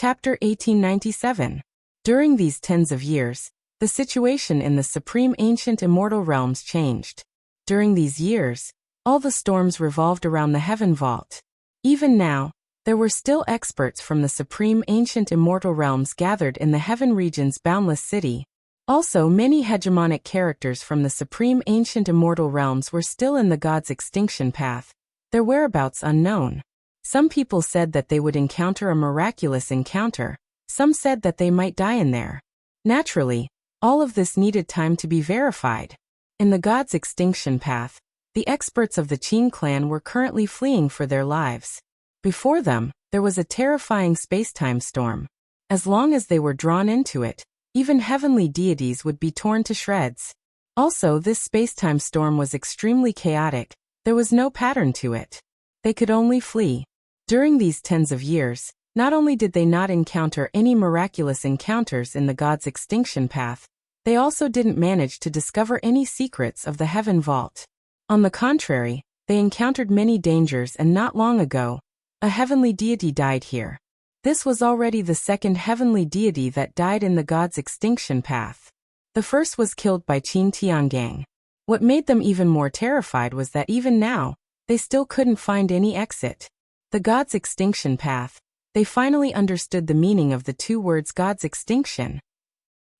Chapter 1897. During these tens of years, the situation in the supreme ancient immortal realms changed. During these years, all the storms revolved around the heaven vault. Even now, there were still experts from the supreme ancient immortal realms gathered in the heaven region's boundless city. Also, many hegemonic characters from the supreme ancient immortal realms were still in the gods' extinction path, their whereabouts unknown. Some people said that they would encounter a miraculous encounter, some said that they might die in there. Naturally, all of this needed time to be verified. In the gods' extinction path, the experts of the Qin clan were currently fleeing for their lives. Before them, there was a terrifying space-time storm. As long as they were drawn into it, even heavenly deities would be torn to shreds. Also, this space-time storm was extremely chaotic. There was no pattern to it. They could only flee. During these tens of years, not only did they not encounter any miraculous encounters in the gods' extinction path, they also didn't manage to discover any secrets of the heaven vault. On the contrary, they encountered many dangers, and not long ago, a heavenly deity died here. This was already the second heavenly deity that died in the gods' extinction path. The first was killed by Qin Tiangang. What made them even more terrified was that even now, they still couldn't find any exit. The gods' extinction path. They finally understood the meaning of the two words gods' extinction.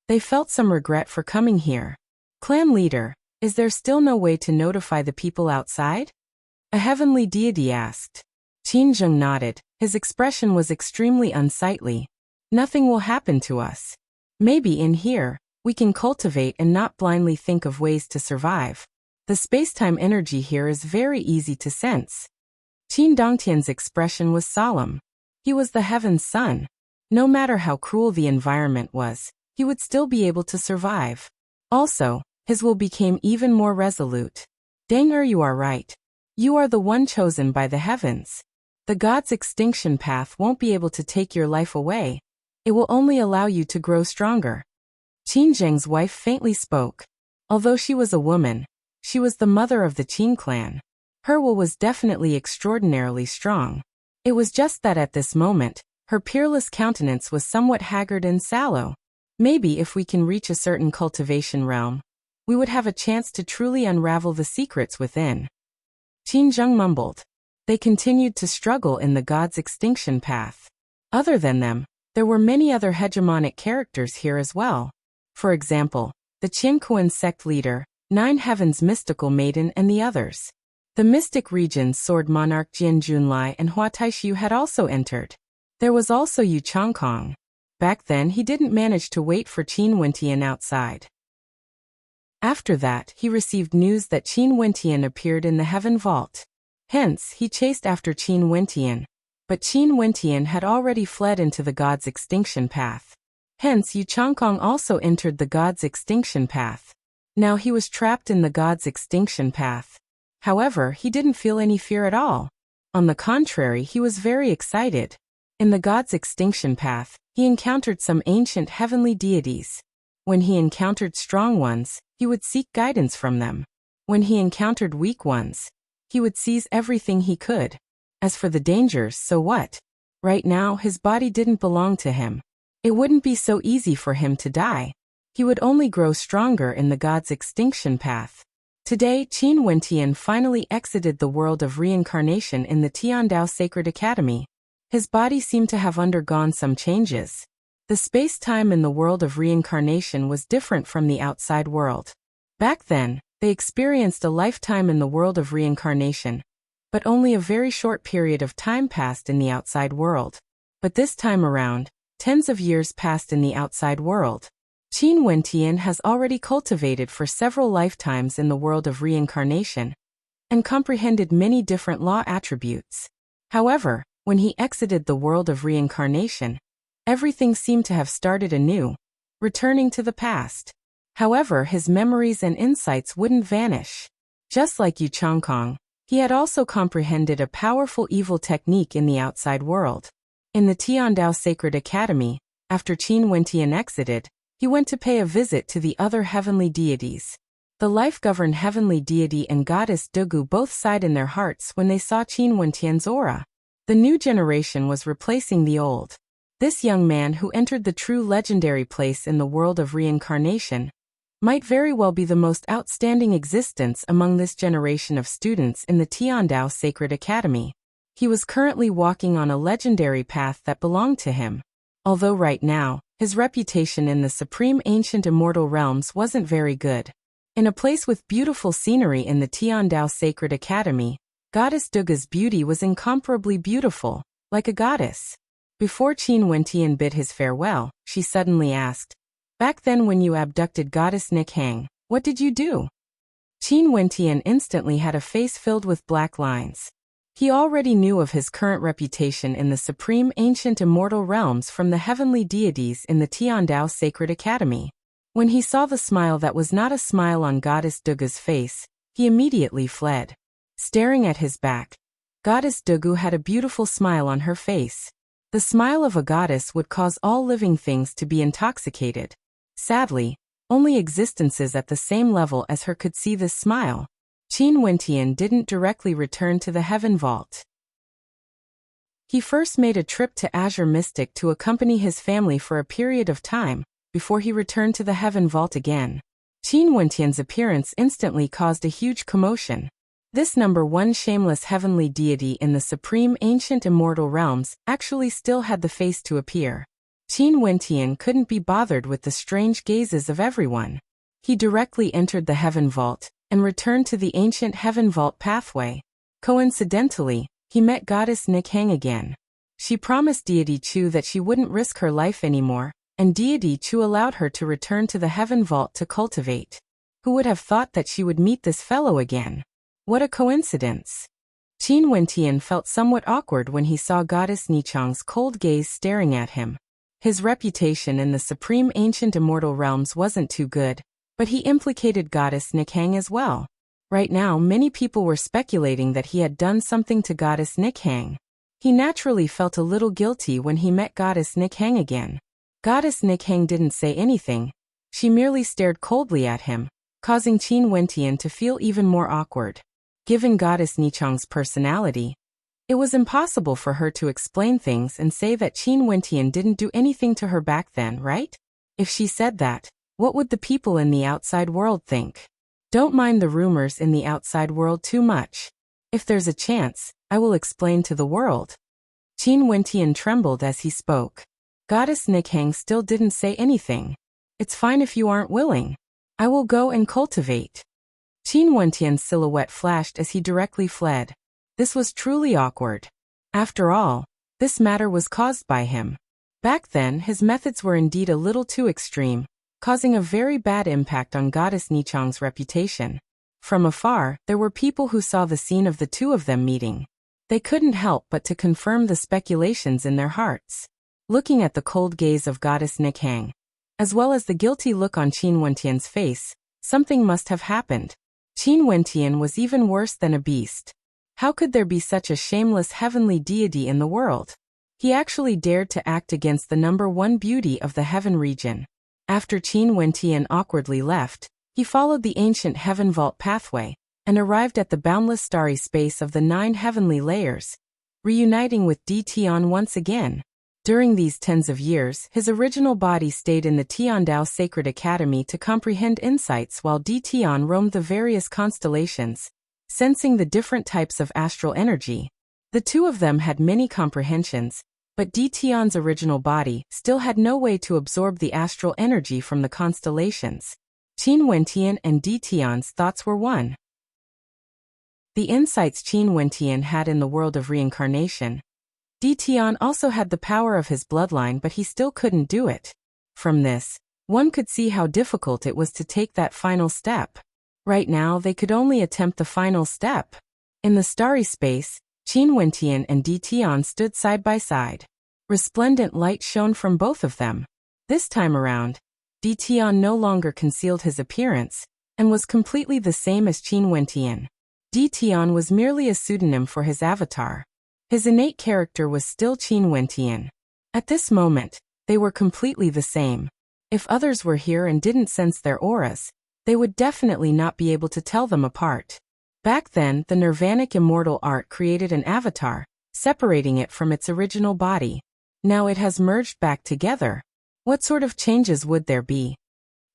They felt some regret for coming here. Clan leader, is there still no way to notify the people outside? A heavenly deity asked. Qin Zheng nodded. His expression was extremely unsightly. Nothing will happen to us. Maybe in here, we can cultivate and not blindly think of ways to survive. The space-time energy here is very easy to sense. Qin Dongtian's expression was solemn. He was the heaven's son. No matter how cruel the environment was, he would still be able to survive. Also, his will became even more resolute. Dang, you are right. You are the one chosen by the heavens. The gods' extinction path won't be able to take your life away. It will only allow you to grow stronger. Qin Zheng's wife faintly spoke. Although she was a woman, she was the mother of the Qin clan. Her will was definitely extraordinarily strong. It was just that at this moment, her peerless countenance was somewhat haggard and sallow. Maybe if we can reach a certain cultivation realm, we would have a chance to truly unravel the secrets within. Qin Zheng mumbled. They continued to struggle in the gods' extinction path. Other than them, there were many other hegemonic characters here as well. For example, the Qianquan sect leader, Nine Heavens mystical maiden, and the others. The mystic region's sword monarch Jian Junlai and Hua Taishu had also entered. There was also Yu Changkong. Back then he didn't manage to wait for Qin Wentian outside. After that, he received news that Qin Wentian appeared in the heaven vault. Hence, he chased after Qin Wentian. But Qin Wentian had already fled into the gods' extinction path. Hence, Yu Changkong also entered the gods' extinction path. Now he was trapped in the gods' extinction path. However, he didn't feel any fear at all. On the contrary, he was very excited. In the gods' extinction path, he encountered some ancient heavenly deities. When he encountered strong ones, he would seek guidance from them. When he encountered weak ones, he would seize everything he could. As for the dangers, so what? Right now, his body didn't belong to him. It wouldn't be so easy for him to die. He would only grow stronger in the gods' extinction path. Today, Qin Wentian finally exited the world of reincarnation in the Tiandao Sacred Academy. His body seemed to have undergone some changes. The space-time in the world of reincarnation was different from the outside world. Back then, they experienced a lifetime in the world of reincarnation, but only a very short period of time passed in the outside world. But this time around, tens of years passed in the outside world. Qin Wentian has already cultivated for several lifetimes in the world of reincarnation, and comprehended many different law attributes. However, when he exited the world of reincarnation, everything seemed to have started anew, returning to the past. However, his memories and insights wouldn't vanish. Just like Yu Changkong, he had also comprehended a powerful evil technique in the outside world. In the Tiandao Sacred Academy, after Qin Wentian exited, he went to pay a visit to the other heavenly deities. The life-governed heavenly deity and goddess Dugu both sighed in their hearts when they saw Qin Wentian's aura. The new generation was replacing the old. This young man who entered the true legendary place in the world of reincarnation might very well be the most outstanding existence among this generation of students in the Tiandao Sacred Academy. He was currently walking on a legendary path that belonged to him. Although right now, his reputation in the supreme ancient immortal realms wasn't very good. In a place with beautiful scenery in the Tiandao Sacred Academy, Goddess Duga's beauty was incomparably beautiful, like a goddess. Before Qin Wentian bid his farewell, she suddenly asked, "Back then when you abducted Goddess Nikhang, what did you do?" Qin Wentian instantly had a face filled with black lines. He already knew of his current reputation in the supreme ancient immortal realms from the heavenly deities in the Tiandao Sacred Academy. When he saw the smile that was not a smile on Goddess Duga's face, he immediately fled. Staring at his back, Goddess Dugu had a beautiful smile on her face. The smile of a goddess would cause all living things to be intoxicated. Sadly, only existences at the same level as her could see this smile. Qin Wentian didn't directly return to the Heaven Vault. He first made a trip to Azure Mystic to accompany his family for a period of time, before he returned to the Heaven Vault again. Qin Wentian's appearance instantly caused a huge commotion. This number one shameless heavenly deity in the supreme ancient immortal realms actually still had the face to appear. Qin Wentian couldn't be bothered with the strange gazes of everyone. He directly entered the Heaven Vault and returned to the ancient Heaven Vault pathway. Coincidentally, he met Goddess Nikhang again. She promised Deity Chu that she wouldn't risk her life anymore, and Deity Chu allowed her to return to the Heaven Vault to cultivate. Who would have thought that she would meet this fellow again? What a coincidence. Qin Wentian felt somewhat awkward when he saw Goddess Nichang's cold gaze staring at him. His reputation in the supreme ancient immortal realms wasn't too good, but he implicated Goddess Nikhang as well. Right now many people were speculating that he had done something to Goddess Nikhang. He naturally felt a little guilty when he met Goddess Nikhang again. Goddess Nikhang didn't say anything. She merely stared coldly at him, causing Qin Wentian to feel even more awkward. Given Goddess Nichang's personality, it was impossible for her to explain things and say that Qin Wentian didn't do anything to her back then, right? If she said that, what would the people in the outside world think? Don't mind the rumors in the outside world too much. If there's a chance, I will explain to the world. Qin Wentian trembled as he spoke. Goddess Nikhang still didn't say anything. It's fine if you aren't willing. I will go and cultivate. Qin Wentian's silhouette flashed as he directly fled. This was truly awkward. After all, this matter was caused by him. Back then his methods were indeed a little too extreme, causing a very bad impact on Goddess Nichang's reputation. From afar, there were people who saw the scene of the two of them meeting. They couldn't help but to confirm the speculations in their hearts. Looking at the cold gaze of Goddess Nikhang, as well as the guilty look on Qin Wentian's face, something must have happened. Qin Wentian was even worse than a beast. How could there be such a shameless heavenly deity in the world? He actually dared to act against the number one beauty of the heaven region. After Qin Wentian awkwardly left, he followed the ancient Heaven Vault pathway, and arrived at the boundless starry space of the 9 heavenly layers, reuniting with Di Tian once again. During these tens of years, his original body stayed in the Tiandao Sacred Academy to comprehend insights while Di Tian roamed the various constellations, sensing the different types of astral energy. The two of them had many comprehensions, but Di Tian's original body still had no way to absorb the astral energy from the constellations. Qin Wentian and Di Tian's thoughts were one. The insights Qin Wentian had in the world of reincarnation, Di Tian also had the power of his bloodline, but he still couldn't do it. From this, one could see how difficult it was to take that final step. Right now they could only attempt the final step. In the starry space, Qin Wentian and Di Tian stood side by side. Resplendent light shone from both of them. This time around, Di Tian no longer concealed his appearance, and was completely the same as Qin Wentian. Di Tian was merely a pseudonym for his avatar. His innate character was still Qin Wentian. At this moment, they were completely the same. If others were here and didn't sense their auras, they would definitely not be able to tell them apart. Back then, the Nirvanic immortal art created an avatar, separating it from its original body. Now it has merged back together. What sort of changes would there be?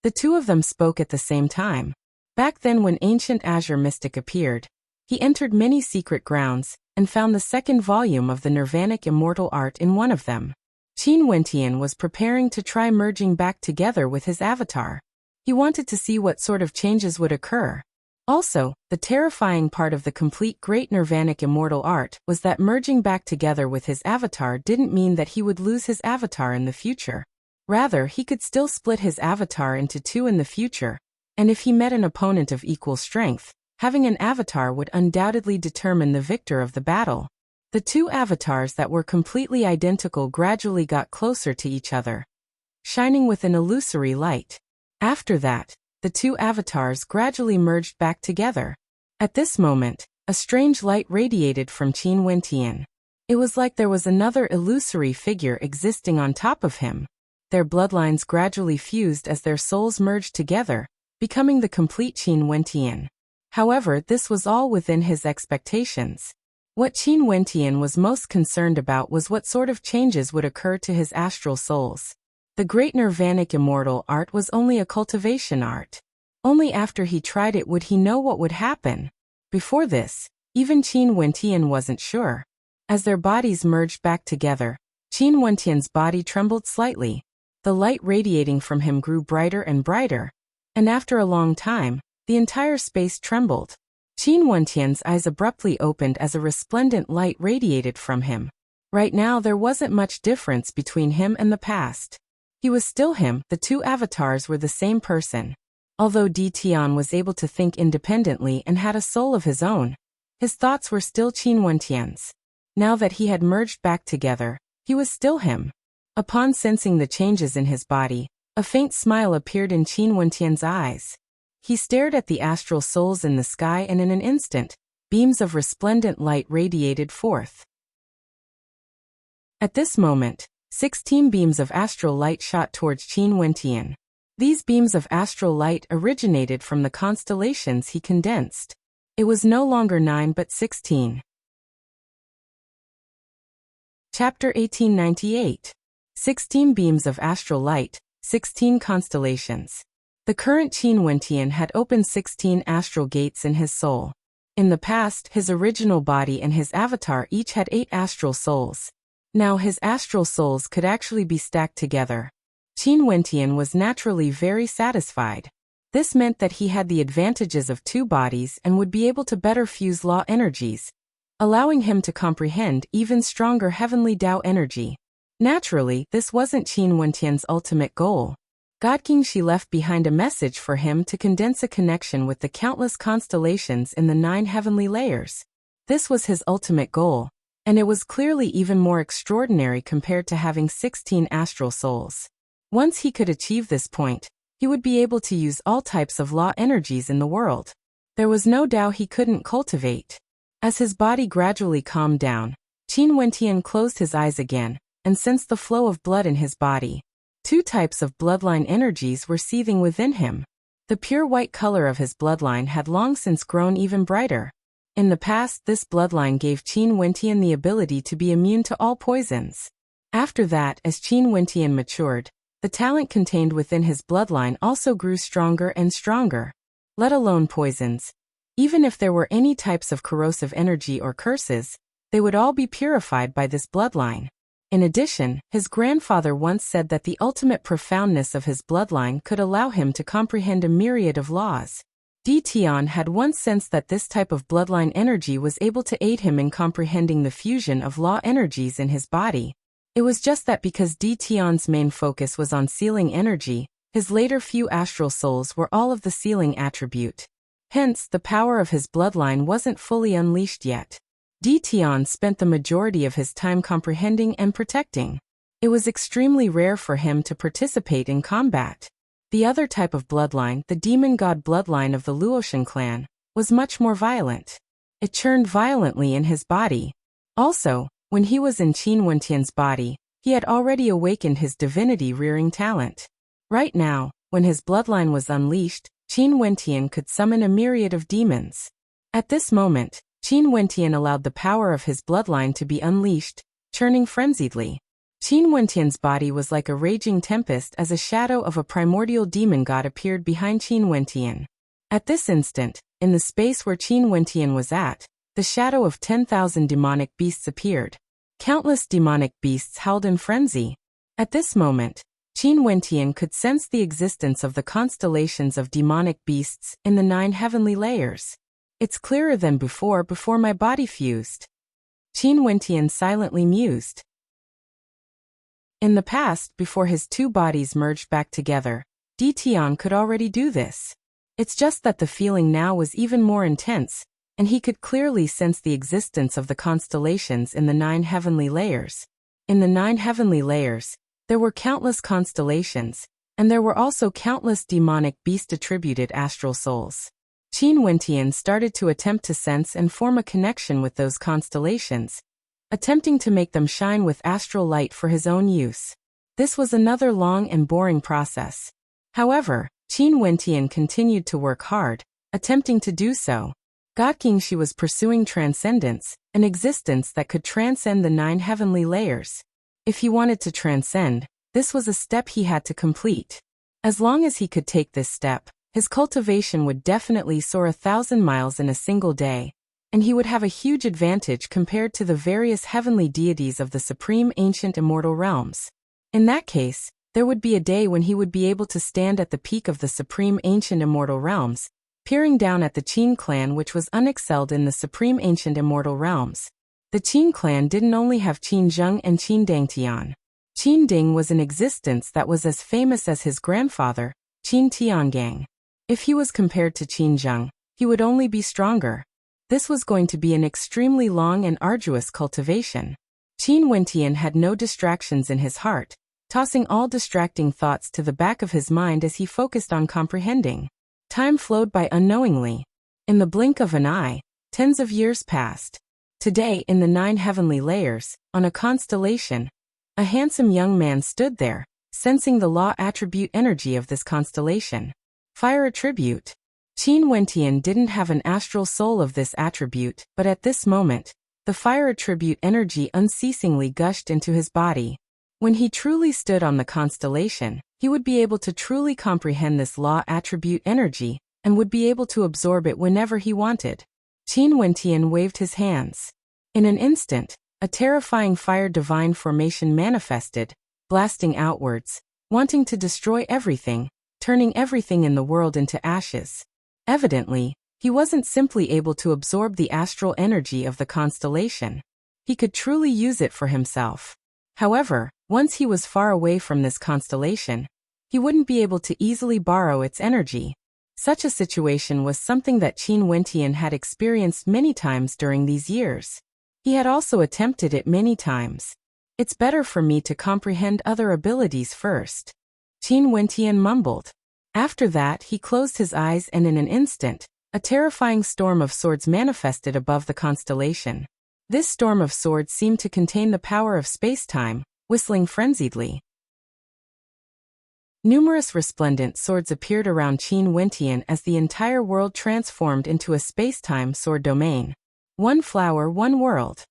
The two of them spoke at the same time. Back then, when ancient Azure Mystic appeared, he entered many secret grounds and found the second volume of the Nirvanic Immortal Art in one of them. Qin Wentian was preparing to try merging back together with his avatar. He wanted to see what sort of changes would occur. Also, the terrifying part of the complete Great Nirvanic Immortal Art was that merging back together with his avatar didn't mean that he would lose his avatar in the future. Rather, he could still split his avatar into two in the future, and if he met an opponent of equal strength, having an avatar would undoubtedly determine the victor of the battle. The two avatars that were completely identical gradually got closer to each other, shining with an illusory light. After that, the two avatars gradually merged back together. At this moment, a strange light radiated from Qin Wentian. It was like there was another illusory figure existing on top of him. Their bloodlines gradually fused as their souls merged together, becoming the complete Qin Wentian. However, this was all within his expectations. What Qin Wentian was most concerned about was what sort of changes would occur to his astral souls. The Great Nirvanic Immortal Art was only a cultivation art. Only after he tried it would he know what would happen. Before this, even Qin Wentian wasn't sure. As their bodies merged back together, Qin Wentian's body trembled slightly. The light radiating from him grew brighter and brighter, and after a long time, the entire space trembled. Qin Wentian's eyes abruptly opened as a resplendent light radiated from him. Right now there wasn't much difference between him and the past. He was still him, the two avatars were the same person. Although Di Tian was able to think independently and had a soul of his own, his thoughts were still Qin Wentian's. Now that he had merged back together, he was still him. Upon sensing the changes in his body, a faint smile appeared in Qin Wentian's eyes. He stared at the astral souls in the sky, and in an instant, beams of resplendent light radiated forth. At this moment, 16 beams of astral light shot towards Qin Wentian. These beams of astral light originated from the constellations he condensed. It was no longer 9 but 16. Chapter 1898. 16 beams of astral light, 16 constellations. The current Qin Wentian had opened 16 astral gates in his soul. In the past, his original body and his avatar each had 8 astral souls. Now his astral souls could actually be stacked together. Qin Wentian was naturally very satisfied. This meant that he had the advantages of 2 bodies and would be able to better fuse law energies, allowing him to comprehend even stronger heavenly Tao energy. Naturally, this wasn't Qin Wentian's ultimate goal. God King Shi left behind a message for him to condense a connection with the countless constellations in the 9 heavenly layers. This was his ultimate goal, and it was clearly even more extraordinary compared to having 16 astral souls. Once he could achieve this point, he would be able to use all types of law energies in the world. There was no Tao he couldn't cultivate. As his body gradually calmed down, Qin Wentian closed his eyes again and sensed the flow of blood in his body. 2 types of bloodline energies were seething within him. The pure white color of his bloodline had long since grown even brighter. In the past, this bloodline gave Qin Wentian the ability to be immune to all poisons. After that, as Qin Wentian matured, the talent contained within his bloodline also grew stronger and stronger. Let alone poisons. Even if there were any types of corrosive energy or curses, they would all be purified by this bloodline. In addition, his grandfather once said that the ultimate profoundness of his bloodline could allow him to comprehend a myriad of laws. Di Tian had once sensed that this type of bloodline energy was able to aid him in comprehending the fusion of law energies in his body. It was just that because Di Tian's main focus was on sealing energy, his later few astral souls were all of the sealing attribute. Hence, the power of his bloodline wasn't fully unleashed yet. Di Tian spent the majority of his time comprehending and protecting. It was extremely rare for him to participate in combat. The other type of bloodline, the demon god bloodline of the Luotian clan, was much more violent. It churned violently in his body. Also, when he was in Qin Wentian's body, he had already awakened his divinity-rearing talent. Right now, when his bloodline was unleashed, Qin Wentian could summon a myriad of demons. At this moment, Qin Wentian allowed the power of his bloodline to be unleashed, churning frenziedly. Qin Wentian's body was like a raging tempest as a shadow of a primordial demon god appeared behind Qin Wentian. At this instant, in the space where Qin Wentian was at, the shadow of 10,000 demonic beasts appeared. Countless demonic beasts howled in frenzy. At this moment, Qin Wentian could sense the existence of the constellations of demonic beasts in the 9 heavenly layers. It's clearer than before my body fused. Qin Wentian silently mused. In the past, before his 2 bodies merged back together, Di Tian could already do this. It's just that the feeling now was even more intense, and he could clearly sense the existence of the constellations in the 9 heavenly layers. In the 9 heavenly layers, there were countless constellations, and there were also countless demonic beast-attributed astral souls. Qin Wentian started to attempt to sense and form a connection with those constellations, attempting to make them shine with astral light for his own use. This was another long and boring process. However, Qin Wentian continued to work hard, attempting to do so. She was pursuing transcendence, an existence that could transcend the 9 heavenly layers. If he wanted to transcend, this was a step he had to complete. As long as he could take this step, his cultivation would definitely soar 1,000 miles in a single day, and he would have a huge advantage compared to the various heavenly deities of the supreme ancient immortal realms. In that case, there would be a day when he would be able to stand at the peak of the supreme ancient immortal realms, peering down at the Qin clan, which was unexcelled in the supreme ancient immortal realms. The Qin clan didn't only have Qin Zheng and Qin Dangtian. Qin Ding was in existence that was as famous as his grandfather, Qin Tiangang. If he was compared to Qin Zheng, he would only be stronger. This was going to be an extremely long and arduous cultivation. Qin Wentian had no distractions in his heart, tossing all distracting thoughts to the back of his mind as he focused on comprehending. Time flowed by unknowingly. In the blink of an eye, tens of years passed. Today, in the 9 heavenly layers, on a constellation, a handsome young man stood there, sensing the law attribute energy of this constellation. Fire attribute. Qin Wentian didn't have an astral soul of this attribute, but at this moment, the fire attribute energy unceasingly gushed into his body. When he truly stood on the constellation, he would be able to truly comprehend this law attribute energy, and would be able to absorb it whenever he wanted. Qin Wentian waved his hands. In an instant, a terrifying fire divine formation manifested, blasting outwards, wanting to destroy everything, turning everything in the world into ashes. Evidently, he wasn't simply able to absorb the astral energy of the constellation. He could truly use it for himself. However, once he was far away from this constellation, he wouldn't be able to easily borrow its energy. Such a situation was something that Qin Wentian had experienced many times during these years. He had also attempted it many times. It's better for me to comprehend other abilities first. Qin Wentian mumbled. After that, he closed his eyes, and in an instant, a terrifying storm of swords manifested above the constellation. This storm of swords seemed to contain the power of space-time, whistling frenziedly. Numerous resplendent swords appeared around Qin Wentian as the entire world transformed into a space-time sword domain. One flower, one world.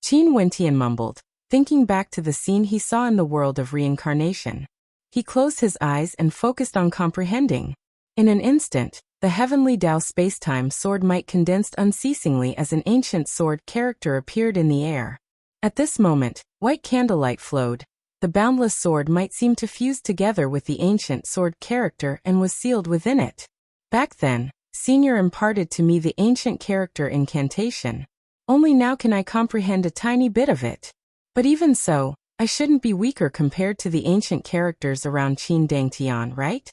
Qin Wentian mumbled, thinking back to the scene he saw in the world of reincarnation. He closed his eyes and focused on comprehending. In an instant, the heavenly Dao space-time sword might condensed unceasingly as an ancient sword character appeared in the air. At this moment, white candlelight flowed. The boundless sword might seem to fuse together with the ancient sword character and was sealed within it. Back then, Senior imparted to me the ancient character incantation. Only now can I comprehend a tiny bit of it. But even so, I shouldn't be weaker compared to the ancient characters around Qin Dangtian, right?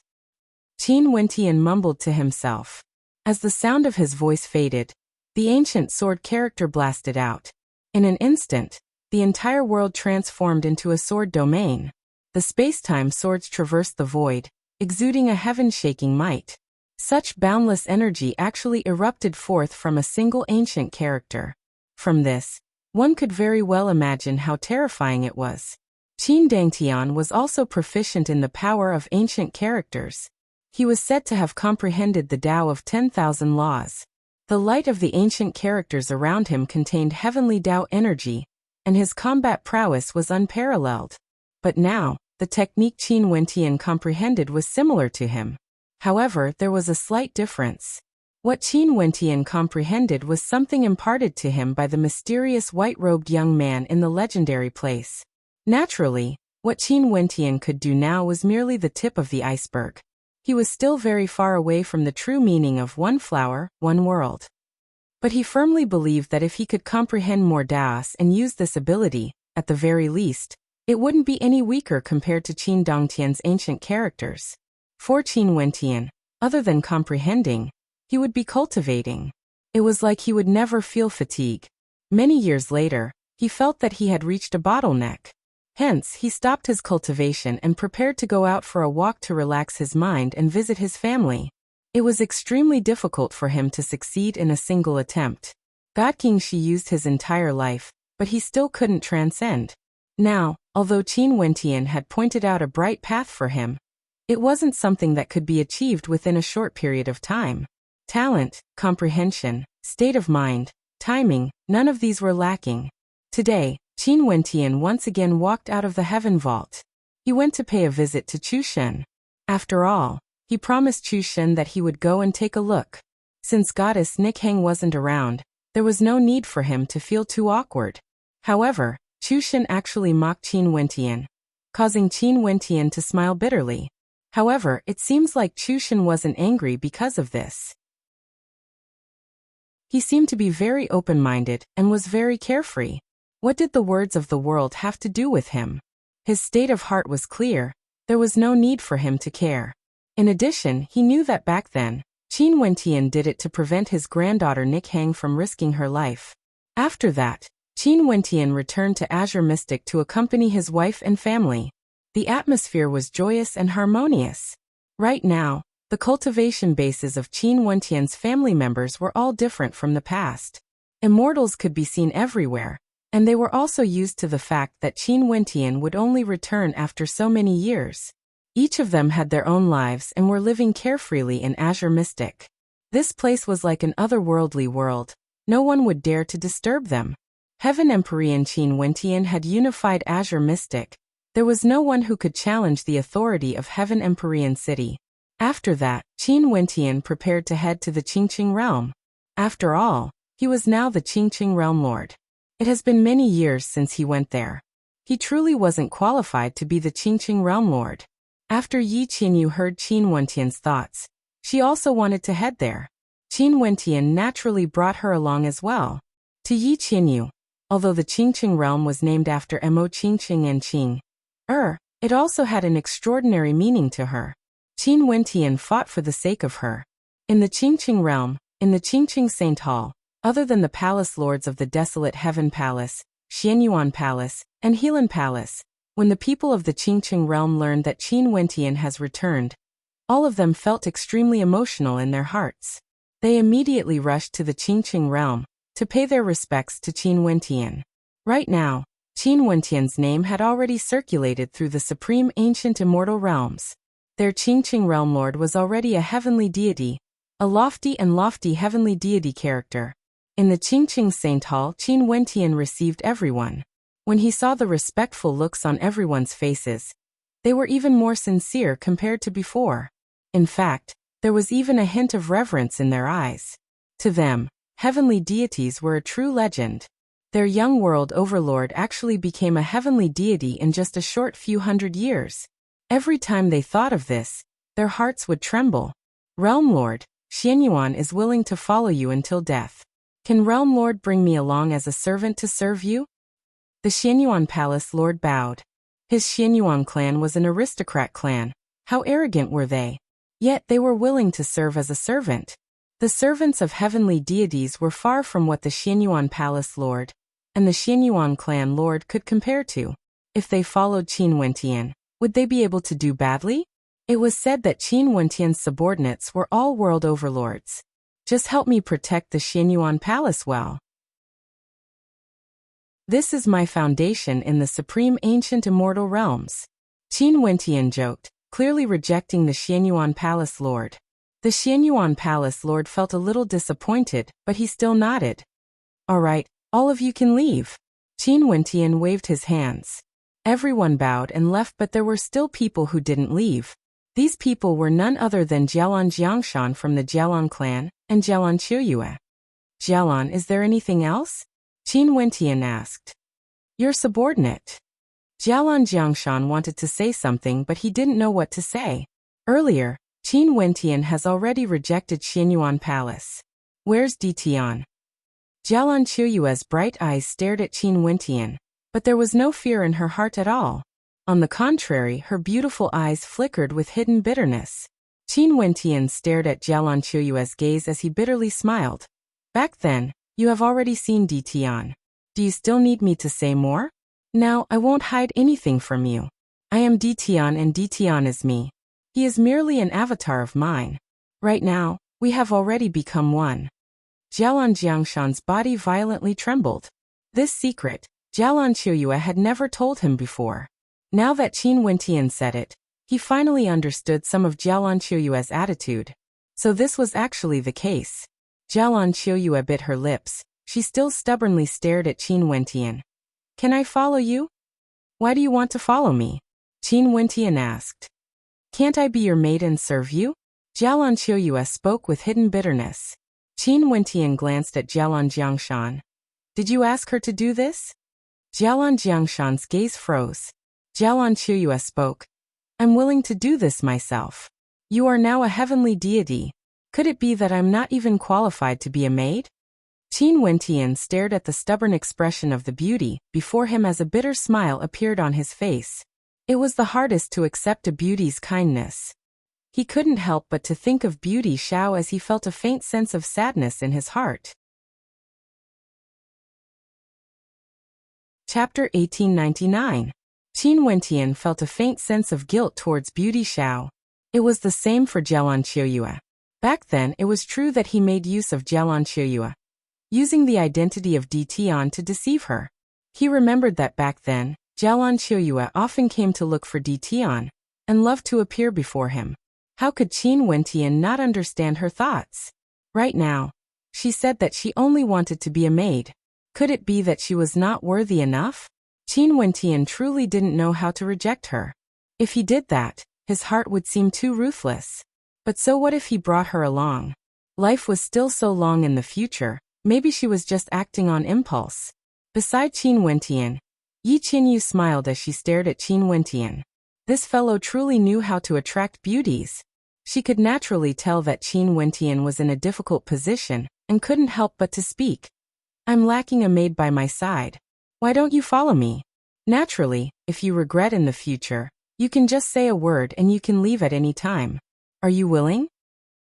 Qin Wentian mumbled to himself. As the sound of his voice faded, the ancient sword character blasted out. In an instant, the entire world transformed into a sword domain. The space-time swords traversed the void, exuding a heaven-shaking might. Such boundless energy actually erupted forth from a single ancient character. From this, one could very well imagine how terrifying it was. Qin Dangtian was also proficient in the power of ancient characters. He was said to have comprehended the Tao of 10,000 laws. The light of the ancient characters around him contained heavenly Tao energy, and his combat prowess was unparalleled. But now, the technique Qin Wentian comprehended was similar to him. However, there was a slight difference. What Qin Wentian comprehended was something imparted to him by the mysterious white-robed young man in the legendary place. Naturally, what Qin Wentian could do now was merely the tip of the iceberg. He was still very far away from the true meaning of one flower, one world. But he firmly believed that if he could comprehend more Daos and use this ability, at the very least, it wouldn't be any weaker compared to Qin Dongtian's ancient characters. For Qin Wentian, other than comprehending, he would be cultivating. It was like he would never feel fatigue. Many years later, he felt that he had reached a bottleneck. Hence, he stopped his cultivation and prepared to go out for a walk to relax his mind and visit his family. It was extremely difficult for him to succeed in a single attempt. God King Shi used his entire life, but he still couldn't transcend. Now, although Qin Wentian had pointed out a bright path for him, it wasn't something that could be achieved within a short period of time. Talent, comprehension, state of mind, timing, none of these were lacking. Today, Qin Wentian once again walked out of the heaven vault. He went to pay a visit to Chu Shen. After all, he promised Chu Shen that he would go and take a look. Since goddess Nikhang wasn't around, there was no need for him to feel too awkward. However, Chu Shen actually mocked Qin Wentian, causing Qin Wentian to smile bitterly. However, it seems like Chu Shen wasn't angry because of this. He seemed to be very open-minded and was very carefree. What did the words of the world have to do with him? His state of heart was clear. There was no need for him to care. In addition, he knew that back then, Qin Wentian did it to prevent his granddaughter Nikhang from risking her life. After that, Qin Wentian returned to Azure Mystic to accompany his wife and family. The atmosphere was joyous and harmonious. Right now, the cultivation bases of Qin Wentian's family members were all different from the past. Immortals could be seen everywhere, and they were also used to the fact that Qin Wentian would only return after so many years. Each of them had their own lives and were living carefreely in Azure Mystic. This place was like an otherworldly world. No one would dare to disturb them. Heaven Empyrean Qin Wentian had unified Azure Mystic. There was no one who could challenge the authority of Heaven Empyrean City. After that, Qin Wentian prepared to head to the Qingqing realm. After all, he was now the Qingqing realm lord. It has been many years since he went there. He truly wasn't qualified to be the Qingqing realm lord. After Yi Qinyu heard Qin Wentian's thoughts, she also wanted to head there. Qin Wentian naturally brought her along as well. To Yi Qinyu, although the Qingqing realm was named after Mo Qingqing and Qing, it also had an extraordinary meaning to her. Qin Wentian fought for the sake of her. In the Qingqing realm, in the Qingqing Saint Hall, other than the palace lords of the desolate Heaven Palace, Xianyuan Palace, and Helan Palace, when the people of the Qingqing realm learned that Qin Wentian has returned, all of them felt extremely emotional in their hearts. They immediately rushed to the Qingqing realm to pay their respects to Qin Wentian. Right now, Qin Wentian's name had already circulated through the supreme ancient immortal realms. Their Qingqing realm lord was already a heavenly deity, a lofty heavenly deity character. In the Qingqing Saint Hall, Qin Wentian received everyone. When he saw the respectful looks on everyone's faces, they were even more sincere compared to before. In fact, there was even a hint of reverence in their eyes. To them, heavenly deities were a true legend. Their young world overlord actually became a heavenly deity in just a short few hundred years. Every time they thought of this, their hearts would tremble. Realm Lord, Xianyuan is willing to follow you until death. Can Realm Lord bring me along as a servant to serve you? The Xianyuan Palace Lord bowed. His Xianyuan clan was an aristocrat clan. How arrogant were they? Yet they were willing to serve as a servant. The servants of heavenly deities were far from what the Xianyuan Palace Lord and the Xianyuan clan Lord could compare to. If they followed Qin Wentian, would they be able to do badly? It was said that Qin Wentian's subordinates were all world overlords. Just help me protect the Xianyuan Palace well. This is my foundation in the supreme ancient immortal realms. Qin Wentian joked, clearly rejecting the Xianyuan Palace Lord. The Xianyuan Palace Lord felt a little disappointed, but he still nodded. All right, all of you can leave. Qin Wentian waved his hands. Everyone bowed and left, but there were still people who didn't leave. These people were none other than Jialan Jiangshan from the Jialan clan, and Jialan Qiuyue. Jialan, is there anything else? Qin Wentian asked. Your subordinate. Jialan Jiangshan wanted to say something, but he didn't know what to say. Earlier, Qin Wentian has already rejected Xianyuan Palace. Where's Ditian? Jialan Qiuyue's bright eyes stared at Qin Wentian, but there was no fear in her heart at all. On the contrary, her beautiful eyes flickered with hidden bitterness. Qin Wentian stared at Jialan Qiuyue's gaze as he bitterly smiled. Back then, you have already seen Ditian. Do you still need me to say more? Now, I won't hide anything from you. I am Ditian and Ditian is me. He is merely an avatar of mine. Right now, we have already become one. Jialan Jiangshan's body violently trembled. This secret, Jialan Qiuyue had never told him before. Now that Qin Wentian said it, he finally understood some of Jialan Qiuyue's attitude. So this was actually the case. Jialan Qiuyue bit her lips. She still stubbornly stared at Qin Wentian. Can I follow you? Why do you want to follow me? Qin Wentian asked. Can't I be your maid and serve you? Jialan Qiuyue spoke with hidden bitterness. Qin Wentian glanced at Jialan Jiangshan. Did you ask her to do this? Jialan Jiangshan's gaze froze. Jialan Qiuyue spoke. I'm willing to do this myself. You are now a heavenly deity. Could it be that I'm not even qualified to be a maid? Qin Wentian stared at the stubborn expression of the beauty before him as a bitter smile appeared on his face. It was the hardest to accept a beauty's kindness. He couldn't help but to think of Beauty Xiao as he felt a faint sense of sadness in his heart. Chapter 1899. Qin Wentian felt a faint sense of guilt towards Beauty Xiao. It was the same for Jialan Qiuyue. Back then, it was true that he made use of Jialan Qiuyue, using the identity of Ditian to deceive her. He remembered that back then, Jialan Qiuyue often came to look for Ditian, and loved to appear before him. How could Qin Wentian not understand her thoughts? Right now, she said that she only wanted to be a maid. Could it be that she was not worthy enough? Qin Wentian truly didn't know how to reject her. If he did that, his heart would seem too ruthless. But so what if he brought her along? Life was still so long in the future, maybe she was just acting on impulse. Beside Qin Wentian, Yi Qinyu smiled as she stared at Qin Wentian. This fellow truly knew how to attract beauties. She could naturally tell that Qin Wentian was in a difficult position, and couldn't help but to speak. I'm lacking a maid by my side. Why don't you follow me? Naturally, if you regret in the future, you can just say a word and you can leave at any time. Are you willing?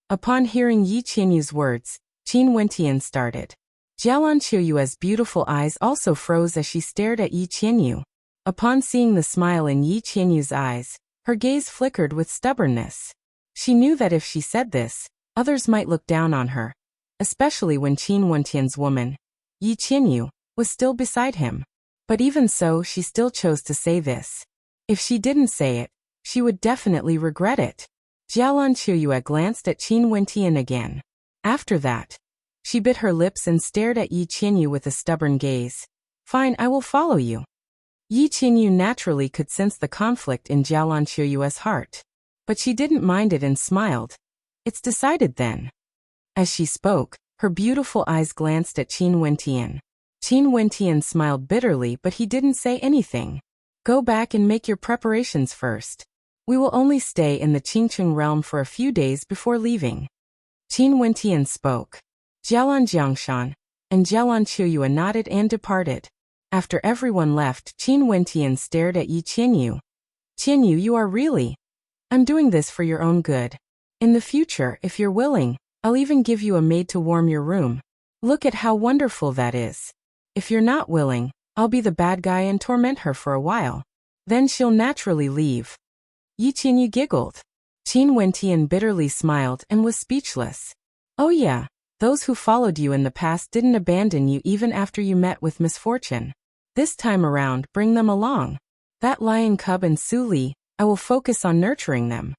Upon hearing Yi Qinyu's words, Qin Wentian started. Jialan Qiuyue's beautiful eyes also froze as she stared at Yi Qinyu. Upon seeing the smile in Yi Qinyu's eyes, her gaze flickered with stubbornness. She knew that if she said this, others might look down on her, especially when Qin Wentian's woman, Yi Qinyu, was still beside him. But even so, she still chose to say this. If she didn't say it, she would definitely regret it. Jialan Qiuyue glanced at Qin Wentian again. After that, she bit her lips and stared at Yi Qinyu with a stubborn gaze. Fine, I will follow you. Yi Qinyu naturally could sense the conflict in Jialan Qiuyue's heart. But she didn't mind it and smiled. It's decided then. As she spoke, her beautiful eyes glanced at Qin Wentian. Qin Wentian smiled bitterly, but he didn't say anything. Go back and make your preparations first. We will only stay in the Qingqing realm for a few days before leaving. Qin Wentian spoke. Jialan Jiangshan and Jialan Qiuyue nodded and departed. After everyone left, Qin Wentian stared at Yi Qinyu. Qinyu, you are really... I'm doing this for your own good. In the future, if you're willing, I'll even give you a maid to warm your room. Look at how wonderful that is. If you're not willing, I'll be the bad guy and torment her for a while. Then she'll naturally leave. Yi Qinyu giggled. Qin Wentian bitterly smiled and was speechless. Oh yeah, those who followed you in the past didn't abandon you even after you met with misfortune. This time around, bring them along. That lion cub and Su Li, I will focus on nurturing them.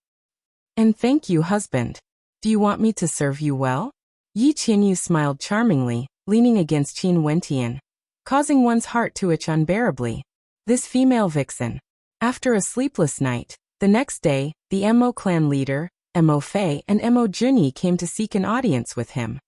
And thank you, husband. Do you want me to serve you well? Yi Qinyu smiled charmingly, leaning against Qin Wentian. causing one's heart to itch unbearably. This female vixen. After a sleepless night, the next day, the Mo clan leader, Mo Fei and Mo Junyi came to seek an audience with him.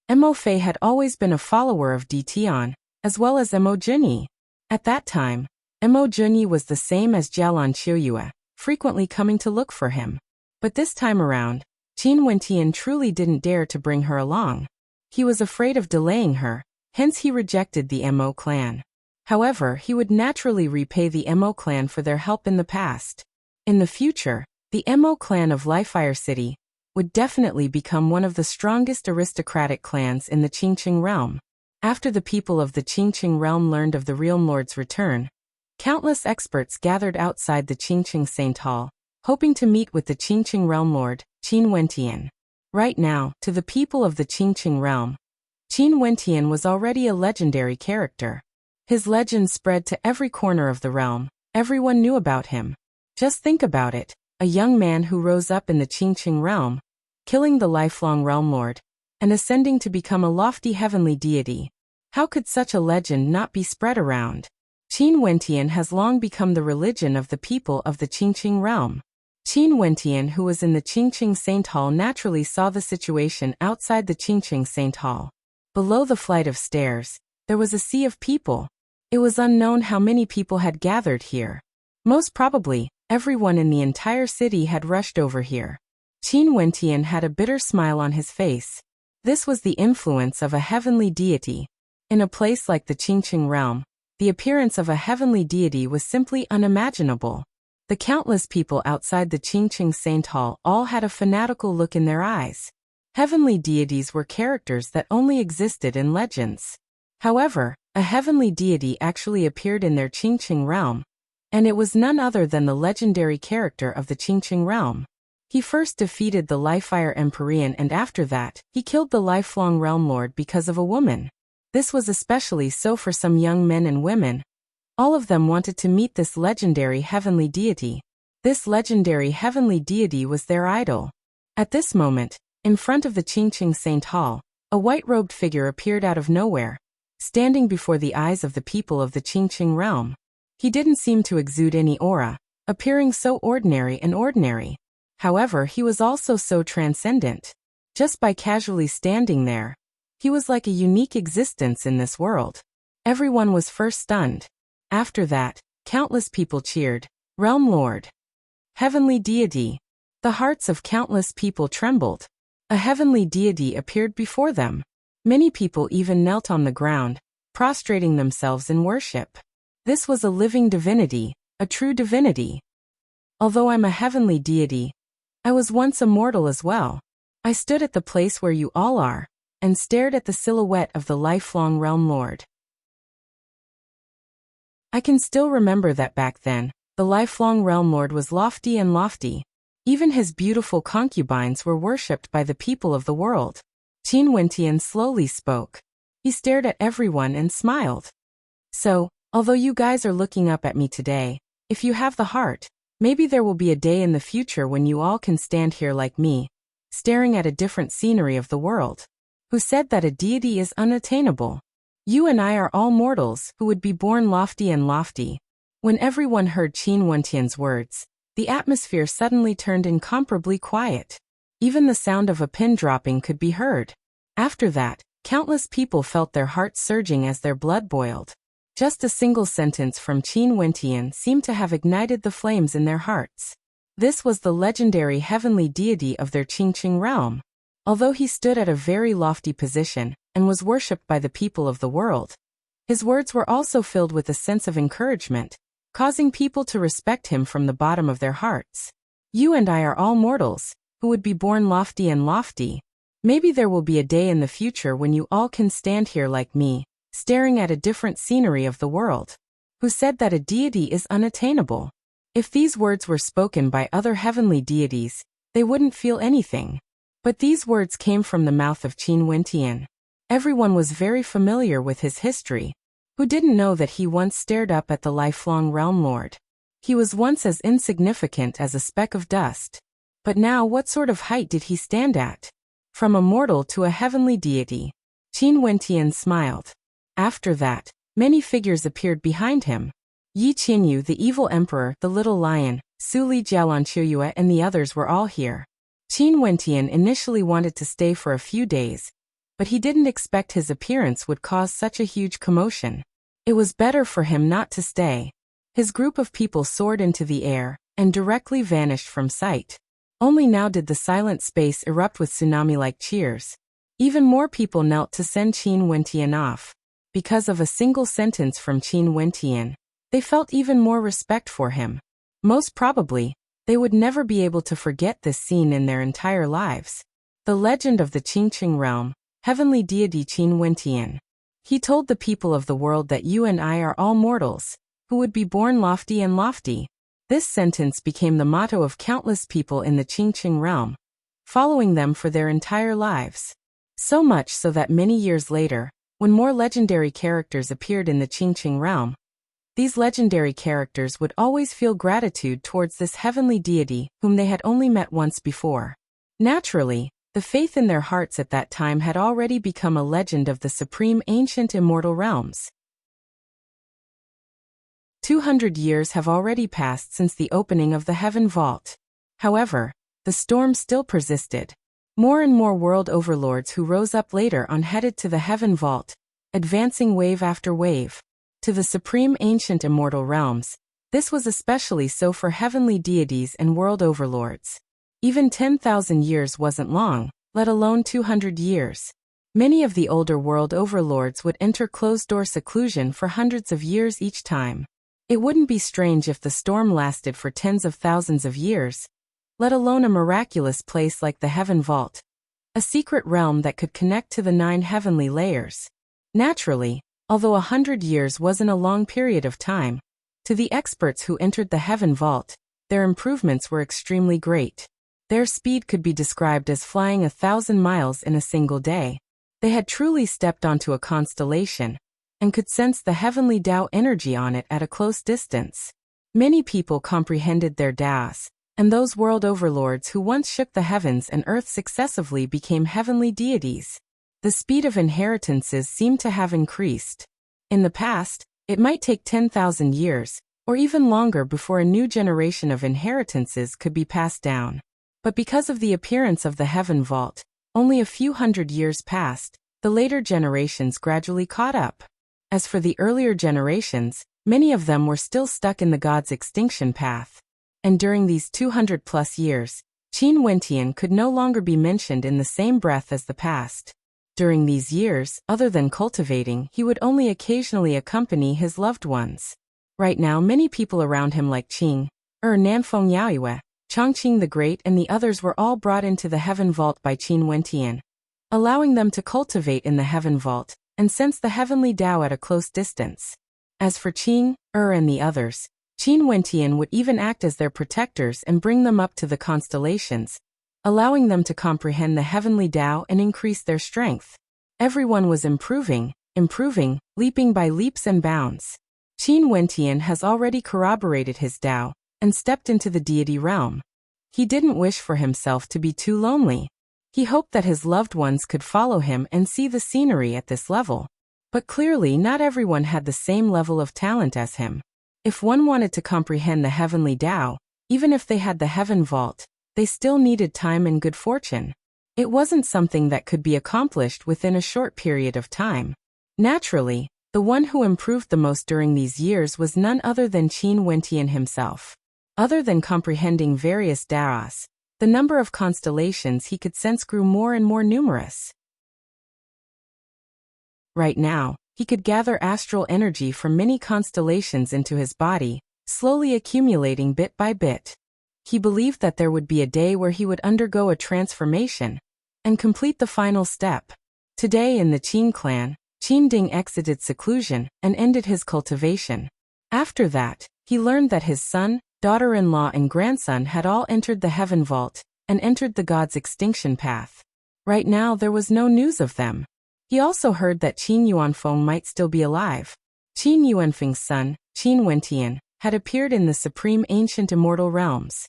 Mo Fei had always been a follower of Tian, as well as Mo Junyi. At that time, Mo Junyi was the same as Jialan Qiuyue, frequently coming to look for him. But this time around, Qin Wentian truly didn't dare to bring her along. He was afraid of delaying her, hence he rejected the Mo clan. However, he would naturally repay the Mo clan for their help in the past. In the future, the Mo clan of Lifefire City would definitely become one of the strongest aristocratic clans in the Qingqing realm. After the people of the Qingqing realm learned of the Realm Lord's return, countless experts gathered outside the Qingqing Saint Hall, hoping to meet with the Qingqing Realm Lord, Qin Wentian. Right now, to the people of the Qingqing realm, Qin Wentian was already a legendary character. His legend spread to every corner of the realm. Everyone knew about him. Just think about it, a young man who rose up in the Qingqing realm, killing the lifelong Realm Lord, and ascending to become a lofty heavenly deity. How could such a legend not be spread around? Qin Wentian has long become the religion of the people of the Qingqing realm. Qin Wentian, who was in the Qingqing Saint Hall, naturally saw the situation outside the Qingqing Saint Hall. Below the flight of stairs, there was a sea of people. It was unknown how many people had gathered here. Most probably, everyone in the entire city had rushed over here. Qin Wentian had a bitter smile on his face. This was the influence of a heavenly deity. In a place like the Qingqing realm, the appearance of a heavenly deity was simply unimaginable. The countless people outside the Qingqing Saint Hall all had a fanatical look in their eyes. Heavenly deities were characters that only existed in legends. However, a heavenly deity actually appeared in their Qingqing realm, and it was none other than the legendary character of the Qingqing realm. He first defeated the Lifefire Empyrean, and after that, he killed the lifelong Realm Lord because of a woman. This was especially so for some young men and women. All of them wanted to meet this legendary heavenly deity. This legendary heavenly deity was their idol. At this moment, in front of the Qingqing Saint Hall, a white-robed figure appeared out of nowhere, standing before the eyes of the people of the Qingqing realm. He didn't seem to exude any aura, appearing so ordinary and ordinary. However, he was also so transcendent. Just by casually standing there, he was like a unique existence in this world. Everyone was first stunned. After that, countless people cheered, "Realm Lord! Heavenly deity!" The hearts of countless people trembled. A heavenly deity appeared before them. Many people even knelt on the ground, prostrating themselves in worship. This was a living divinity, a true divinity. Although I'm a heavenly deity, I was once a mortal as well. I stood at the place where you all are, and stared at the silhouette of the lifelong Realm Lord. I can still remember that back then, the lifelong Realm Lord was lofty and lofty. Even his beautiful concubines were worshipped by the people of the world. Qin Wentian slowly spoke. He stared at everyone and smiled. So, although you guys are looking up at me today, if you have the heart, maybe there will be a day in the future when you all can stand here like me, staring at a different scenery of the world. Who said that a deity is unattainable? You and I are all mortals who would be born lofty and lofty. When everyone heard Qin Wentian's words, the atmosphere suddenly turned incomparably quiet. Even the sound of a pin dropping could be heard. After that, countless people felt their hearts surging as their blood boiled. Just a single sentence from Qin Wentian seemed to have ignited the flames in their hearts. This was the legendary heavenly deity of their Qingqing realm. Although he stood at a very lofty position and was worshipped by the people of the world, his words were also filled with a sense of encouragement, causing people to respect him from the bottom of their hearts. You and I are all mortals, who would be born lofty and lofty. Maybe there will be a day in the future when you all can stand here like me, staring at a different scenery of the world. Who said that a deity is unattainable? If these words were spoken by other heavenly deities, they wouldn't feel anything. But these words came from the mouth of Qin Wentian. Everyone was very familiar with his history. Who didn't know that he once stared up at the lifelong Realm Lord? He was once as insignificant as a speck of dust. But now what sort of height did he stand at? From a mortal to a heavenly deity. Qin Wentian smiled. After that, many figures appeared behind him. Yi Qinyu, the evil emperor, the little lion, Su Li Jialanqiuyue, and the others were all here. Qin Wentian initially wanted to stay for a few days, but he didn't expect his appearance would cause such a huge commotion. It was better for him not to stay. His group of people soared into the air and directly vanished from sight. Only now did the silent space erupt with tsunami-like cheers. Even more people knelt to send Qin Wentian off. Because of a single sentence from Qin Wentian, they felt even more respect for him. Most probably, they would never be able to forget this scene in their entire lives. The legend of the Qingqing realm, heavenly deity Qin Wentian. He told the people of the world that you and I are all mortals, who would be born lofty and lofty. This sentence became the motto of countless people in the Qingqing realm, following them for their entire lives. So much so that many years later, when more legendary characters appeared in the Qingqing realm, these legendary characters would always feel gratitude towards this heavenly deity whom they had only met once before. Naturally, the faith in their hearts at that time had already become a legend of the supreme ancient immortal realms. 200 years have already passed since the opening of the Heaven Vault. However, the storm still persisted. More and more world overlords who rose up later on headed to the Heaven Vault, advancing wave after wave to the supreme ancient immortal realms. This was especially so for heavenly deities and world overlords. Even 10,000 years wasn't long, let alone 200 years. Many of the older world overlords would enter closed-door seclusion for hundreds of years each time. It wouldn't be strange if the storm lasted for tens of thousands of years, let alone a miraculous place like the Heaven Vault, a secret realm that could connect to the 9 heavenly layers. Naturally, although 100 years wasn't a long period of time, to the experts who entered the Heaven Vault, their improvements were extremely great. Their speed could be described as flying 1,000 miles in a single day. They had truly stepped onto a constellation, and could sense the heavenly Tao energy on it at a close distance. Many people comprehended their Taos, and those world overlords who once shook the heavens and earth successively became heavenly deities. The speed of inheritances seemed to have increased. In the past, it might take 10,000 years, or even longer before a new generation of inheritances could be passed down. But because of the appearance of the Heaven Vault, only a few hundred years passed, the later generations gradually caught up. As for the earlier generations, many of them were still stuck in the god's extinction path. And during these 200-plus years, Qin Wentian could no longer be mentioned in the same breath as the past. During these years, other than cultivating, he would only occasionally accompany his loved ones. Right now, many people around him like Qing, Nanfeng Yaoyue, Chongqing the Great and the others were all brought into the Heaven Vault by Qin Wentian, allowing them to cultivate in the Heaven Vault and sense the heavenly Tao at a close distance. As for Qing, and the others, Qin Wentian would even act as their protectors and bring them up to the constellations, allowing them to comprehend the heavenly Tao and increase their strength. Everyone was improving, leaping by leaps and bounds. Qin Wentian has already corroborated his Tao and stepped into the deity realm. He didn't wish for himself to be too lonely. He hoped that his loved ones could follow him and see the scenery at this level. But clearly not everyone had the same level of talent as him. If one wanted to comprehend the heavenly Tao, even if they had the Heaven Vault, they still needed time and good fortune. It wasn't something that could be accomplished within a short period of time. Naturally, the one who improved the most during these years was none other than Qin Wentian himself. Other than comprehending various Taos, the number of constellations he could sense grew more and more numerous. Right now, he could gather astral energy from many constellations into his body, slowly accumulating bit by bit. He believed that there would be a day where he would undergo a transformation and complete the final step. Today in the Qin clan, Qin Ding exited seclusion and ended his cultivation. After that, he learned that his son, daughter-in-law and grandson had all entered the Heaven Vault and entered the god's extinction path. Right now there was no news of them. He also heard that Qin Yuanfeng might still be alive. Qin Yuanfeng's son, Qin Wentian, had appeared in the supreme ancient immortal realms.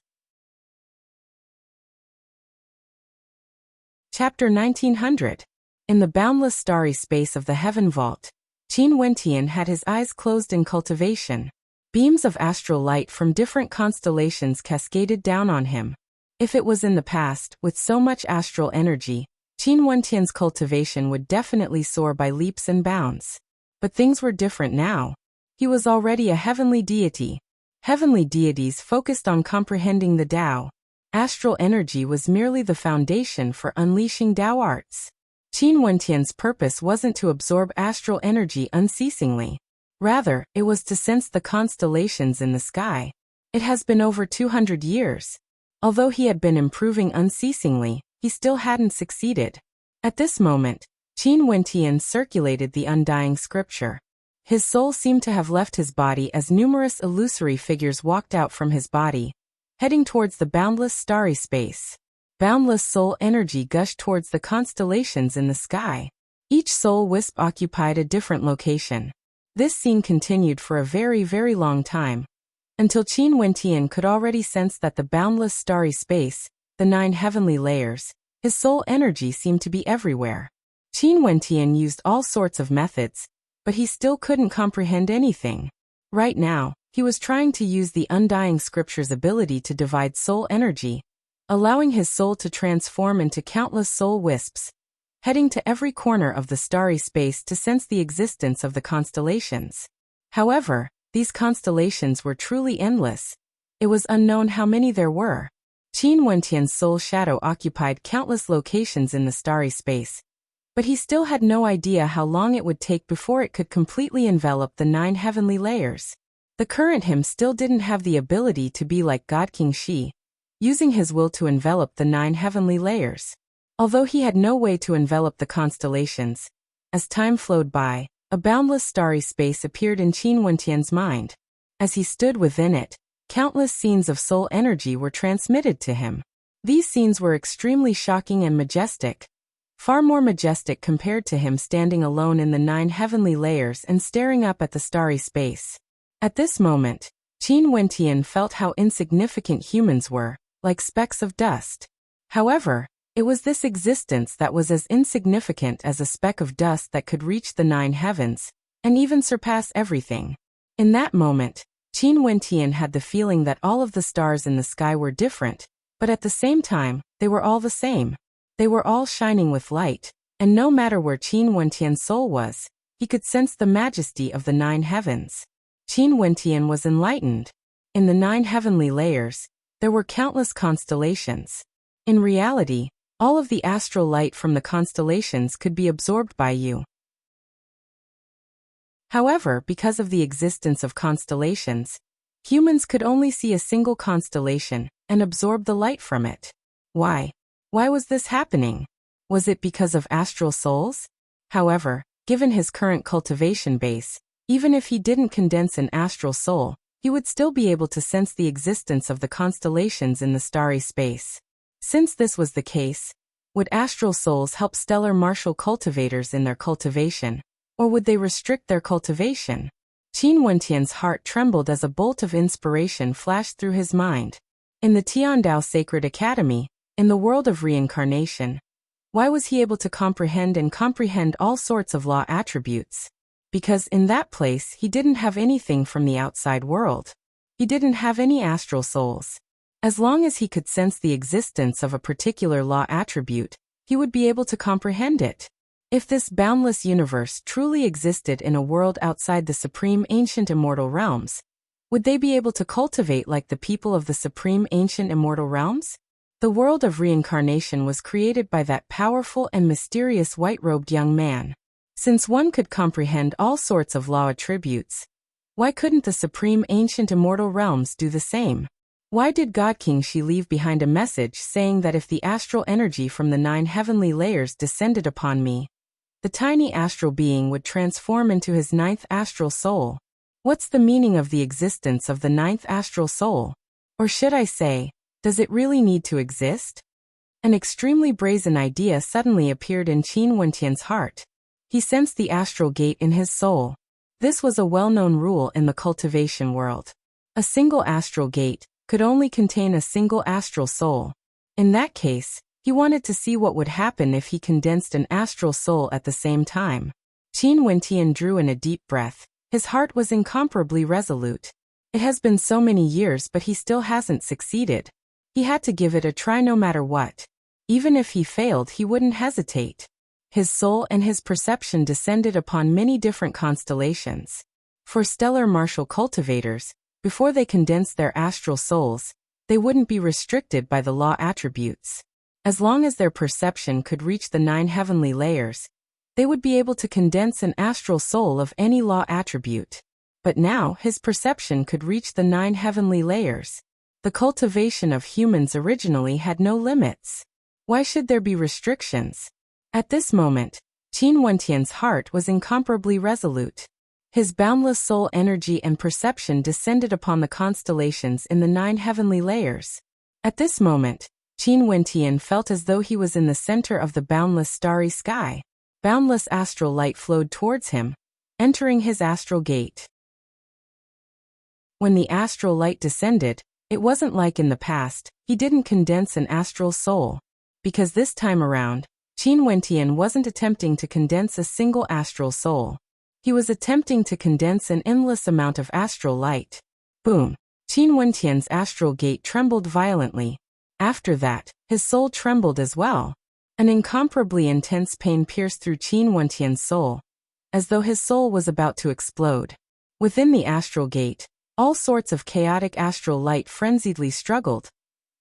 Chapter 1900. In the boundless starry space of the heaven vault, Qin Wentian had his eyes closed in cultivation. Beams of astral light from different constellations cascaded down on him. If it was in the past, with so much astral energy, Qin Wentian's cultivation would definitely soar by leaps and bounds. But things were different now. He was already a heavenly deity. Heavenly deities focused on comprehending the Tao. Astral energy was merely the foundation for unleashing Tao arts. Qin Wentian's purpose wasn't to absorb astral energy unceasingly. Rather, it was to sense the constellations in the sky. It has been over 200 years. Although he had been improving unceasingly, he still hadn't succeeded. At this moment, Qin Wentian circulated the undying scripture. His soul seemed to have left his body as numerous illusory figures walked out from his body, heading towards the boundless starry space. Boundless soul energy gushed towards the constellations in the sky. Each soul wisp occupied a different location. This scene continued for a very, very long time, until Qin Wentian could already sense that the boundless starry space, the 9 heavenly layers, his soul energy seemed to be everywhere. Qin Wentian used all sorts of methods, but he still couldn't comprehend anything. Right now, he was trying to use the undying scripture's ability to divide soul energy, allowing his soul to transform into countless soul wisps, heading to every corner of the starry space to sense the existence of the constellations. However, these constellations were truly endless. It was unknown how many there were. Qin Wentian's soul shadow occupied countless locations in the starry space, but he still had no idea how long it would take before it could completely envelop the 9 heavenly layers. The current him still didn't have the ability to be like God King Shi, using his will to envelop the 9 heavenly layers. Although he had no way to envelop the constellations, as time flowed by, a boundless starry space appeared in Qin Wentian's mind. As he stood within it, countless scenes of soul energy were transmitted to him. These scenes were extremely shocking and majestic, far more majestic compared to him standing alone in the 9 heavenly layers and staring up at the starry space. At this moment, Qin Wentian felt how insignificant humans were, like specks of dust. However, it was this existence that was as insignificant as a speck of dust that could reach the 9 heavens, and even surpass everything. In that moment, Qin Wentian had the feeling that all of the stars in the sky were different, but at the same time, they were all the same. They were all shining with light, and no matter where Qin Wentian's soul was, he could sense the majesty of the 9 heavens. Qin Wentian was enlightened. In the 9 heavenly layers, there were countless constellations. In reality, all of the astral light from the constellations could be absorbed by you. However, because of the existence of constellations, humans could only see a single constellation and absorb the light from it. Why? Why was this happening? Was it because of astral souls? However, given his current cultivation base, even if he didn't condense an astral soul, he would still be able to sense the existence of the constellations in the starry space. Since this was the case, would astral souls help stellar martial cultivators in their cultivation, or would they restrict their cultivation? Qin Wentian's heart trembled as a bolt of inspiration flashed through his mind. In the Tiandao Sacred Academy, in the world of reincarnation, why was he able to comprehend all sorts of law attributes? Because in that place he didn't have anything from the outside world. He didn't have any astral souls. As long as he could sense the existence of a particular law attribute, he would be able to comprehend it. If this boundless universe truly existed in a world outside the supreme ancient immortal realms, would they be able to cultivate like the people of the supreme ancient immortal realms? The world of reincarnation was created by that powerful and mysterious white-robed young man. Since one could comprehend all sorts of law attributes, why couldn't the supreme ancient immortal realms do the same? Why did God King Shi leave behind a message saying that if the astral energy from the 9 heavenly layers descended upon me, the tiny astral being would transform into his 9th astral soul? What's the meaning of the existence of the 9th astral soul? Or should I say, does it really need to exist? An extremely brazen idea suddenly appeared in Qin Wentian's heart. He sensed the astral gate in his soul. This was a well-known rule in the cultivation world. A single astral gate could only contain a single astral soul. In that case, He wanted to see what would happen if he condensed an astral soul at the same time. Qin Wentian drew in a deep breath. His heart was incomparably resolute. It has been so many years, but he still hasn't succeeded. He had to give it a try no matter what. Even if he failed, he wouldn't hesitate. His soul and his perception descended upon many different constellations. For stellar martial cultivators, before they condensed their astral souls, they wouldn't be restricted by the law attributes. As long as their perception could reach the 9 heavenly layers, they would be able to condense an astral soul of any law attribute. But now his perception could reach the 9 heavenly layers. The cultivation of humans originally had no limits. Why should there be restrictions? At this moment, Qin Wentian's heart was incomparably resolute. His boundless soul energy and perception descended upon the constellations in the 9 heavenly layers. At this moment, Qin Wentian felt as though he was in the center of the boundless starry sky. Boundless astral light flowed towards him, entering his astral gate. When the astral light descended, it wasn't like in the past. He didn't condense an astral soul. Because this time around, Qin Wentian wasn't attempting to condense a single astral soul. He was attempting to condense an endless amount of astral light. Boom! Qin Wentian's astral gate trembled violently. After that, his soul trembled as well. An incomparably intense pain pierced through Qin Wentian's soul, as though his soul was about to explode. Within the astral gate, all sorts of chaotic astral light frenziedly struggled,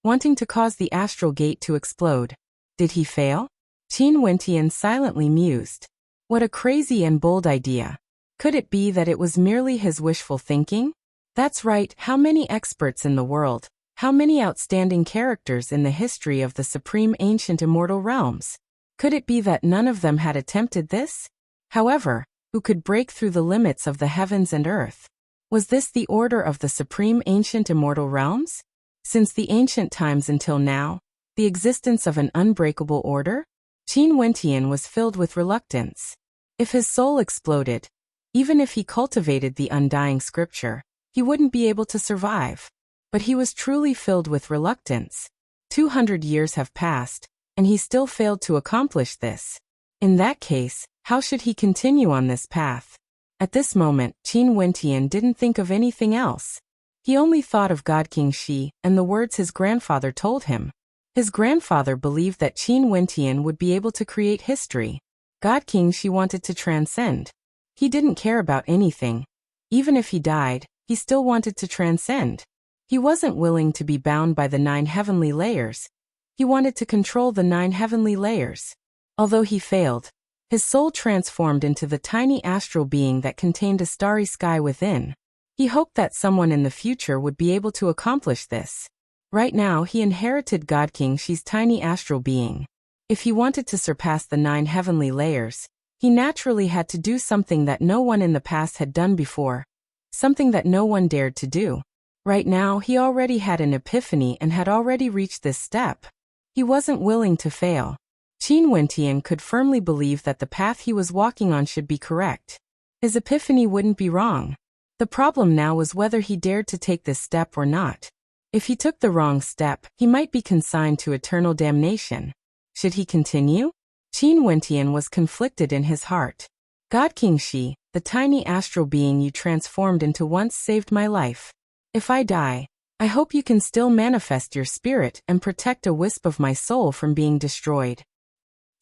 wanting to cause the astral gate to explode. Did he fail? Qin Wentian silently mused. What a crazy and bold idea. Could it be that it was merely his wishful thinking? That's right, how many experts in the world, how many outstanding characters in the history of the supreme ancient immortal realms? Could it be that none of them had attempted this? However, who could break through the limits of the heavens and earth? Was this the order of the supreme ancient immortal realms? Since the ancient times until now, the existence of an unbreakable order? Qin Wentian was filled with reluctance. If his soul exploded, even if he cultivated the undying scripture, he wouldn't be able to survive. But he was truly filled with reluctance. 200 years have passed, and he still failed to accomplish this. In that case, how should he continue on this path? At this moment, Qin Wentian didn't think of anything else. He only thought of God King Shi and the words his grandfather told him. His grandfather believed that Qin Wentian would be able to create history. God King Shi wanted to transcend. He didn't care about anything. Even if he died, he still wanted to transcend. He wasn't willing to be bound by the 9 heavenly layers. He wanted to control the 9 heavenly layers. Although he failed, his soul transformed into the tiny astral being that contained a starry sky within. He hoped that someone in the future would be able to accomplish this. Right now he inherited God King Shi's tiny astral being. If he wanted to surpass the 9 heavenly layers, he naturally had to do something that no one in the past had done before. Something that no one dared to do. Right now he already had an epiphany and had already reached this step. He wasn't willing to fail. Qin Wentian could firmly believe that the path he was walking on should be correct. His epiphany wouldn't be wrong. The problem now was whether he dared to take this step or not. If he took the wrong step, he might be consigned to eternal damnation. Should he continue? Qin Wentian was conflicted in his heart. God King Shi, the tiny astral being you transformed into once saved my life. If I die, I hope you can still manifest your spirit and protect a wisp of my soul from being destroyed.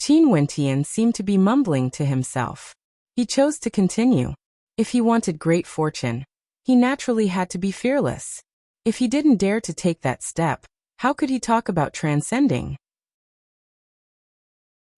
Qin Wentian seemed to be mumbling to himself. He chose to continue. If he wanted great fortune, he naturally had to be fearless. If he didn't dare to take that step, how could he talk about transcending?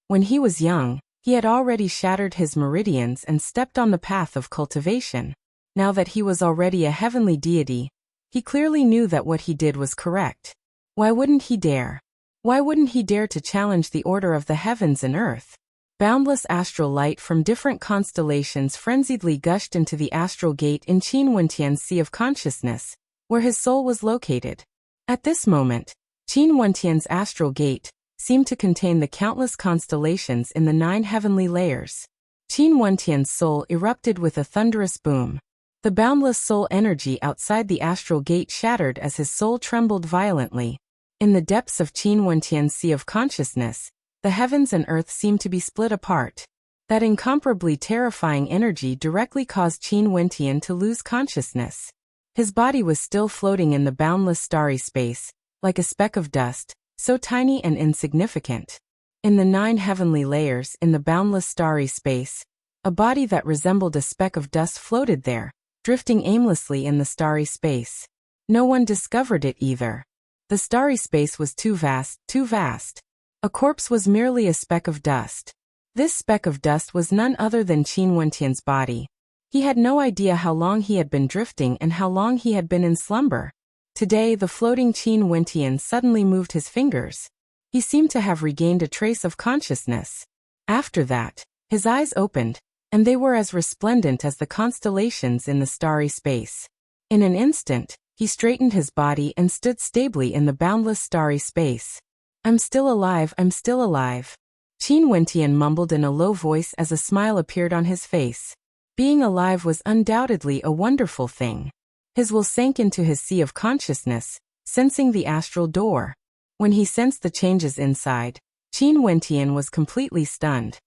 When he was young, he had already shattered his meridians and stepped on the path of cultivation. Now that he was already a heavenly deity, he clearly knew that what he did was correct. Why wouldn't he dare? Why wouldn't he dare to challenge the order of the heavens and earth? Boundless astral light from different constellations frenziedly gushed into the astral gate in Qin Wentian's sea of consciousness, where his soul was located. At this moment, Qin Wentian's astral gate seemed to contain the countless constellations in the 9 heavenly layers. Qin Wentian's soul erupted with a thunderous boom. The boundless soul energy outside the astral gate shattered as his soul trembled violently. In the depths of Qin Wentian's sea of consciousness, the heavens and earth seemed to be split apart. That incomparably terrifying energy directly caused Qin Wentian to lose consciousness. His body was still floating in the boundless starry space, like a speck of dust, so tiny and insignificant. In the 9 heavenly layers in the boundless starry space, a body that resembled a speck of dust floated there, drifting aimlessly in the starry space. No one discovered it either. The starry space was too vast, too vast. A corpse was merely a speck of dust. This speck of dust was none other than Qin Wentian's body. He had no idea how long he had been drifting and how long he had been in slumber. Today, the floating Qin Wentian suddenly moved his fingers. He seemed to have regained a trace of consciousness. After that, his eyes opened, and they were as resplendent as the constellations in the starry space. In an instant, he straightened his body and stood stably in the boundless starry space. "I'm still alive, I'm still alive." Qin Wentian mumbled in a low voice as a smile appeared on his face. Being alive was undoubtedly a wonderful thing. His will sank into his sea of consciousness, sensing the astral door. When he sensed the changes inside, Qin Wentian was completely stunned.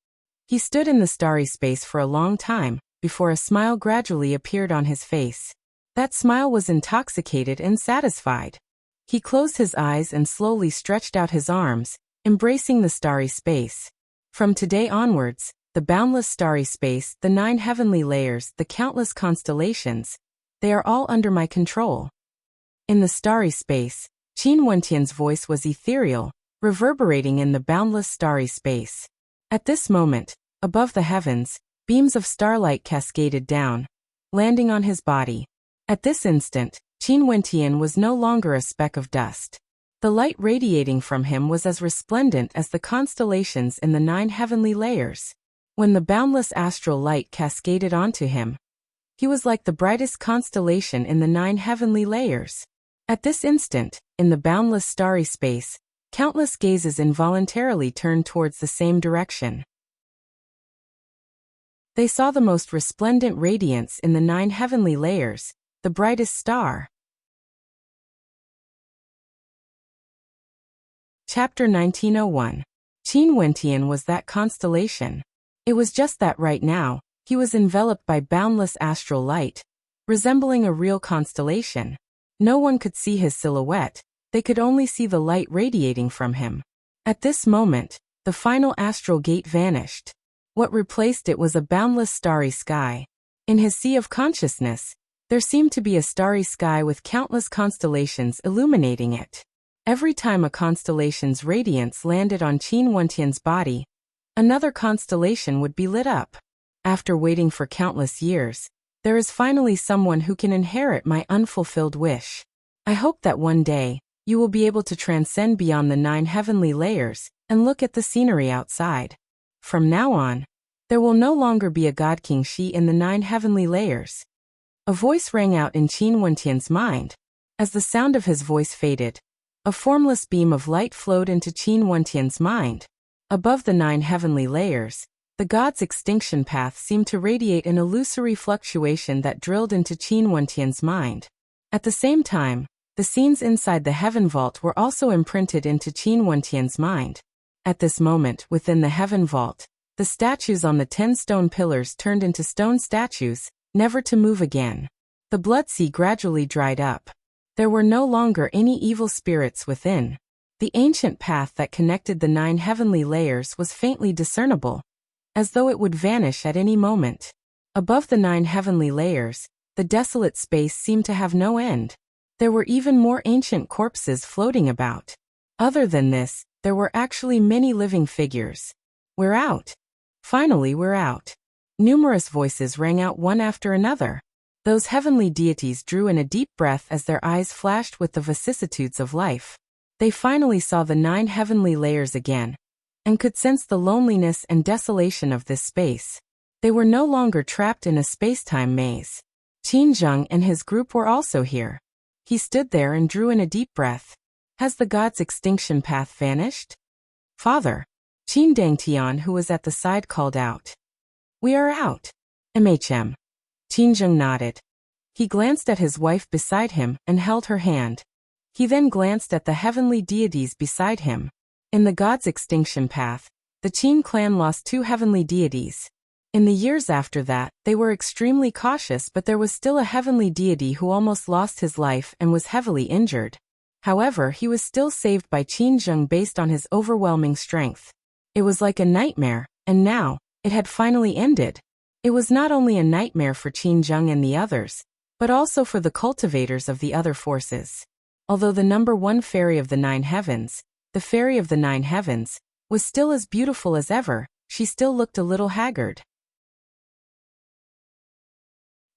He stood in the starry space for a long time, before a smile gradually appeared on his face. That smile was intoxicated and satisfied. He closed his eyes and slowly stretched out his arms, embracing the starry space. From today onwards, the boundless starry space, the 9 heavenly layers, the countless constellations, they are all under my control. In the starry space, Qin Wentian's voice was ethereal, reverberating in the boundless starry space. At this moment, above the heavens, beams of starlight cascaded down, landing on his body. At this instant, Qin Wentian was no longer a speck of dust. The light radiating from him was as resplendent as the constellations in the 9 heavenly layers. When the boundless astral light cascaded onto him, he was like the brightest constellation in the 9 heavenly layers. At this instant, in the boundless starry space, countless gazes involuntarily turned towards the same direction. They saw the most resplendent radiance in the 9 heavenly layers, the brightest star. Chapter 1901. Qin Wentian was that constellation. It was just that right now, he was enveloped by boundless astral light, resembling a real constellation. No one could see his silhouette, they could only see the light radiating from him. At this moment, the final astral gate vanished. What replaced it was a boundless starry sky. In his sea of consciousness, there seemed to be a starry sky with countless constellations illuminating it. Every time a constellation's radiance landed on Qin Wentian's body, another constellation would be lit up. After waiting for countless years, there is finally someone who can inherit my unfulfilled wish. I hope that one day, you will be able to transcend beyond the 9 heavenly layers and look at the scenery outside. From now on, there will no longer be a God King Shi in the 9 heavenly layers. A voice rang out in Qin Wentian's mind. As the sound of his voice faded, a formless beam of light flowed into Qin Wentian's mind. Above the 9 heavenly layers, the god's extinction path seemed to radiate an illusory fluctuation that drilled into Qin Wentian's mind. At the same time, the scenes inside the heaven vault were also imprinted into Qin Wentian's mind. At this moment, within the heaven vault, the statues on the 10 stone pillars turned into stone statues, never to move again. The blood sea gradually dried up. There were no longer any evil spirits within. The ancient path that connected the 9 heavenly layers was faintly discernible, as though it would vanish at any moment. Above the 9 heavenly layers, the desolate space seemed to have no end. There were even more ancient corpses floating about. Other than this, there were actually many living figures. "We're out. Finally, we're out." Numerous voices rang out one after another. Those heavenly deities drew in a deep breath as their eyes flashed with the vicissitudes of life. They finally saw the 9 heavenly layers again, and could sense the loneliness and desolation of this space. They were no longer trapped in a space-time maze. Qin Zheng and his group were also here. He stood there and drew in a deep breath. Has the god's extinction path vanished? "Father." Qin Dangtian, who was at the side, called out. "We are out." "MHM." Qin Zheng nodded. He glanced at his wife beside him and held her hand. He then glanced at the heavenly deities beside him. In the god's extinction path, the Qin clan lost 2 heavenly deities. In the years after that, they were extremely cautious, but there was still a heavenly deity who almost lost his life and was heavily injured. However, he was still saved by Qin Zheng based on his overwhelming strength. It was like a nightmare, and now, it had finally ended. It was not only a nightmare for Qin Zheng and the others, but also for the cultivators of the other forces. Although the number 1 fairy of the 9 heavens, the fairy of the 9 heavens, was still as beautiful as ever, she still looked a little haggard.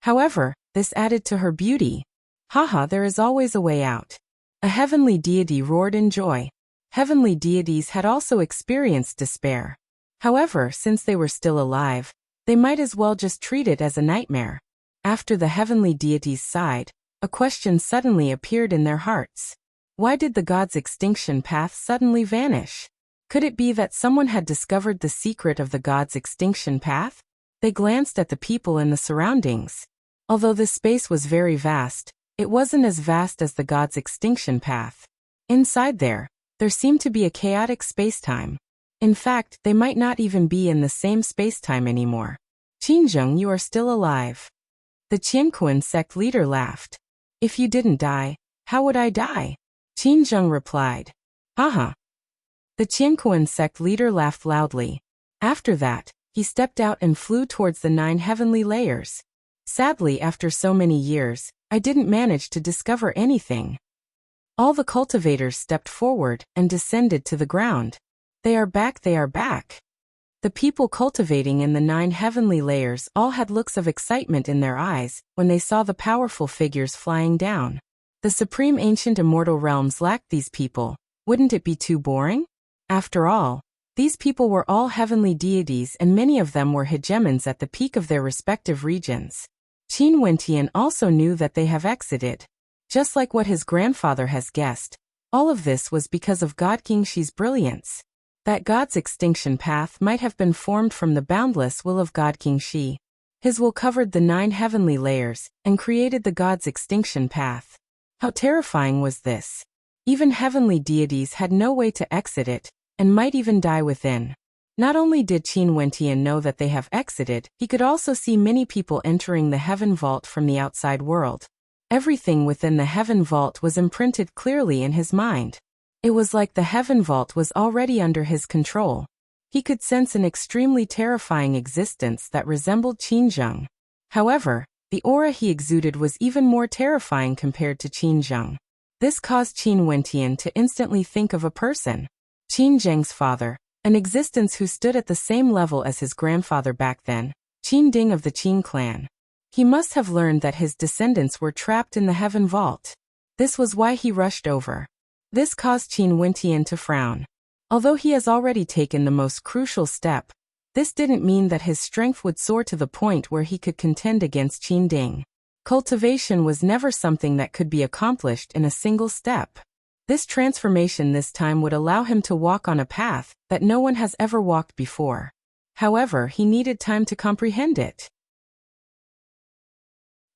However, this added to her beauty. Haha, there is always a way out. A heavenly deity roared in joy. Heavenly deities had also experienced despair. However, since they were still alive, they might as well just treat it as a nightmare. After the heavenly deities sighed, a question suddenly appeared in their hearts. Why did the god's extinction path suddenly vanish? Could it be that someone had discovered the secret of the god's extinction path? They glanced at the people in the surroundings. Although this space was very vast, it wasn't as vast as the god's extinction path. Inside there seemed to be a chaotic spacetime. In fact, they might not even be in the same spacetime anymore. Qin Zheng, you are still alive. The Qianquan sect leader laughed. If you didn't die, how would I die? Qin Zheng replied. Haha. The Qianquan sect leader laughed loudly. After that, he stepped out and flew towards the 9 heavenly layers. Sadly, after so many years, I didn't manage to discover anything. All the cultivators stepped forward and descended to the ground. They are back, they are back. The people cultivating in the 9 heavenly layers all had looks of excitement in their eyes when they saw the powerful figures flying down. The supreme ancient immortal realms lacked these people. Wouldn't it be too boring? After all, these people were all heavenly deities and many of them were hegemons at the peak of their respective regions. Qin Wentian also knew that they have exited. Just like what his grandfather has guessed, all of this was because of God King Shi's brilliance. That God's extinction path might have been formed from the boundless will of God King Shi. His will covered the 9 heavenly layers and created the God's extinction path. How terrifying was this? Even heavenly deities had no way to exit it, and might even die within. Not only did Qin Wentian know that they have exited, he could also see many people entering the heaven vault from the outside world. Everything within the heaven vault was imprinted clearly in his mind. It was like the heaven vault was already under his control. He could sense an extremely terrifying existence that resembled Qin Zheng. However, the aura he exuded was even more terrifying compared to Qin Zheng. This caused Qin Wentian to instantly think of a person. Qin Zheng's father, an existence who stood at the same level as his grandfather back then, Qin Ding of the Qin clan. He must have learned that his descendants were trapped in the heaven vault. This was why he rushed over. This caused Qin Wentian to frown. Although he has already taken the most crucial step, this didn't mean that his strength would soar to the point where he could contend against Qin Ding. Cultivation was never something that could be accomplished in a single step. This transformation this time would allow him to walk on a path that no one has ever walked before. However, he needed time to comprehend it.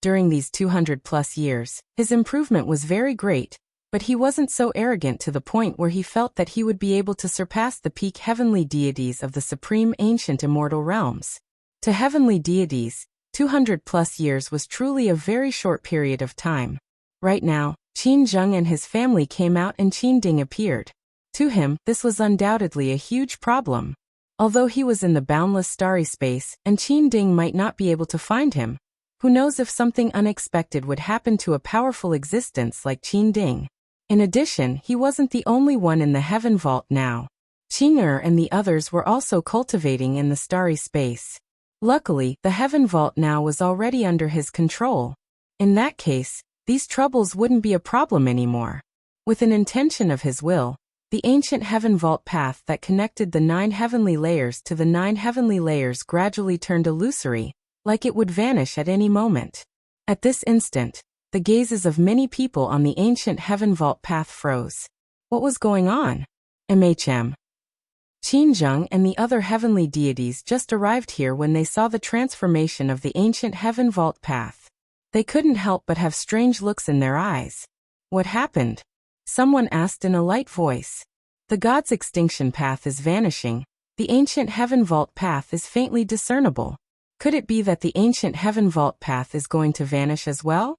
During these 200+ years, his improvement was very great, but he wasn't so arrogant to the point where he felt that he would be able to surpass the peak heavenly deities of the supreme ancient immortal realms. To heavenly deities, 200+ years was truly a very short period of time. Right now, Qin Zheng and his family came out and Qin Ding appeared. To him, this was undoubtedly a huge problem. Although he was in the boundless starry space and Qin Ding might not be able to find him, who knows if something unexpected would happen to a powerful existence like Qin Ding. In addition, he wasn't the only one in the heaven vault now. Qing'er and the others were also cultivating in the starry space. Luckily, the heaven vault now was already under his control. In that case, these troubles wouldn't be a problem anymore. With an intention of his will, the ancient heaven vault path that connected the 9 heavenly layers to the 9 heavenly layers gradually turned illusory, like it would vanish at any moment. At this instant, the gazes of many people on the ancient heaven vault path froze. What was going on? Qin Zheng and the other heavenly deities just arrived here when they saw the transformation of the ancient heaven vault path. They couldn't help but have strange looks in their eyes. What happened? Someone asked in a light voice. The god's extinction path is vanishing. The ancient heaven vault path is faintly discernible. Could it be that the ancient heaven vault path is going to vanish as well?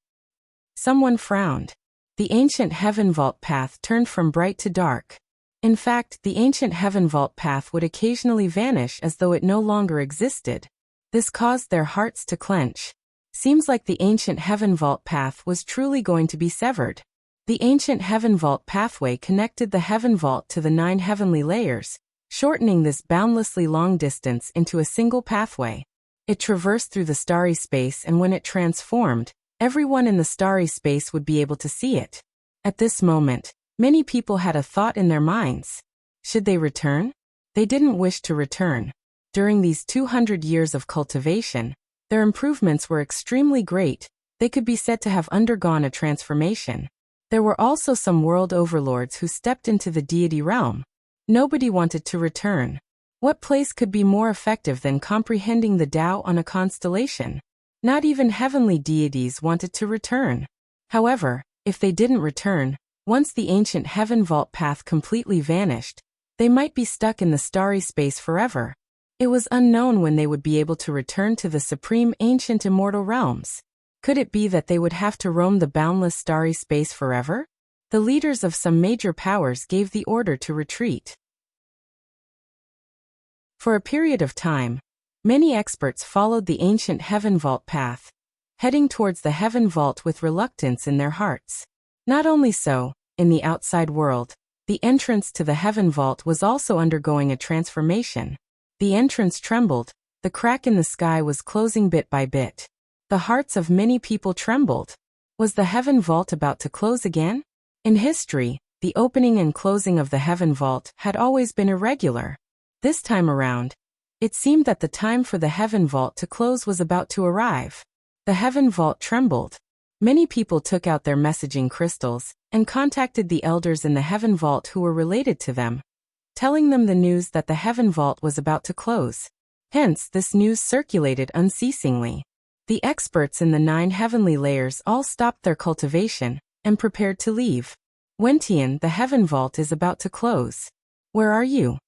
Someone frowned. The ancient heaven vault path turned from bright to dark. In fact, the ancient heaven vault path would occasionally vanish as though it no longer existed. This caused their hearts to clench. Seems like the ancient heaven vault path was truly going to be severed. The ancient heaven vault pathway connected the heaven vault to the 9 heavenly layers, shortening this boundlessly long distance into a single pathway. It traversed through the starry space, and when it transformed, everyone in the starry space would be able to see it. At this moment, many people had a thought in their minds. Should they return? They didn't wish to return. During these 200 years of cultivation, their improvements were extremely great. They could be said to have undergone a transformation. There were also some world overlords who stepped into the deity realm. Nobody wanted to return. What place could be more effective than comprehending the Tao on a constellation? Not even heavenly deities wanted to return. However, if they didn't return, once the ancient heaven vault path completely vanished, they might be stuck in the starry space forever. It was unknown when they would be able to return to the supreme ancient immortal realms. Could it be that they would have to roam the boundless starry space forever? The leaders of some major powers gave the order to retreat. For a period of time, many experts followed the ancient heaven vault path, heading towards the heaven vault with reluctance in their hearts. Not only so, in the outside world, the entrance to the heaven vault was also undergoing a transformation. The entrance trembled, the crack in the sky was closing bit by bit. The hearts of many people trembled. Was the heaven vault about to close again? In history, the opening and closing of the heaven vault had always been irregular. This time around, it seemed that the time for the heaven vault to close was about to arrive. The heaven vault trembled. Many people took out their messaging crystals and contacted the elders in the heaven vault who were related to them, telling them the news that the heaven vault was about to close. Hence, this news circulated unceasingly. The experts in the 9 heavenly layers all stopped their cultivation and prepared to leave. Wentian, the heaven vault is about to close. Where are you?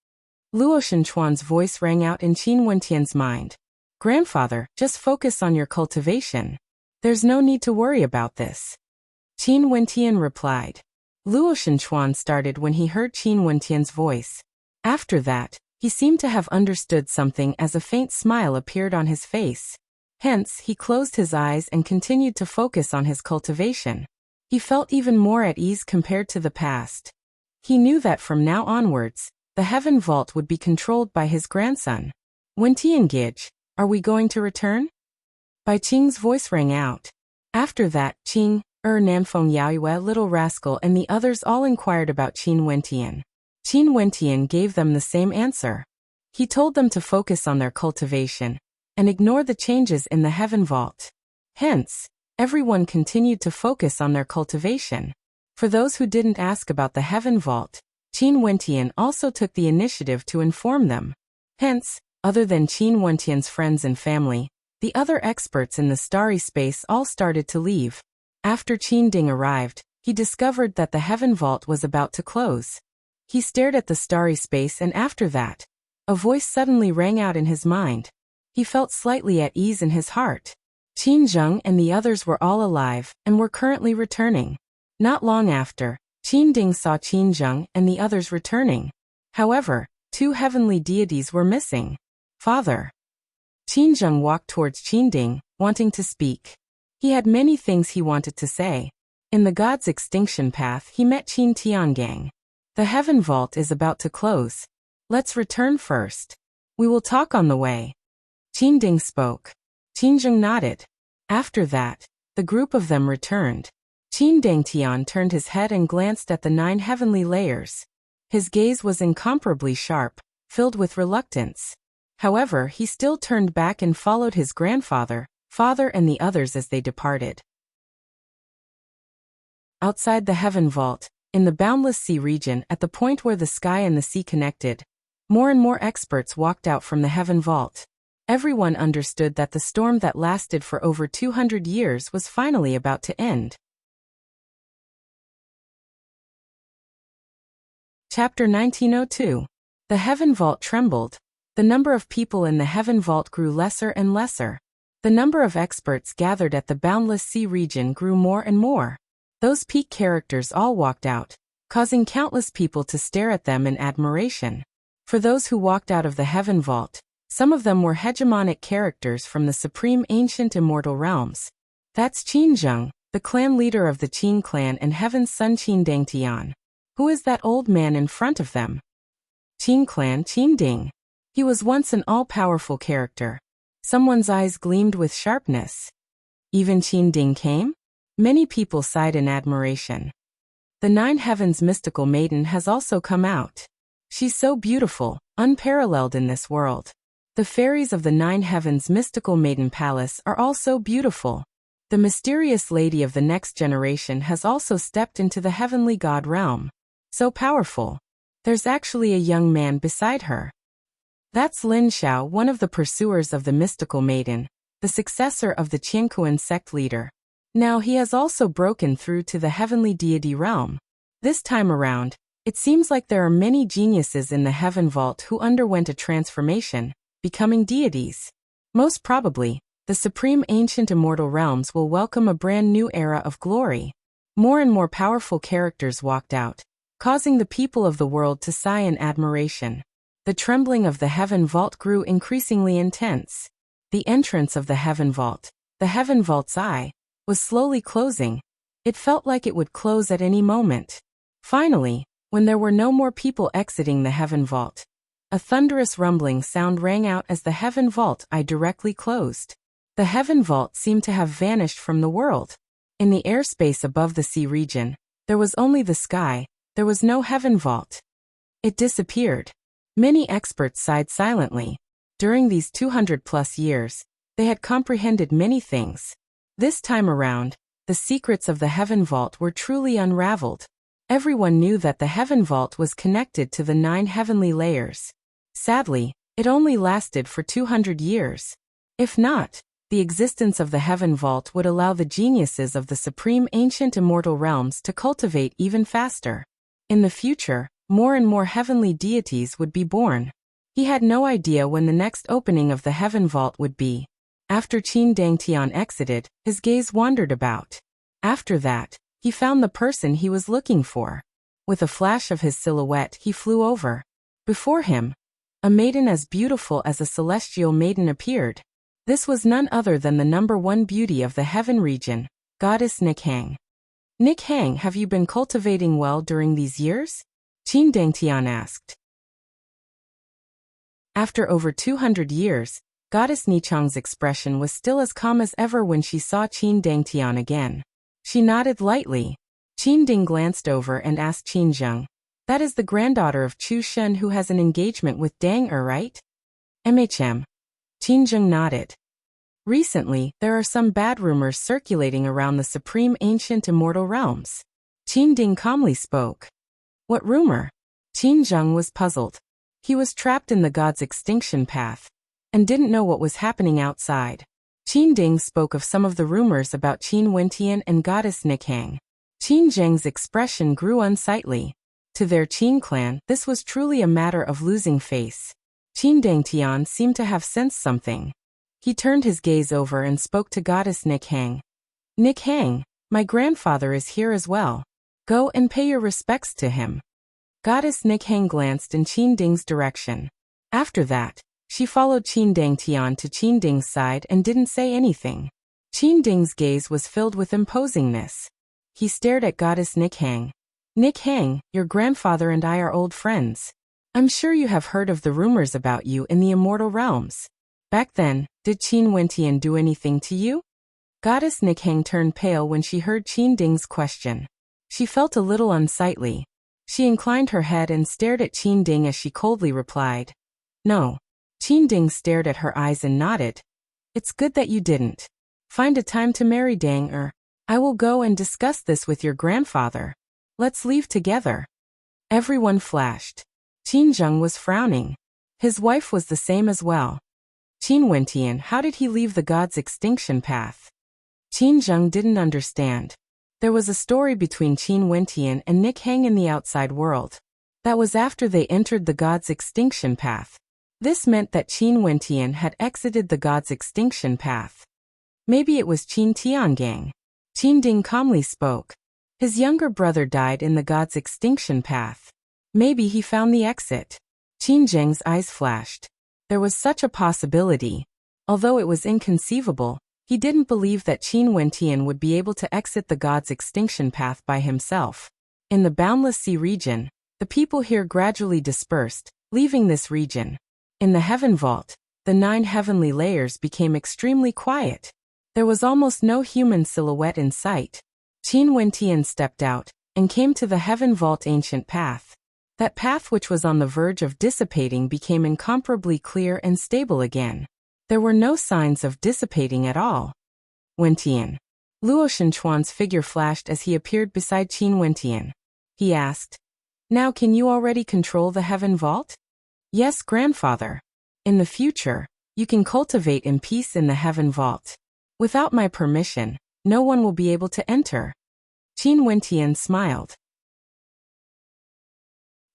Luo Shenchuan's voice rang out in Qin Wentian's mind. Grandfather, just focus on your cultivation. There's no need to worry about this. Qin Wentian replied. Luo Shenchuan started when he heard Qin Wentian's voice. After that, he seemed to have understood something as a faint smile appeared on his face. Hence, he closed his eyes and continued to focus on his cultivation. He felt even more at ease compared to the past. He knew that from now onwards, the heaven vault would be controlled by his grandson. Wentian-gij, are we going to return? Bai Qing's voice rang out. After that, Qing, Nanfeng Yaoyue, Little Rascal and the others all inquired about Qin Wentian. Qin Wentian gave them the same answer. He told them to focus on their cultivation and ignore the changes in the heaven vault. Hence, everyone continued to focus on their cultivation. For those who didn't ask about the heaven vault, Qin Wentian also took the initiative to inform them. Hence, other than Qin Wentian's friends and family, the other experts in the starry space all started to leave. After Qin Ding arrived, he discovered that the heaven vault was about to close. He stared at the starry space, and after that, a voice suddenly rang out in his mind. He felt slightly at ease in his heart. Qin Zheng and the others were all alive and were currently returning. Not long after, Qin Ding saw Qin Zheng and the others returning. However, 2 heavenly deities were missing. Father. Qin Zheng walked towards Qin Ding, wanting to speak. He had many things he wanted to say. In the god's extinction path, he met Qin Tiangang. The heaven vault is about to close. Let's return first. We will talk on the way. Qin Ding spoke. Qin Zheng nodded. After that, the group of them returned. Qin Dangtian turned his head and glanced at the 9 heavenly layers. His gaze was incomparably sharp, filled with reluctance. However, he still turned back and followed his grandfather, father and the others as they departed. Outside the heaven vault, in the boundless sea region at the point where the sky and the sea connected, more and more experts walked out from the heaven vault. Everyone understood that the storm that lasted for over 200 years was finally about to end. Chapter 1902. The heaven vault trembled. The number of people in the heaven vault grew lesser and lesser. The number of experts gathered at the boundless sea region grew more and more. Those peak characters all walked out, causing countless people to stare at them in admiration. For those who walked out of the heaven vault, some of them were hegemonic characters from the supreme ancient immortal realms. That's Qin Zheng, the clan leader of the Qin clan and Heaven's son Qin Dangtian. Who is that old man in front of them? Qin clan Qin Ding. He was once an all-powerful character. Someone's eyes gleamed with sharpness. Even Qin Ding came? Many people sighed in admiration. The Nine Heavens mystical maiden has also come out. She's so beautiful, unparalleled in this world. The fairies of the Nine Heavens mystical maiden palace are all so beautiful. The mysterious lady of the next generation has also stepped into the heavenly god realm. So powerful. There's actually a young man beside her. That's Lin Xiao, one of the pursuers of the mystical maiden, the successor of the Qiankuan sect leader. Now he has also broken through to the heavenly deity realm. This time around, it seems like there are many geniuses in the heaven vault who underwent a transformation, becoming deities. Most probably, the supreme ancient immortal realms will welcome a brand new era of glory. More and more powerful characters walked out, causing the people of the world to sigh in admiration. The trembling of the heaven vault grew increasingly intense. The entrance of the heaven vault's eye, was slowly closing. It felt like it would close at any moment. Finally, when there were no more people exiting the heaven vault, a thunderous rumbling sound rang out as the heaven vault eye directly closed. The heaven vault seemed to have vanished from the world. In the airspace above the sea region, there was only the sky, there was no heaven vault. It disappeared. Many experts sighed silently. During these 200+ years, they had comprehended many things. This time around, the secrets of the heaven vault were truly unraveled. Everyone knew that the heaven vault was connected to the 9 heavenly layers. Sadly, it only lasted for 200 years. If not, the existence of the heaven vault would allow the geniuses of the supreme ancient immortal realms to cultivate even faster. In the future, more and more heavenly deities would be born. He had no idea when the next opening of the heaven vault would be. After Qin Dangtian exited, his gaze wandered about. After that, he found the person he was looking for. With a flash of his silhouette, he flew over. Before him, a maiden as beautiful as a celestial maiden appeared. This was none other than the #1 beauty of the heaven region, goddess Nikhang. Nikhang, have you been cultivating well during these years? Qin Dangtian asked. After over 200 years, goddess Nichang's expression was still as calm as ever when she saw Qin Dangtian again. She nodded lightly. Qin Ding glanced over and asked Qin Zheng, "That is the granddaughter of Chu Shen who has an engagement with Dang right?" "MHM." Qin Zheng nodded. Recently, there are some bad rumors circulating around the supreme ancient immortal realms. Qin Ding calmly spoke. What rumor? Qin Zheng was puzzled. He was trapped in the god's extinction path, and didn't know what was happening outside. Qin Ding spoke of some of the rumors about Qin Wentian and goddess Nikhang. Qin Zheng's expression grew unsightly. To their Qin clan, this was truly a matter of losing face. Qin Dangtian seemed to have sensed something. He turned his gaze over and spoke to goddess Nikhang. "Nikhang, my grandfather is here as well. Go and pay your respects to him." Goddess Nikhang glanced in Qin Ding's direction. After that, she followed Qin Dangtian to Qin Ding's side and didn't say anything. Qin Ding's gaze was filled with imposingness. He stared at goddess Nikhang. "Nikhang, your grandfather and I are old friends. I'm sure you have heard of the rumors about you in the immortal realms. Back then, did Qin Wentian do anything to you?" Goddess Nikhang turned pale when she heard Qin Ding's question. She felt a little unsightly. She inclined her head and stared at Qin Ding as she coldly replied, "No." Qin Ding stared at her eyes and nodded. "It's good that you didn't. Find a time to marry Dang I will go and discuss this with your grandfather. Let's leave together." Everyone flashed. Qin Zheng was frowning. His wife was the same as well. Qin Wentian, how did he leave the god's extinction path? Qin Zheng didn't understand. There was a story between Qin Wentian and Nikhang in the outside world. That was after they entered the god's extinction path. This meant that Qin Wentian had exited the god's extinction path. Maybe it was Qin Tiangang. Qin Ding calmly spoke. His younger brother died in the god's extinction path. Maybe he found the exit. Qin Zheng's eyes flashed. There was such a possibility. Although it was inconceivable, he didn't believe that Qin Wentian would be able to exit the god's extinction path by himself. In the Boundless Sea region, the people here gradually dispersed, leaving this region. In the Heaven Vault, the 9 heavenly layers became extremely quiet. There was almost no human silhouette in sight. Qin Wentian stepped out and came to the Heaven Vault ancient path. That path which was on the verge of dissipating became incomparably clear and stable again. There were no signs of dissipating at all. Wentian. Luo Shenchuan's figure flashed as he appeared beside Qin Wentian. He asked, "Now can you already control the Heaven Vault?" "Yes, grandfather. In the future, you can cultivate in peace in the Heaven Vault. Without my permission, no one will be able to enter." Qin Wentian smiled.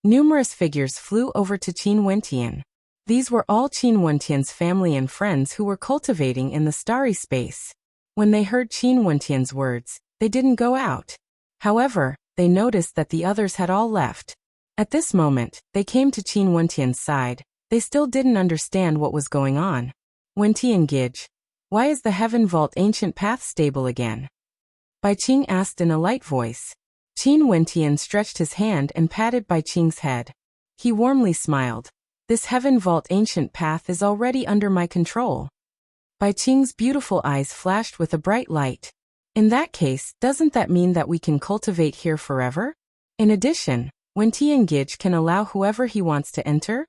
Numerous figures flew over to Qin Wentian. These were all Qin Wentian's family and friends who were cultivating in the starry space. When they heard Qin Wentian's words, they didn't go out. However, they noticed that the others had all left. At this moment, they came to Qin Wentian's side. They still didn't understand what was going on. "Wentian Gij, why is the Heaven Vault ancient path stable again?" Bai Qing asked in a light voice. Qin Wentian stretched his hand and patted Bai Qing's head. He warmly smiled. "This Heaven Vault ancient path is already under my control." Bai Qing's beautiful eyes flashed with a bright light. "In that case, doesn't that mean that we can cultivate here forever? In addition, Wentian Gij can allow whoever he wants to enter?"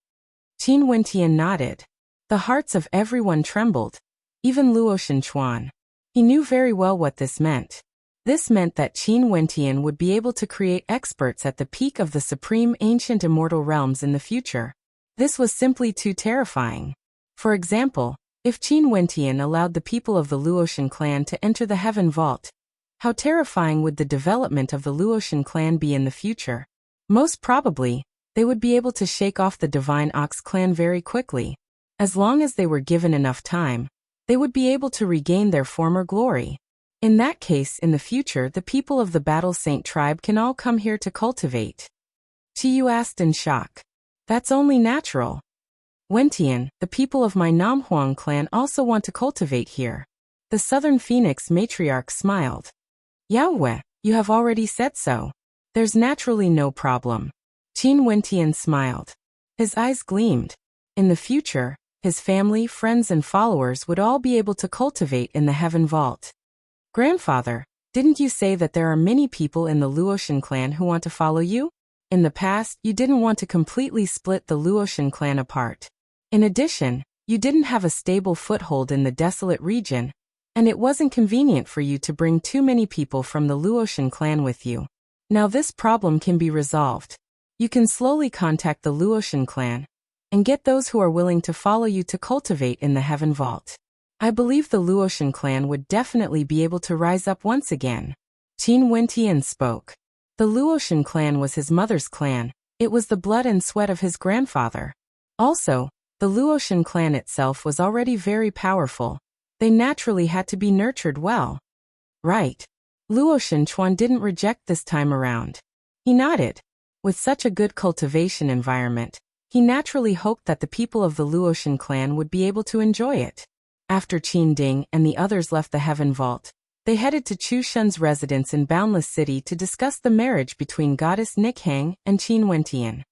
Qin Wentian nodded. The hearts of everyone trembled. Even Luo Shenchuan. He knew very well what this meant. This meant that Qin Wentian would be able to create experts at the peak of the supreme ancient immortal realms in the future. This was simply too terrifying. For example, if Qin Wentian allowed the people of the Luoshan clan to enter the Heaven Vault, how terrifying would the development of the Luoshan clan be in the future? Most probably, they would be able to shake off the Divine Ox clan very quickly. As long as they were given enough time, they would be able to regain their former glory. In that case, in the future, the people of the Battle Saint tribe can all come here to cultivate. Qiyu asked in shock. That's only natural. Wentian, the people of my Namhuang clan also want to cultivate here. The Southern Phoenix matriarch smiled. Yaowe, you have already said so. There's naturally no problem. Qin Wentian smiled. His eyes gleamed. In the future, his family, friends and followers would all be able to cultivate in the Heaven Vault. Grandfather, didn't you say that there are many people in the Luoshan clan who want to follow you? In the past, you didn't want to completely split the Luoshan clan apart. In addition, you didn't have a stable foothold in the desolate region, and it wasn't convenient for you to bring too many people from the Luoshan clan with you. Now this problem can be resolved. You can slowly contact the Luoshan clan and get those who are willing to follow you to cultivate in the Heaven Vault. I believe the Luoshan clan would definitely be able to rise up once again. Qin Wentian spoke. The Luoshan clan was his mother's clan. It was the blood and sweat of his grandfather. Also, the Luoshan clan itself was already very powerful. They naturally had to be nurtured well. Right. Luo Shenchuan didn't reject this time around. He nodded. With such a good cultivation environment, he naturally hoped that the people of the Luoshan clan would be able to enjoy it. After Qin Ding and the others left the Heaven Vault, they headed to Chu Shun's residence in Boundless City to discuss the marriage between Goddess Nikhang and Qin Wentian.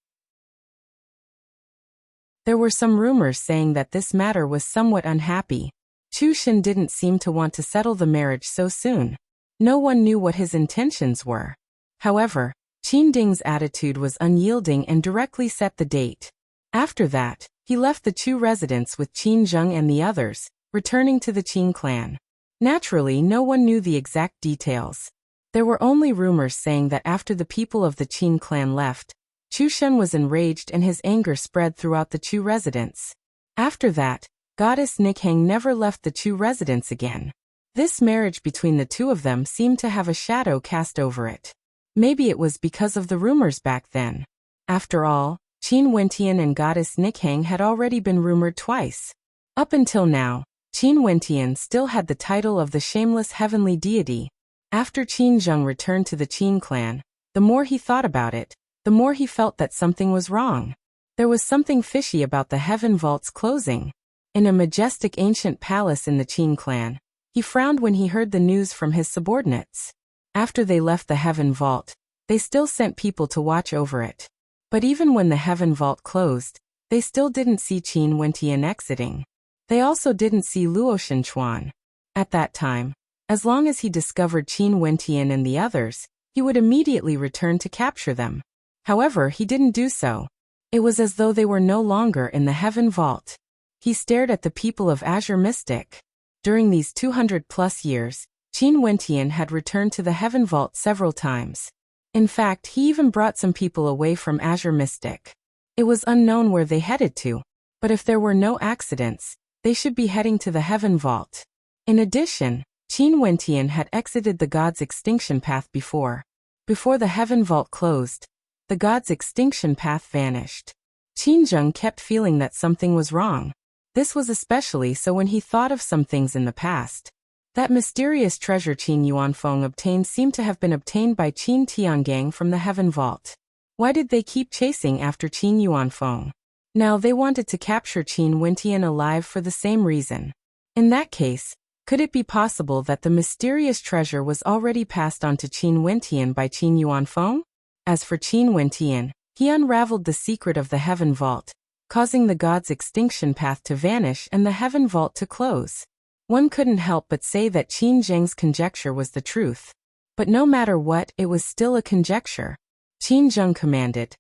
There were some rumors saying that this matter was somewhat unhappy. Chu Shun didn't seem to want to settle the marriage so soon. No one knew what his intentions were. However, Qin Ding's attitude was unyielding and directly set the date. After that, he left the Chu residence with Qin Zheng and the others, returning to the Qin clan. Naturally, no one knew the exact details. There were only rumors saying that after the people of the Qin clan left, Chu Shun was enraged and his anger spread throughout the Chu residence. After that, Goddess Nikhang never left the Chu residence again. This marriage between the two of them seemed to have a shadow cast over it. Maybe it was because of the rumors back then. After all, Qin Wentian and goddess Nikhang had already been rumored twice. Up until now, Qin Wentian still had the title of the shameless heavenly deity. After Qin Zheng returned to the Qin clan, the more he thought about it, the more he felt that something was wrong. There was something fishy about the heaven vault's closing. In a majestic ancient palace in the Qin clan, he frowned when he heard the news from his subordinates. After they left the heaven vault, they still sent people to watch over it. But even when the heaven vault closed, they still didn't see Qin Wentian exiting. They also didn't see Luo Shenchuan. At that time, as long as he discovered Qin Wentian and the others, he would immediately return to capture them. However, he didn't do so. It was as though they were no longer in the heaven vault. He stared at the people of Azure Mystic. During these 200+ years, Qin Wentian had returned to the heaven vault several times. In fact, he even brought some people away from Azure Mystic. It was unknown where they headed to, but if there were no accidents, they should be heading to the heaven vault. In addition, Qin Wentian had exited the god's extinction path before. Before the heaven vault closed, the god's extinction path vanished. Qin Zheng kept feeling that something was wrong. This was especially so when he thought of some things in the past. That mysterious treasure Qin Yuanfeng obtained seemed to have been obtained by Qin Tiangang from the heaven vault. Why did they keep chasing after Qin Yuanfeng? Now they wanted to capture Qin Wentian alive for the same reason. In that case, could it be possible that the mysterious treasure was already passed on to Qin Wentian by Qin Yuanfeng? As for Qin Wentian, he unraveled the secret of the heaven vault, causing the god's extinction path to vanish and the heaven vault to close. One couldn't help but say that Qin Zheng's conjecture was the truth. But no matter what, it was still a conjecture. Qin Zheng commanded,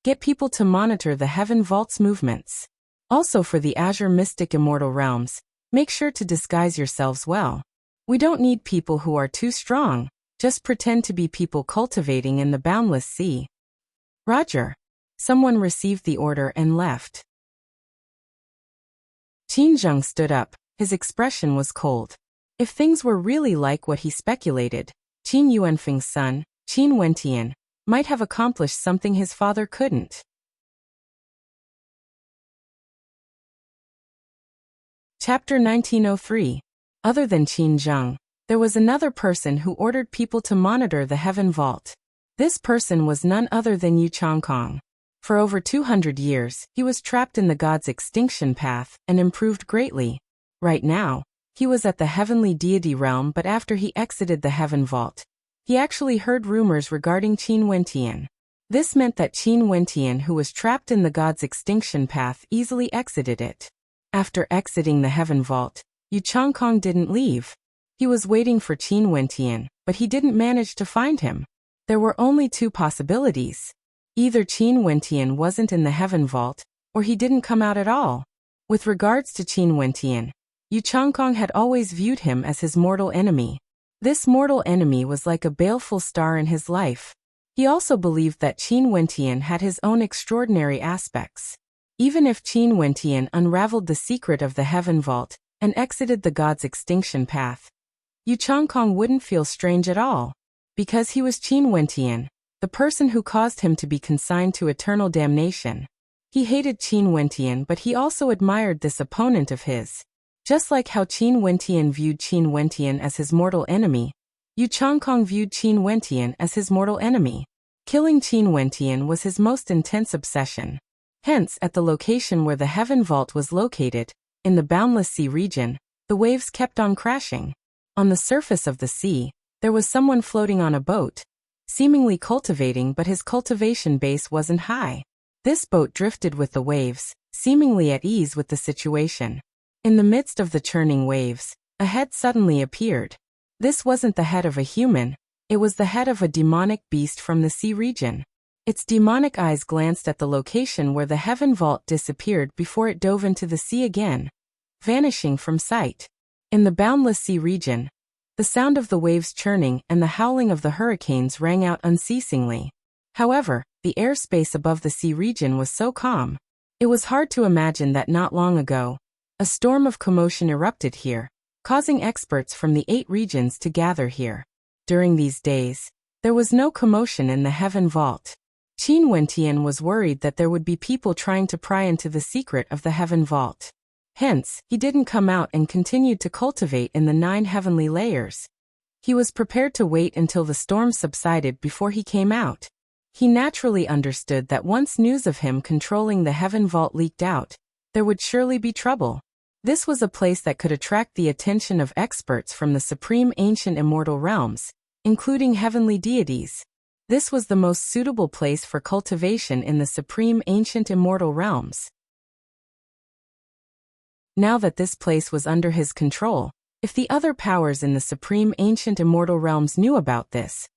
"Get people to monitor the heaven vault's movements. Also for the Azure Mystic Immortal Realms, make sure to disguise yourselves well. We don't need people who are too strong, just pretend to be people cultivating in the boundless sea." Roger. Someone received the order and left. Qin Zheng stood up. His expression was cold. If things were really like what he speculated, Qin Yuanfeng's son, Qin Wentian, might have accomplished something his father couldn't. Chapter 1903. Other than Qin Zheng, there was another person who ordered people to monitor the heaven vault. This person was none other than Yu Changkong. For over 200 years, he was trapped in the god's extinction path and improved greatly. Right now, he was at the heavenly deity realm, but after he exited the heaven vault, he actually heard rumors regarding Qin Wentian. This meant that Qin Wentian, who was trapped in the god's extinction path, easily exited it. After exiting the heaven vault, Yu Changkong didn't leave. He was waiting for Qin Wentian, but he didn't manage to find him. There were only two possibilities. Either Qin Wentian wasn't in the heaven vault, or he didn't come out at all. With regards to Qin Wentian, Yu Changkong had always viewed him as his mortal enemy. This mortal enemy was like a baleful star in his life. He also believed that Qin Wentian had his own extraordinary aspects. Even if Qin Wentian unraveled the secret of the heaven vault and exited the god's extinction path, Yu Changkong wouldn't feel strange at all. Because he was Qin Wentian, the person who caused him to be consigned to eternal damnation. He hated Qin Wentian, but he also admired this opponent of his. Just like how Qin Wentian viewed Qin Wentian as his mortal enemy, Yu Changkong viewed Qin Wentian as his mortal enemy. Killing Qin Wentian was his most intense obsession. Hence, at the location where the heaven vault was located, in the boundless sea region, the waves kept on crashing. On the surface of the sea, there was someone floating on a boat, seemingly cultivating, but his cultivation base wasn't high. This boat drifted with the waves, seemingly at ease with the situation. In the midst of the churning waves, a head suddenly appeared. This wasn't the head of a human, it was the head of a demonic beast from the sea region. Its demonic eyes glanced at the location where the heaven vault disappeared before it dove into the sea again, vanishing from sight. In the boundless sea region, the sound of the waves churning and the howling of the hurricanes rang out unceasingly. However, the airspace above the sea region was so calm. It was hard to imagine that not long ago, a storm of commotion erupted here, causing experts from the 8 regions to gather here. During these days, there was no commotion in the heaven vault. Qin Wentian was worried that there would be people trying to pry into the secret of the heaven vault. Hence, he didn't come out and continued to cultivate in the 9 heavenly layers. He was prepared to wait until the storm subsided before he came out. He naturally understood that once news of him controlling the heaven vault leaked out, there would surely be trouble. This was a place that could attract the attention of experts from the supreme ancient immortal realms, including heavenly deities. This was the most suitable place for cultivation in the supreme ancient immortal realms. Now that this place was under his control, if the other powers in the supreme ancient immortal realms knew about this,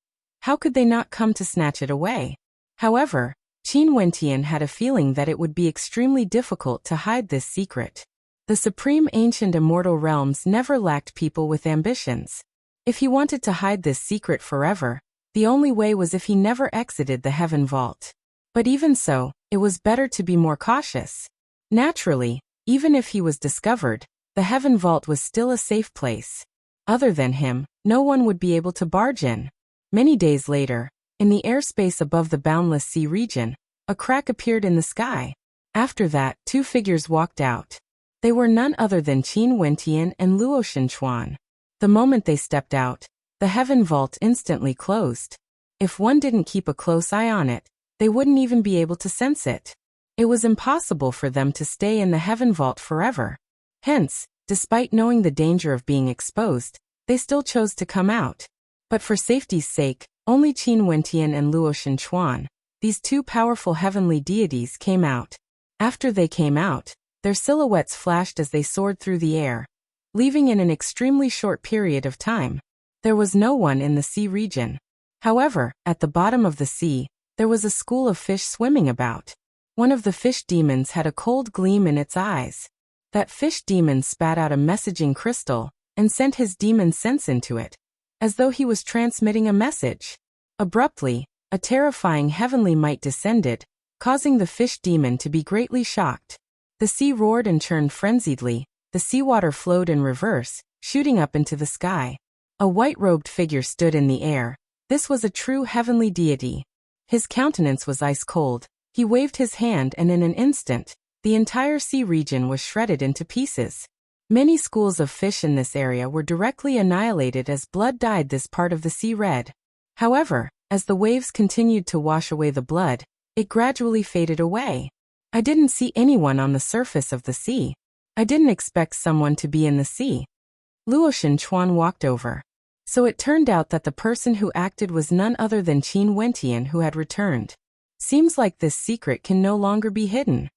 how could they not come to snatch it away? However, Qin Wentian had a feeling that it would be extremely difficult to hide this secret. The supreme ancient immortal realms never lacked people with ambitions. If he wanted to hide this secret forever, the only way was if he never exited the heaven vault. But even so, it was better to be more cautious. Naturally, even if he was discovered, the heaven vault was still a safe place. Other than him, no one would be able to barge in. Many days later, in the airspace above the boundless sea region, a crack appeared in the sky. After that, 2 figures walked out. They were none other than Qin Wentian and Luo Xinchuan. The moment they stepped out, the heaven vault instantly closed. If one didn't keep a close eye on it, they wouldn't even be able to sense it. It was impossible for them to stay in the heaven vault forever. Hence, despite knowing the danger of being exposed, they still chose to come out. But for safety's sake, only Qin Wentian and Luo Xinchuan, these 2 powerful heavenly deities, came out. After they came out, their silhouettes flashed as they soared through the air, leaving in an extremely short period of time. There was no one in the sea region. However, at the bottom of the sea, there was a school of fish swimming about. One of the fish demons had a cold gleam in its eyes. That fish demon spat out a messaging crystal and sent his demon sense into it, as though he was transmitting a message. Abruptly, a terrifying heavenly might descended, causing the fish demon to be greatly shocked. The sea roared and churned frenziedly, the seawater flowed in reverse, shooting up into the sky. A white-robed figure stood in the air. This was a true heavenly deity. His countenance was ice-cold. He waved his hand and in an instant, the entire sea region was shredded into pieces. Many schools of fish in this area were directly annihilated as blood dyed this part of the sea red. However, as the waves continued to wash away the blood, it gradually faded away. I didn't see anyone on the surface of the sea. I didn't expect someone to be in the sea. Luo Xinchuan walked over. So it turned out that the person who acted was none other than Qin Wentian, who had returned. Seems like this secret can no longer be hidden.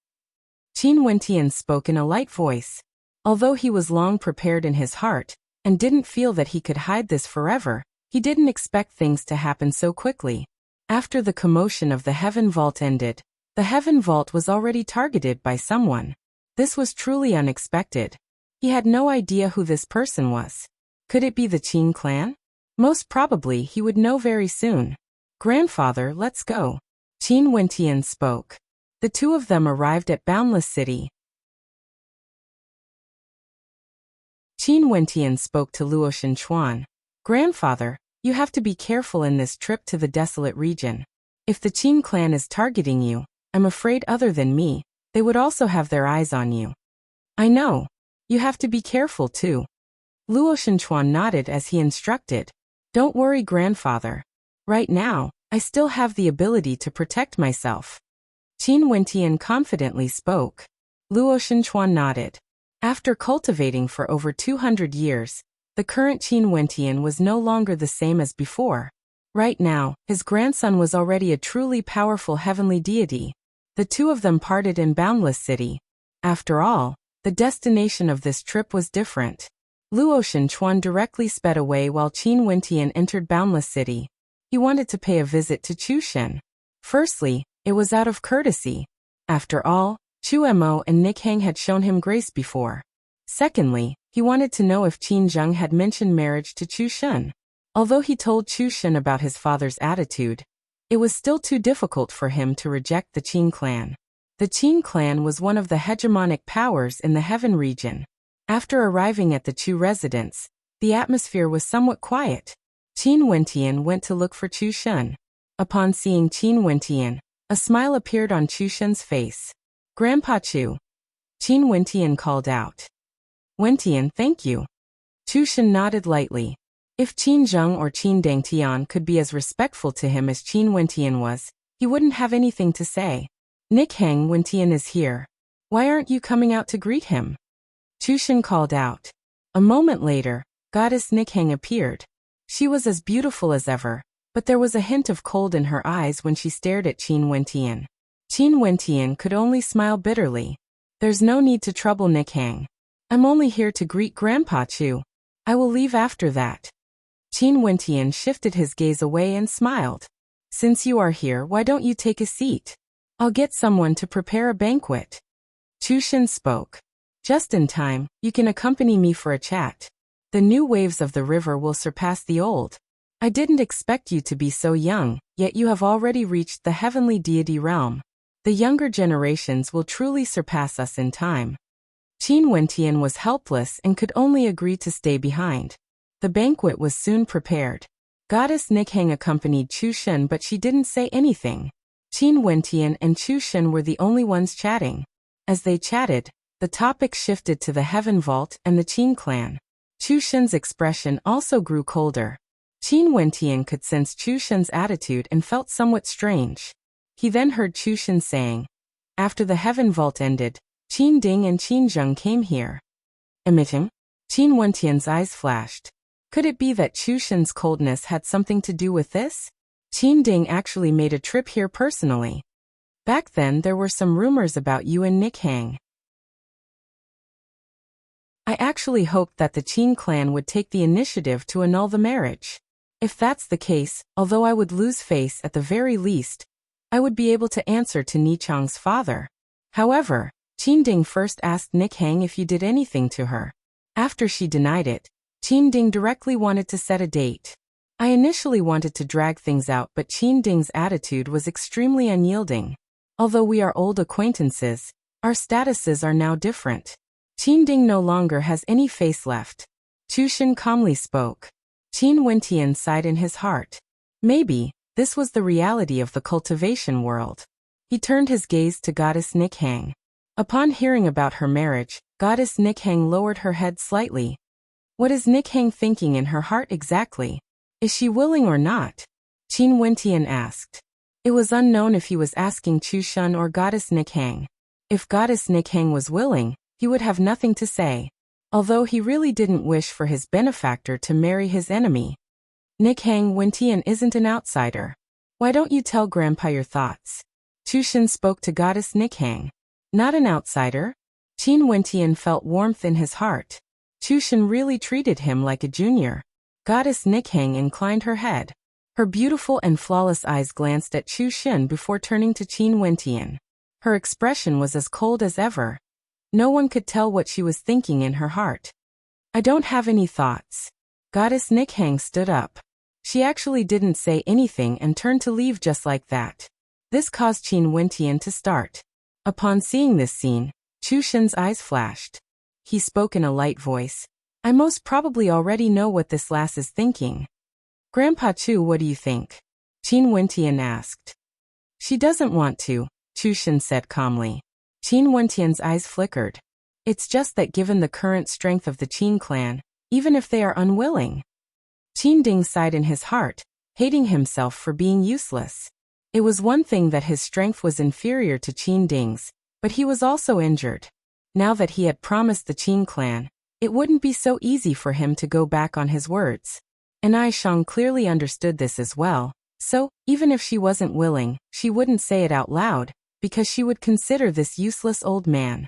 Qin Wentian spoke in a light voice. Although he was long prepared in his heart, and didn't feel that he could hide this forever, he didn't expect things to happen so quickly. After the commotion of the heaven vault ended, the heaven vault was already targeted by someone. This was truly unexpected. He had no idea who this person was. Could it be the Qin clan? Most probably he would know very soon. Grandfather, let's go. Qin Wentian spoke. The 2 of them arrived at Boundless City. Qin Wentian spoke to Luo Xinchuan. Grandfather, you have to be careful in this trip to the desolate region. If the Qin clan is targeting you, I'm afraid other than me, they would also have their eyes on you. I know. You have to be careful too. Luo Xinchuan nodded as he instructed. Don't worry, grandfather. Right now, I still have the ability to protect myself. Qin Wentian confidently spoke. Luo Xinchuan nodded. After cultivating for over 200 years, the current Qin Wentian was no longer the same as before. Right now, his grandson was already a truly powerful heavenly deity. The 2 of them parted in Boundless City. After all, the destination of this trip was different. Luo Xinchuan directly sped away while Qin Wentian entered Boundless City. He wanted to pay a visit to Chushen. Firstly, it was out of courtesy. After all, Chu Mo and Nick Hang had shown him grace before. Secondly, he wanted to know if Qin Zheng had mentioned marriage to Chu Shen. Although he told Chu Shen about his father's attitude, it was still too difficult for him to reject the Qin clan. The Qin clan was one of the hegemonic powers in the heaven region. After arriving at the Chu residence, the atmosphere was somewhat quiet. Qin Wentian went to look for Chu Shen. Upon seeing Qin Wentian, A smile appeared on Chushen's face. Grandpa Chu. Qin Wentian called out. Wentian, thank you. Chushen nodded lightly. If Qin Zheng or Qin Dangtian could be as respectful to him as Qin Wentian was, he wouldn't have anything to say. Nikhang Wentian is here. Why aren't you coming out to greet him? Chushen called out. A moment later, Goddess Nikhang appeared. She was as beautiful as ever, but there was a hint of cold in her eyes when she stared at Qin Wentian. Qin Wentian could only smile bitterly. There's no need to trouble Nikhang. I'm only here to greet Grandpa Chu. I will leave after that. Qin Wentian shifted his gaze away and smiled. Since you are here, why don't you take a seat? I'll get someone to prepare a banquet. Chushen spoke. Just in time, you can accompany me for a chat. The new waves of the river will surpass the old. I didn't expect you to be so young, yet you have already reached the heavenly deity realm. The younger generations will truly surpass us in time. Qin Wentian was helpless and could only agree to stay behind. The banquet was soon prepared. Goddess Nikhang accompanied Chushen, but she didn't say anything. Qin Wentian and Chushen were the only ones chatting. As they chatted, the topic shifted to the Heaven Vault and the Qin clan. Chushen's expression also grew colder. Qin Wentian could sense Chushen's attitude and felt somewhat strange. He then heard Chushen saying, after the Heaven Vault ended, Qin Ding and Qin Zheng came here. Amid him? Qin Wentian's eyes flashed. Could it be that Chushen's coldness had something to do with this? Qin Ding actually made a trip here personally. Back then there were some rumors about you and Nikhang. I actually hoped that the Qin clan would take the initiative to annul the marriage. If that's the case, although I would lose face at the very least, I would be able to answer to Nichang's father. However, Qin Ding first asked Nikhang if you did anything to her. After she denied it, Qin Ding directly wanted to set a date. I initially wanted to drag things out, but Qin Ding's attitude was extremely unyielding. Although we are old acquaintances, our statuses are now different. Qin Ding no longer has any face left. Chushen calmly spoke. Qin Wentian sighed in his heart. Maybe, this was the reality of the cultivation world. He turned his gaze to Goddess Nikhang. Upon hearing about her marriage, Goddess Nikhang lowered her head slightly. What is Nikhang thinking in her heart exactly? Is she willing or not? Qin Wentian asked. It was unknown if he was asking Chushen or Goddess Nikhang. If Goddess Nikhang was willing, he would have nothing to say. Although he really didn't wish for his benefactor to marry his enemy. Nikhang Wentian isn't an outsider. Why don't you tell Grandpa your thoughts? Chushen spoke to Goddess Nikhang. Not an outsider? Qin Wentian felt warmth in his heart. Chushen really treated him like a junior. Goddess Nikhang inclined her head. Her beautiful and flawless eyes glanced at Chushen before turning to Qin Wentian. Her expression was as cold as ever. No one could tell what she was thinking in her heart. I don't have any thoughts. Goddess Nikhang stood up. She actually didn't say anything and turned to leave just like that. This caused Qin Wentian to start. Upon seeing this scene, Chushen's eyes flashed. He spoke in a light voice. I most probably already know what this lass is thinking. Grandpa Chu, what do you think? Qin Wentian asked. She doesn't want to, Chushen said calmly. Qin Wentian's eyes flickered. It's just that given the current strength of the Qin clan, even if they are unwilling. Qin Ding sighed in his heart, hating himself for being useless. It was one thing that his strength was inferior to Qin Ding's, but he was also injured. Now that he had promised the Qin clan, it wouldn't be so easy for him to go back on his words. And Ai Shang clearly understood this as well, so, even if she wasn't willing, she wouldn't say it out loud, because she would consider this useless old man.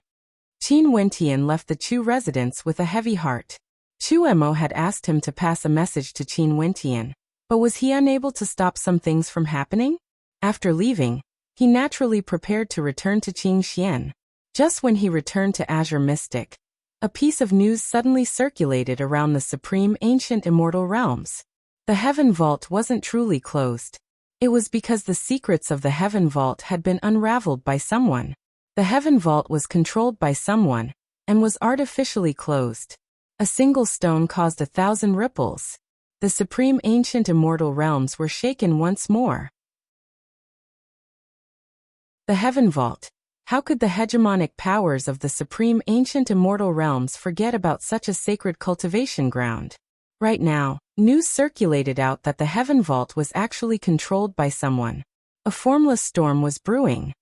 Qin Wentian left the Chu residence with a heavy heart. Chu Emo had asked him to pass a message to Qin Wentian, but was he unable to stop some things from happening? After leaving, he naturally prepared to return to Qin Xian. Just when he returned to Azure Mystic, a piece of news suddenly circulated around the supreme ancient immortal realms. The Heaven Vault wasn't truly closed. It was because the secrets of the Heaven Vault had been unraveled by someone. The Heaven Vault was controlled by someone, and was artificially closed. A single stone caused 1,000 ripples. The supreme ancient immortal realms were shaken once more. The Heaven Vault. How could the hegemonic powers of the supreme ancient immortal realms forget about such a sacred cultivation ground? Right now, news circulated out that the Heaven Vault was actually controlled by someone. A formless storm was brewing.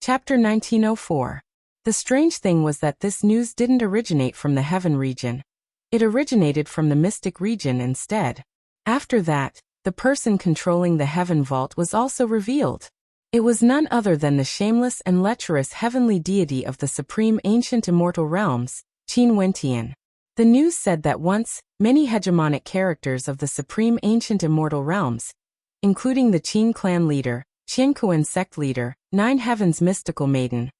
Chapter 1904. The strange thing was that this news didn't originate from the Heaven region. It originated from the Mystic region instead. After that, the person controlling the Heaven Vault was also revealed. It was none other than the shameless and lecherous heavenly deity of the supreme ancient immortal realms, Qin Wentian. The news said that once, many hegemonic characters of the supreme ancient immortal realms, including the Qin clan leader, Qiankuan sect leader, 9 Heavens mystical maiden,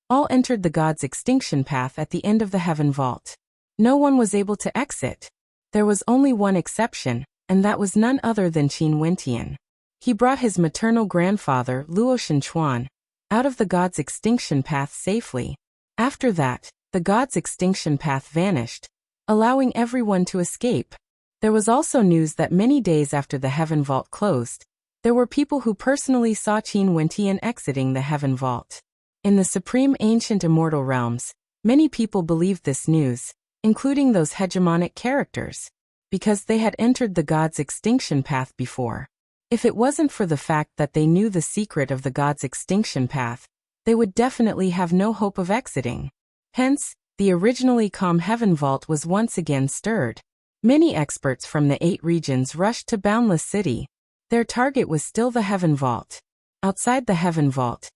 all entered the god's extinction path at the end of the Heaven Vault. No one was able to exit. There was only one exception, and that was none other than Qin Wentian. He brought his maternal grandfather, Luo Shenchuan, out of the god's extinction path safely. After that, the god's extinction path vanished, allowing everyone to escape. There was also news that many days after the Heaven Vault closed, there were people who personally saw Qin Wentian exiting the Heaven Vault. In the supreme ancient immortal realms, many people believed this news, including those hegemonic characters, because they had entered the god's extinction path before. If it wasn't for the fact that they knew the secret of the god's extinction path, they would definitely have no hope of exiting. Hence, the originally calm Heaven Vault was once again stirred. Many experts from the 8 regions rushed to Boundless City. Their target was still the Heaven Vault. Outside the Heaven Vault,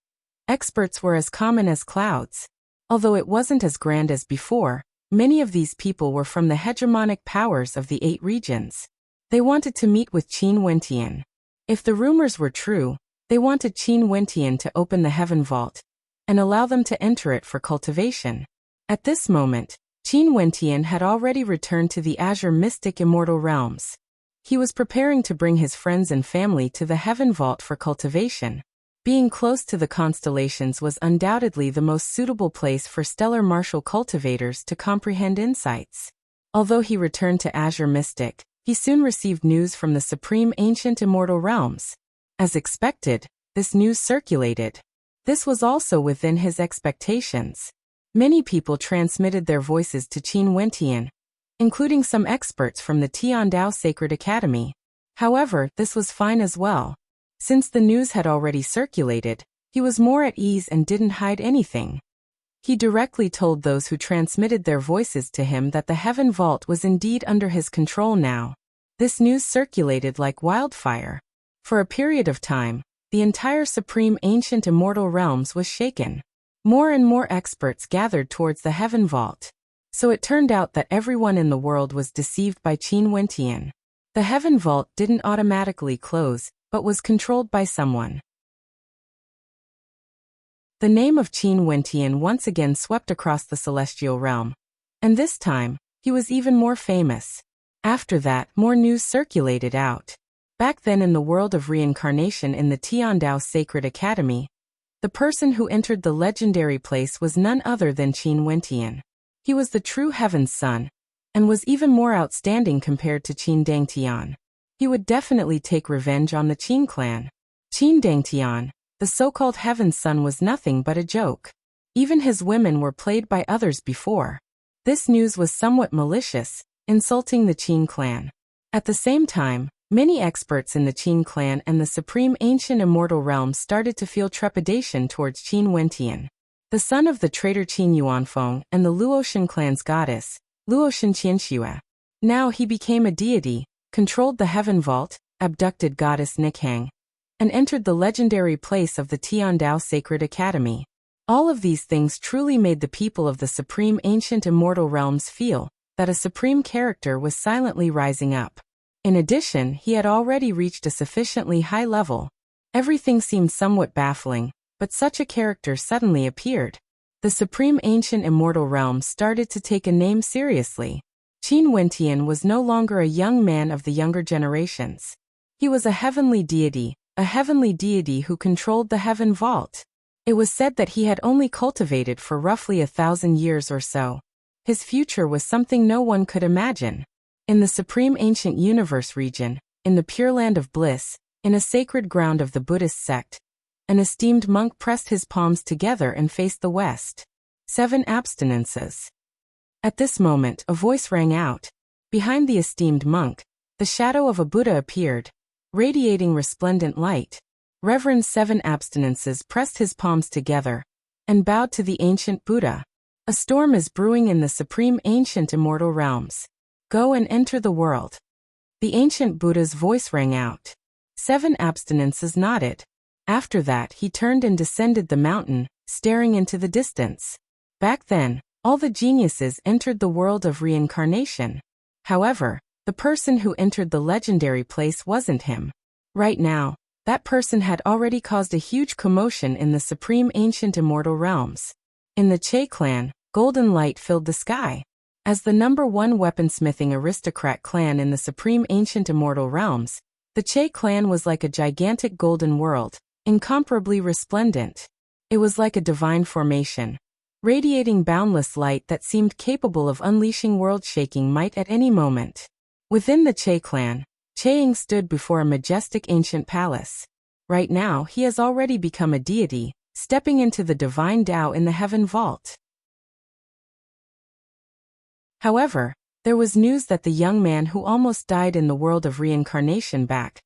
experts were as common as clouds. Although it wasn't as grand as before, many of these people were from the hegemonic powers of the 8 regions. They wanted to meet with Qin Wentian. If the rumors were true, they wanted Qin Wentian to open the Heaven Vault and allow them to enter it for cultivation. At this moment, Qin Wentian had already returned to the Azure Mystic Immortal Realms. He was preparing to bring his friends and family to the Heaven Vault for cultivation. Being close to the constellations was undoubtedly the most suitable place for stellar martial cultivators to comprehend insights. Although he returned to Azure Mystic, he soon received news from the supreme ancient immortal realms. As expected, this news circulated. This was also within his expectations. Many people transmitted their voices to Qin Wentian, including some experts from the Tiandao Sacred Academy. However, this was fine as well. Since the news had already circulated, he was more at ease and didn't hide anything. He directly told those who transmitted their voices to him that the Heaven Vault was indeed under his control now. This news circulated like wildfire. For a period of time, the entire supreme ancient immortal realms was shaken. More and more experts gathered towards the Heaven Vault. So it turned out that everyone in the world was deceived by Qin Wentian. The Heaven Vault didn't automatically close, but was controlled by someone. The name of Qin Wentian once again swept across the celestial realm. And this time, he was even more famous. After that, more news circulated out. Back then in the world of reincarnation in the Tiandao Sacred Academy, the person who entered the legendary place was none other than Qin Wentian. He was the true Heaven's son, and was even more outstanding compared to Qin Dangtian. He would definitely take revenge on the Qin clan. Qin Dangtian, the so-called Heaven's son, was nothing but a joke. Even his women were played by others before. This news was somewhat malicious, insulting the Qin clan. At the same time, many experts in the Qin clan and the supreme ancient immortal realm started to feel trepidation towards Qin Wentian. The son of the traitor Qin Yuanfeng and the Luoshan clan's goddess, Luoshan Qianxue. Now he became a deity, controlled the Heaven Vault, abducted goddess Nikhang, and entered the legendary place of the Tiandao Sacred Academy. All of these things truly made the people of the supreme ancient immortal realms feel that a supreme character was silently rising up. In addition, he had already reached a sufficiently high level. Everything seemed somewhat baffling, but such a character suddenly appeared. The supreme ancient immortal realm started to take a name seriously. Qin Wentian was no longer a young man of the younger generations. He was a heavenly deity who controlled the Heaven Vault. It was said that he had only cultivated for roughly 1,000 years or so. His future was something no one could imagine. In the supreme ancient universe region, in the Pure Land of Bliss, in a sacred ground of the Buddhist sect, an esteemed monk pressed his palms together and faced the west. 7 abstinences. At this moment, a voice rang out. Behind the esteemed monk, the shadow of a Buddha appeared, radiating resplendent light. Reverend 7 abstinences pressed his palms together and bowed to the ancient Buddha. A storm is brewing in the supreme ancient immortal realms. Go and enter the world. The ancient Buddha's voice rang out. 7 abstinences nodded. After that, he turned and descended the mountain, staring into the distance. Back then, all the geniuses entered the world of reincarnation. However, the person who entered the legendary place wasn't him. Right now, that person had already caused a huge commotion in the supreme ancient immortal realms. In the Che clan, golden light filled the sky. As the #1 weaponsmithing aristocrat clan in the supreme ancient immortal realms, the Che clan was like a gigantic golden world, incomparably resplendent. It was like a divine formation, radiating boundless light that seemed capable of unleashing world-shaking might at any moment. Within the Che clan, Che-ing stood before a majestic ancient palace. Right now, he has already become a deity, stepping into the divine Tao in the heaven vault. However, there was news that the young man who almost died in the world of reincarnation back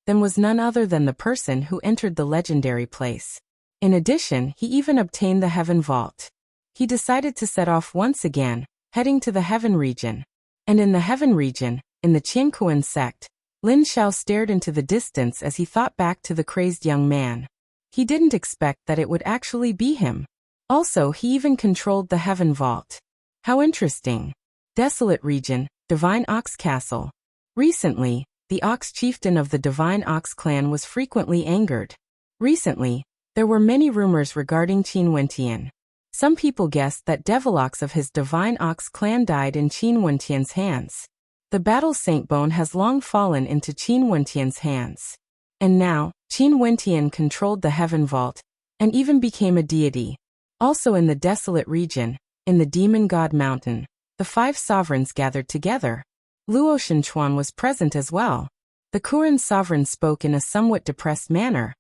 then was none other than the person who entered the legendary place. In addition, he even obtained the heaven vault. He decided to set off once again, heading to the heaven region. And in the heaven region, in the Qiankuan sect, Lin Xiao stared into the distance as he thought back to the crazed young man. He didn't expect that it would actually be him. Also, he even controlled the heaven vault. How interesting. Desolate region, Divine Ox Castle. Recently, the Ox chieftain of the Divine Ox clan was frequently angered. Recently, there were many rumors regarding Qin Wentian. Some people guessed that Devil Ox of his Divine Ox clan died in Qin Wentian's hands. The battle Saint Bone has long fallen into Qin Wentian's hands. And now, Qin Wentian controlled the heaven vault, and even became a deity. Also in the desolate region, in the Demon God Mountain, the 5 sovereigns gathered together. Luo Shenchuan was present as well. The Kuran sovereign spoke in a somewhat depressed manner.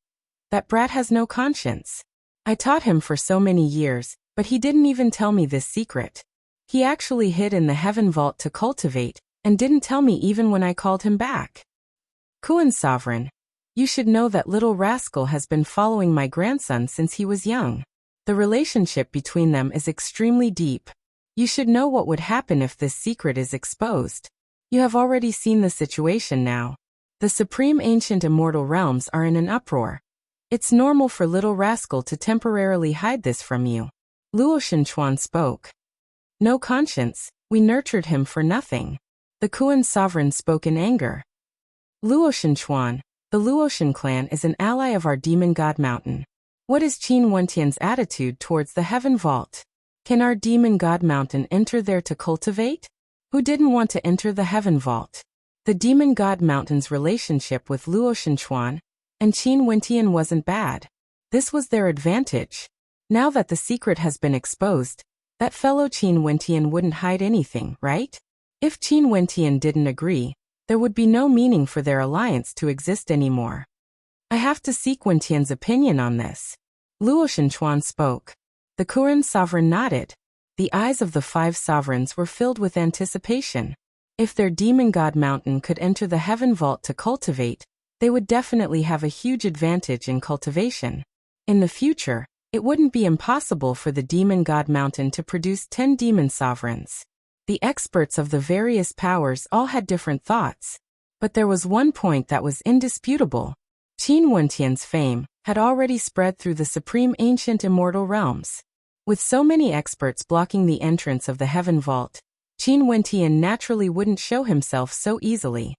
That brat has no conscience. I taught him for so many years, but he didn't even tell me this secret. He actually hid in the heaven vault to cultivate, and didn't tell me even when I called him back. Kuan sovereign, you should know that little rascal has been following my grandson since he was young. The relationship between them is extremely deep. You should know what would happen if this secret is exposed. You have already seen the situation now. The supreme ancient immortal realms are in an uproar. It's normal for little rascal to temporarily hide this from you. Luo Shenchuan spoke. No conscience, we nurtured him for nothing. The Kuan sovereign spoke in anger. Luo Shenchuan, the Luoshan clan is an ally of our Demon God Mountain. What is Qin Wentian's attitude towards the heaven vault? Can our Demon God Mountain enter there to cultivate? Who didn't want to enter the heaven vault? The Demon God Mountain's relationship with Luo Shenchuan and Qin Wentian wasn't bad. This was their advantage. Now that the secret has been exposed, that fellow Qin Wentian wouldn't hide anything, right? If Qin Wentian didn't agree, there would be no meaning for their alliance to exist anymore. I have to seek Wentian's opinion on this. Luo Shenchuan spoke. The Kuran sovereign nodded. The eyes of the 5 sovereigns were filled with anticipation. If their Demon God Mountain could enter the heaven vault to cultivate, they would definitely have a huge advantage in cultivation. In the future, it wouldn't be impossible for the Demon God Mountain to produce 10 demon sovereigns. The experts of the various powers all had different thoughts. But there was one point that was indisputable. Qin Wentian's fame had already spread through the supreme ancient immortal realms. With so many experts blocking the entrance of the heaven vault, Qin Wentian naturally wouldn't show himself so easily.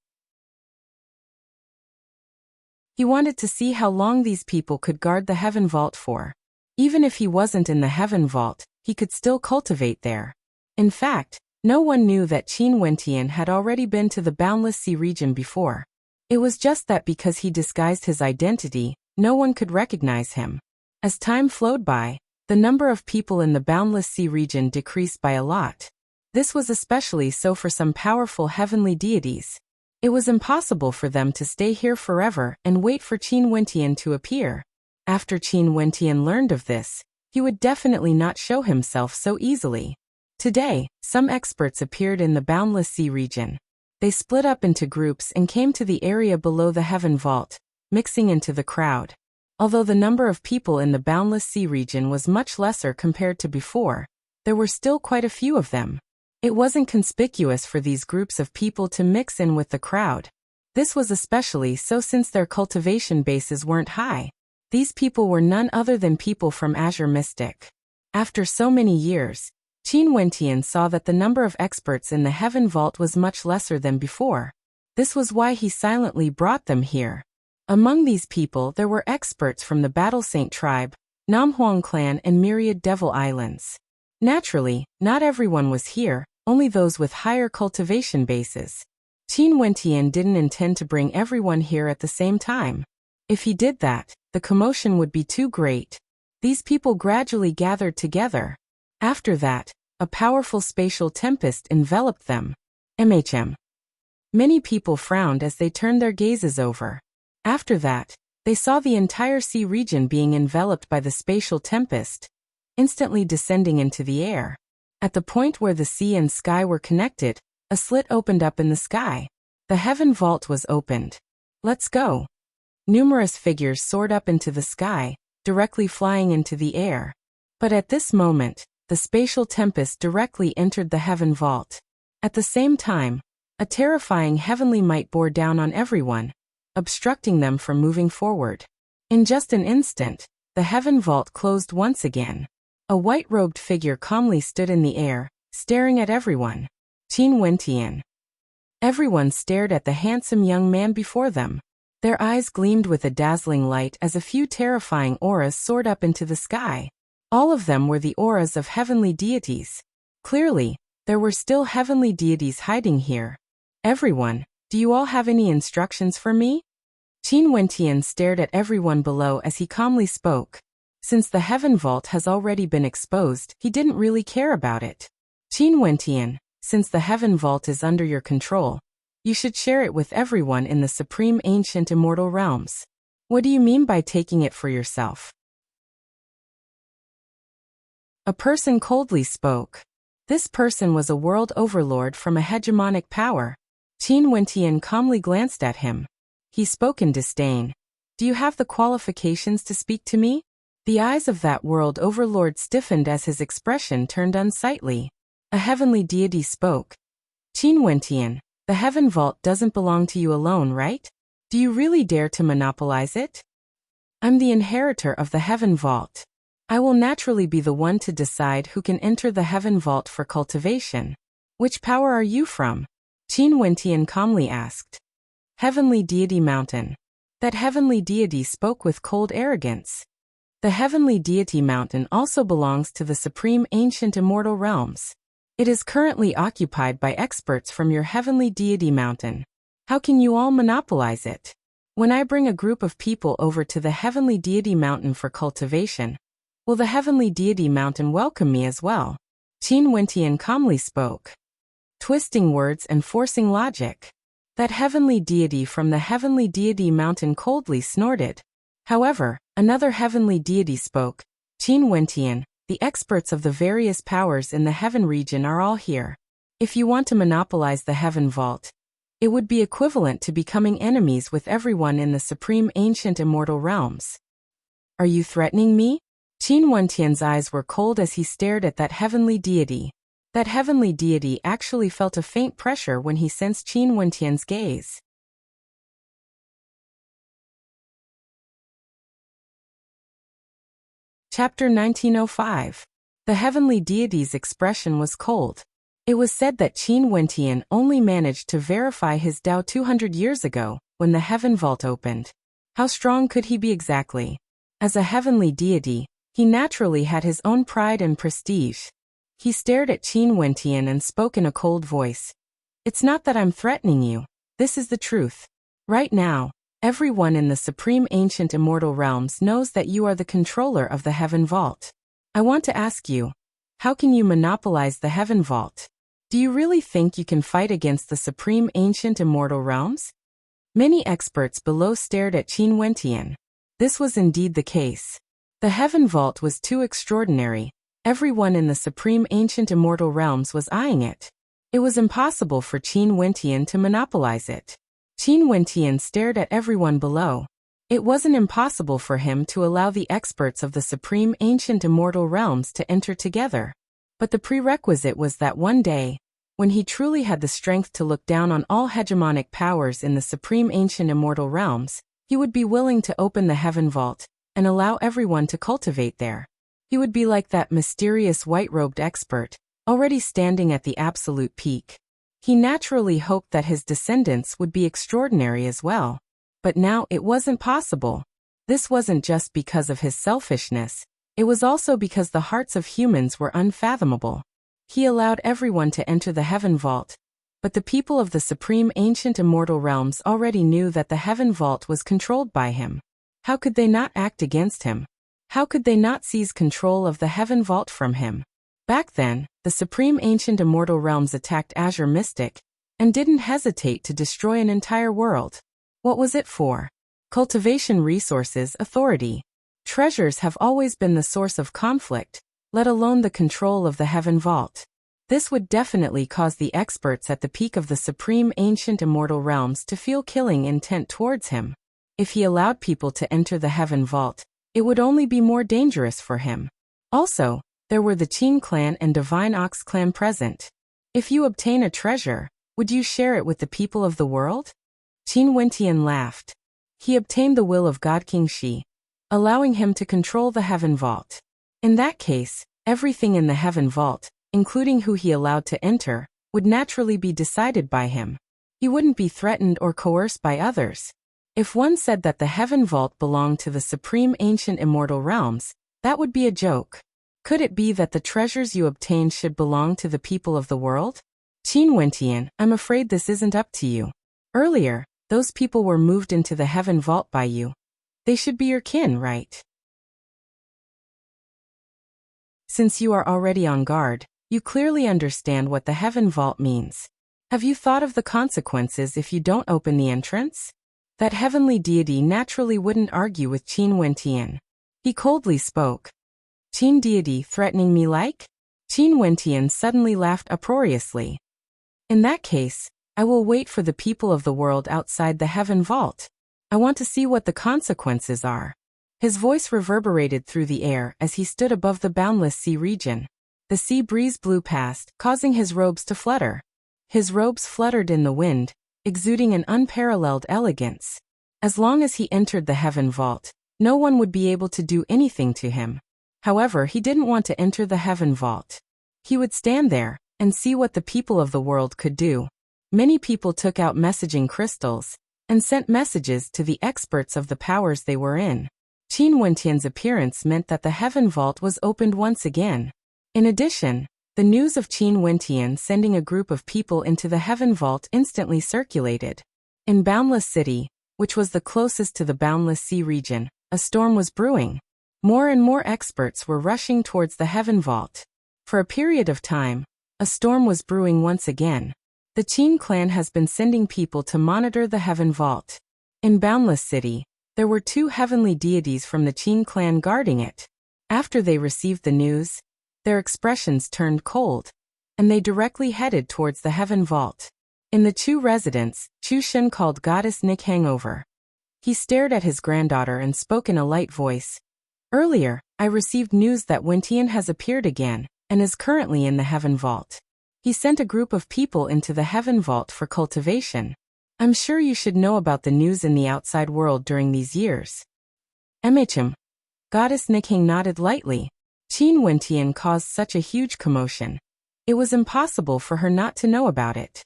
He wanted to see how long these people could guard the heaven vault for. Even if he wasn't in the heaven vault, he could still cultivate there. In fact, no one knew that Qin Wentian had already been to the Boundless Sea region before. It was just that because he disguised his identity, no one could recognize him. As time flowed by, the number of people in the Boundless Sea region decreased by a lot. This was especially so for some powerful heavenly deities. It was impossible for them to stay here forever and wait for Qin Wentian to appear. After Qin Wentian learned of this, he would definitely not show himself so easily. Today, some experts appeared in the Boundless Sea region. They split up into groups and came to the area below the Heaven Vault, mixing into the crowd. Although the number of people in the Boundless Sea region was much lesser compared to before, there were still quite a few of them. It wasn't conspicuous for these groups of people to mix in with the crowd. This was especially so since their cultivation bases weren't high. These people were none other than people from Azure Mystic. After so many years, Qin Wentian saw that the number of experts in the Heaven Vault was much lesser than before. This was why he silently brought them here. Among these people there were experts from the Battle Saint tribe, Namhuang clan and myriad Devil Islands. Naturally, not everyone was here, only those with higher cultivation bases. Qin Wentian didn't intend to bring everyone here at the same time. If he did that, the commotion would be too great. These people gradually gathered together. After that, a powerful spatial tempest enveloped them. Many people frowned as they turned their gazes over. After that, they saw the entire sea region being enveloped by the spatial tempest, instantly descending into the air. At the point where the sea and sky were connected, a slit opened up in the sky. The Heaven Vault was opened. Let's go. Numerous figures soared up into the sky, directly flying into the air. But at this moment, the spatial tempest directly entered the Heaven Vault. At the same time, a terrifying heavenly might bore down on everyone, obstructing them from moving forward. In just an instant, the Heaven Vault closed once again. A white-robed figure calmly stood in the air, staring at everyone. Qin Wentian. Everyone stared at the handsome young man before them. Their eyes gleamed with a dazzling light as a few terrifying auras soared up into the sky. All of them were the auras of heavenly deities. Clearly, there were still heavenly deities hiding here. Everyone, do you all have any instructions for me? Qin Wentian stared at everyone below as he calmly spoke. Since the Heaven Vault has already been exposed, he didn't really care about it. Qin Wentian, since the Heaven Vault is under your control, you should share it with everyone in the supreme ancient immortal realms. What do you mean by taking it for yourself? A person coldly spoke. This person was a world overlord from a hegemonic power. Qin Wentian calmly glanced at him. He spoke in disdain. Do you have the qualifications to speak to me? The eyes of that world overlord stiffened as his expression turned unsightly. A heavenly deity spoke. Qin Wentian, the Heaven Vault doesn't belong to you alone, right? Do you really dare to monopolize it? I'm the inheritor of the Heaven Vault. I will naturally be the one to decide who can enter the Heaven Vault for cultivation. Which power are you from? Qin Wentian calmly asked. Heavenly Deity Mountain. That heavenly deity spoke with cold arrogance. The Heavenly Deity Mountain also belongs to the supreme ancient immortal realms. It is currently occupied by experts from your Heavenly Deity Mountain. How can you all monopolize it? When I bring a group of people over to the Heavenly Deity Mountain for cultivation, will the Heavenly Deity Mountain welcome me as well? Qin Wentian calmly spoke. Twisting words and forcing logic. That heavenly deity from the Heavenly Deity Mountain coldly snorted. However, another heavenly deity spoke. Qin Wentian, the experts of the various powers in the Heaven region are all here. If you want to monopolize the Heaven Vault, it would be equivalent to becoming enemies with everyone in the supreme ancient immortal realms. Are you threatening me? Qin Wentian's eyes were cold as he stared at that heavenly deity. That heavenly deity actually felt a faint pressure when he sensed Qin Wentian's gaze. Chapter 1905. The heavenly deity's expression was cold. It was said that Qin Wentian only managed to verify his Tao 200 years ago, when the Heaven Vault opened. How strong could he be exactly? As a heavenly deity, he naturally had his own pride and prestige. He stared at Qin Wentian and spoke in a cold voice. It's not that I'm threatening you. This is the truth. Right now, everyone in the supreme ancient immortal realms knows that you are the controller of the Heaven Vault. I want to ask you, how can you monopolize the Heaven Vault? Do you really think you can fight against the supreme ancient immortal realms? Many experts below stared at Qin Wentian. This was indeed the case. The heaven vault was too extraordinary. Everyone in the supreme ancient immortal realms was eyeing it. It was impossible for Qin Wentian to monopolize it. Qin Wentian stared at everyone below. It wasn't impossible for him to allow the experts of the supreme ancient immortal realms to enter together. But the prerequisite was that one day, when he truly had the strength to look down on all hegemonic powers in the supreme ancient immortal realms, he would be willing to open the heaven vault and allow everyone to cultivate there. He would be like that mysterious white-robed expert, already standing at the absolute peak. He naturally hoped that his descendants would be extraordinary as well. But now it wasn't possible. This wasn't just because of his selfishness, it was also because the hearts of humans were unfathomable. He allowed everyone to enter the heaven vault, but the people of the supreme ancient immortal realms already knew that the heaven vault was controlled by him. How could they not act against him? How could they not seize control of the heaven vault from him? Back then, the supreme ancient immortal realms attacked Azure Mystic, and didn't hesitate to destroy an entire world. What was it for? Cultivation resources authority. Treasures have always been the source of conflict, let alone the control of the heaven vault. This would definitely cause the experts at the peak of the supreme ancient immortal realms to feel killing intent towards him. If he allowed people to enter the heaven vault, it would only be more dangerous for him. Also, there were the Qin clan and Divine Ox clan present. If you obtain a treasure, would you share it with the people of the world? Qin Wentian laughed. He obtained the will of God King Shi, allowing him to control the heaven vault. In that case, everything in the heaven vault, including who he allowed to enter, would naturally be decided by him. He wouldn't be threatened or coerced by others. If one said that the heaven vault belonged to the supreme ancient immortal realms, that would be a joke. Could it be that the treasures you obtained should belong to the people of the world? Qin Wentian, I'm afraid this isn't up to you. Earlier, those people were moved into the heaven vault by you. They should be your kin, right? Since you are already on guard, you clearly understand what the heaven vault means. Have you thought of the consequences if you don't open the entrance? That heavenly deity naturally wouldn't argue with Qin Wentian. He coldly spoke. Qin deity threatening me like? Qin Wentian suddenly laughed uproariously. In that case, I will wait for the people of the world outside the heaven vault. I want to see what the consequences are. His voice reverberated through the air as he stood above the boundless sea region. The sea breeze blew past, causing his robes to flutter. His robes fluttered in the wind, exuding an unparalleled elegance. As long as he entered the heaven vault, no one would be able to do anything to him. However, he didn't want to enter the heaven vault. He would stand there and see what the people of the world could do. Many people took out messaging crystals and sent messages to the experts of the powers they were in. Qin Wentian's appearance meant that the heaven vault was opened once again. In addition, the news of Qin Wentian sending a group of people into the heaven vault instantly circulated. In Boundless City, which was the closest to the Boundless Sea region, a storm was brewing. More and more experts were rushing towards the heaven vault. For a period of time, a storm was brewing once again. The Qin clan has been sending people to monitor the heaven vault. In Boundless City, there were 2 heavenly deities from the Qin clan guarding it. After they received the news, their expressions turned cold, and they directly headed towards the heaven vault. In the Chu residence, Chu Shen called Goddess Nikhang over. He stared at his granddaughter and spoke in a light voice. Earlier, I received news that Wentian has appeared again, and is currently in the heaven vault. He sent a group of people into the heaven vault for cultivation. I'm sure you should know about the news in the outside world during these years. MHM. Goddess Nikhang nodded lightly. Qin Wentian caused such a huge commotion. It was impossible for her not to know about it.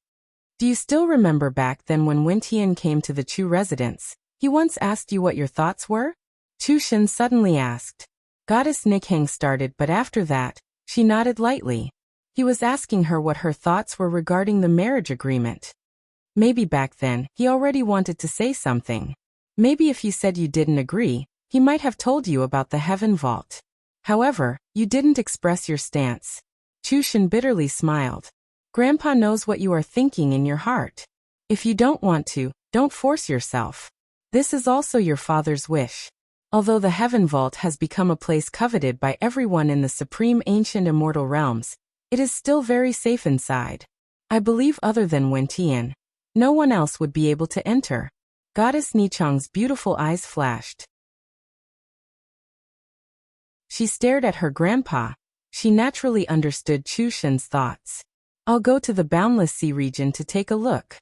Do you still remember back then when Wentian came to the Chu residence? He once asked you what your thoughts were? Chu Shen suddenly asked. Goddess Nikhang started, but after that, she nodded lightly. He was asking her what her thoughts were regarding the marriage agreement. Maybe back then, he already wanted to say something. Maybe if you said you didn't agree, he might have told you about the heaven vault. However, you didn't express your stance. Chu Shen bitterly smiled. Grandpa knows what you are thinking in your heart. If you don't want to, don't force yourself. This is also your father's wish. Although the Heaven Vault has become a place coveted by everyone in the supreme ancient immortal realms, it is still very safe inside. I believe other than Wentian, no one else would be able to enter. Goddess Nichong's beautiful eyes flashed. She stared at her grandpa. She naturally understood Chu Shen's thoughts. I'll go to the Boundless Sea region to take a look.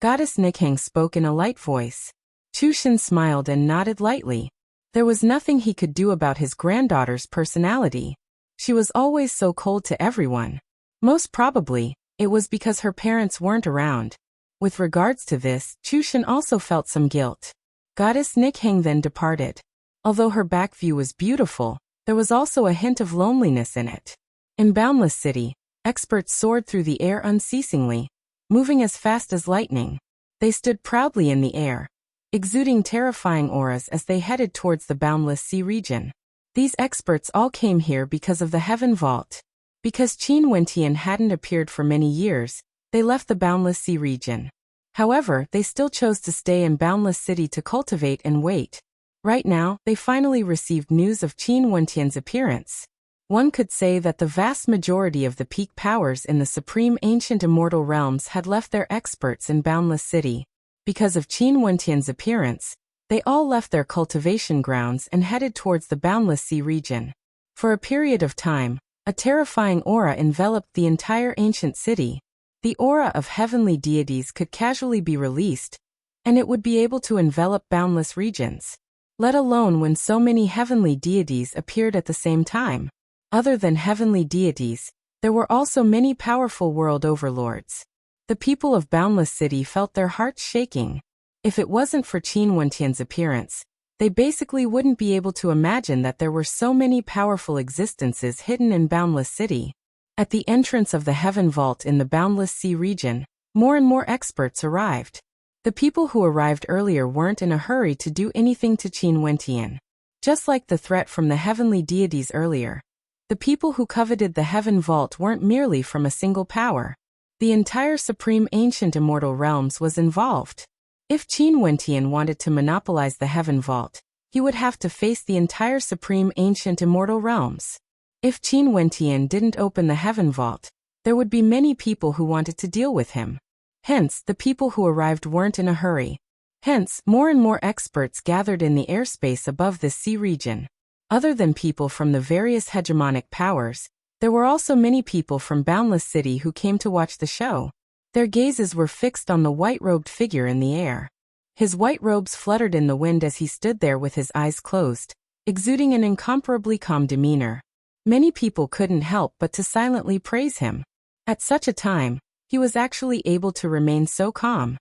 Goddess Nikhang spoke in a light voice. Chu Shen smiled and nodded lightly. There was nothing he could do about his granddaughter's personality. She was always so cold to everyone. Most probably, it was because her parents weren't around. With regards to this, Chu Shen also felt some guilt. Goddess Nikhang then departed. Although her back view was beautiful, there was also a hint of loneliness in it. In Boundless City, experts soared through the air unceasingly, moving as fast as lightning. They stood proudly in the air, exuding terrifying auras as they headed towards the Boundless Sea region. These experts all came here because of the Heaven Vault. Because Qin Wentian hadn't appeared for many years, they left the Boundless Sea region. However, they still chose to stay in Boundless City to cultivate and wait. Right now, they finally received news of Qin Wentian's appearance. One could say that the vast majority of the peak powers in the supreme ancient immortal realms had left their experts in Boundless City. Because of Qin Wentian's appearance, they all left their cultivation grounds and headed towards the Boundless Sea region. For a period of time, a terrifying aura enveloped the entire ancient city. The aura of heavenly deities could casually be released, and it would be able to envelop boundless regions. Let alone when so many heavenly deities appeared at the same time. Other than heavenly deities, there were also many powerful world overlords. The people of Boundless City felt their hearts shaking. If it wasn't for Qin Wentian's appearance, they basically wouldn't be able to imagine that there were so many powerful existences hidden in Boundless City. At the entrance of the Heaven Vault in the Boundless Sea region, more and more experts arrived. The people who arrived earlier weren't in a hurry to do anything to Qin Wentian. Just like the threat from the heavenly deities earlier, the people who coveted the Heaven Vault weren't merely from a single power. The entire supreme ancient immortal realms was involved. If Qin Wentian wanted to monopolize the Heaven Vault, he would have to face the entire supreme ancient immortal realms. If Qin Wentian didn't open the Heaven Vault, there would be many people who wanted to deal with him. Hence, the people who arrived weren't in a hurry. Hence, more and more experts gathered in the airspace above this sea region. Other than people from the various hegemonic powers, there were also many people from Boundless City who came to watch the show. Their gazes were fixed on the white-robed figure in the air. His white robes fluttered in the wind as he stood there with his eyes closed, exuding an incomparably calm demeanor. Many people couldn't help but to silently praise him. At such a time, he was actually able to remain so calm.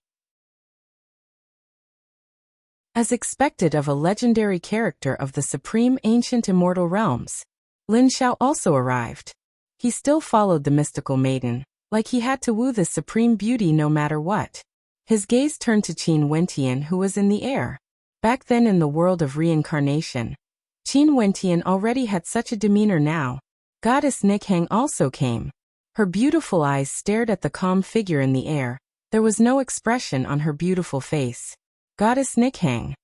As expected of a legendary character of the supreme ancient immortal realms, Lin Xiao also arrived. He still followed the mystical maiden, like he had to woo this supreme beauty no matter what. His gaze turned to Qin Wentian, who was in the air. Back then in the world of reincarnation, Qin Wentian already had such a demeanor now. Goddess Nikhang also came. Her beautiful eyes stared at the calm figure in the air. There was no expression on her beautiful face. Goddess Nikhang.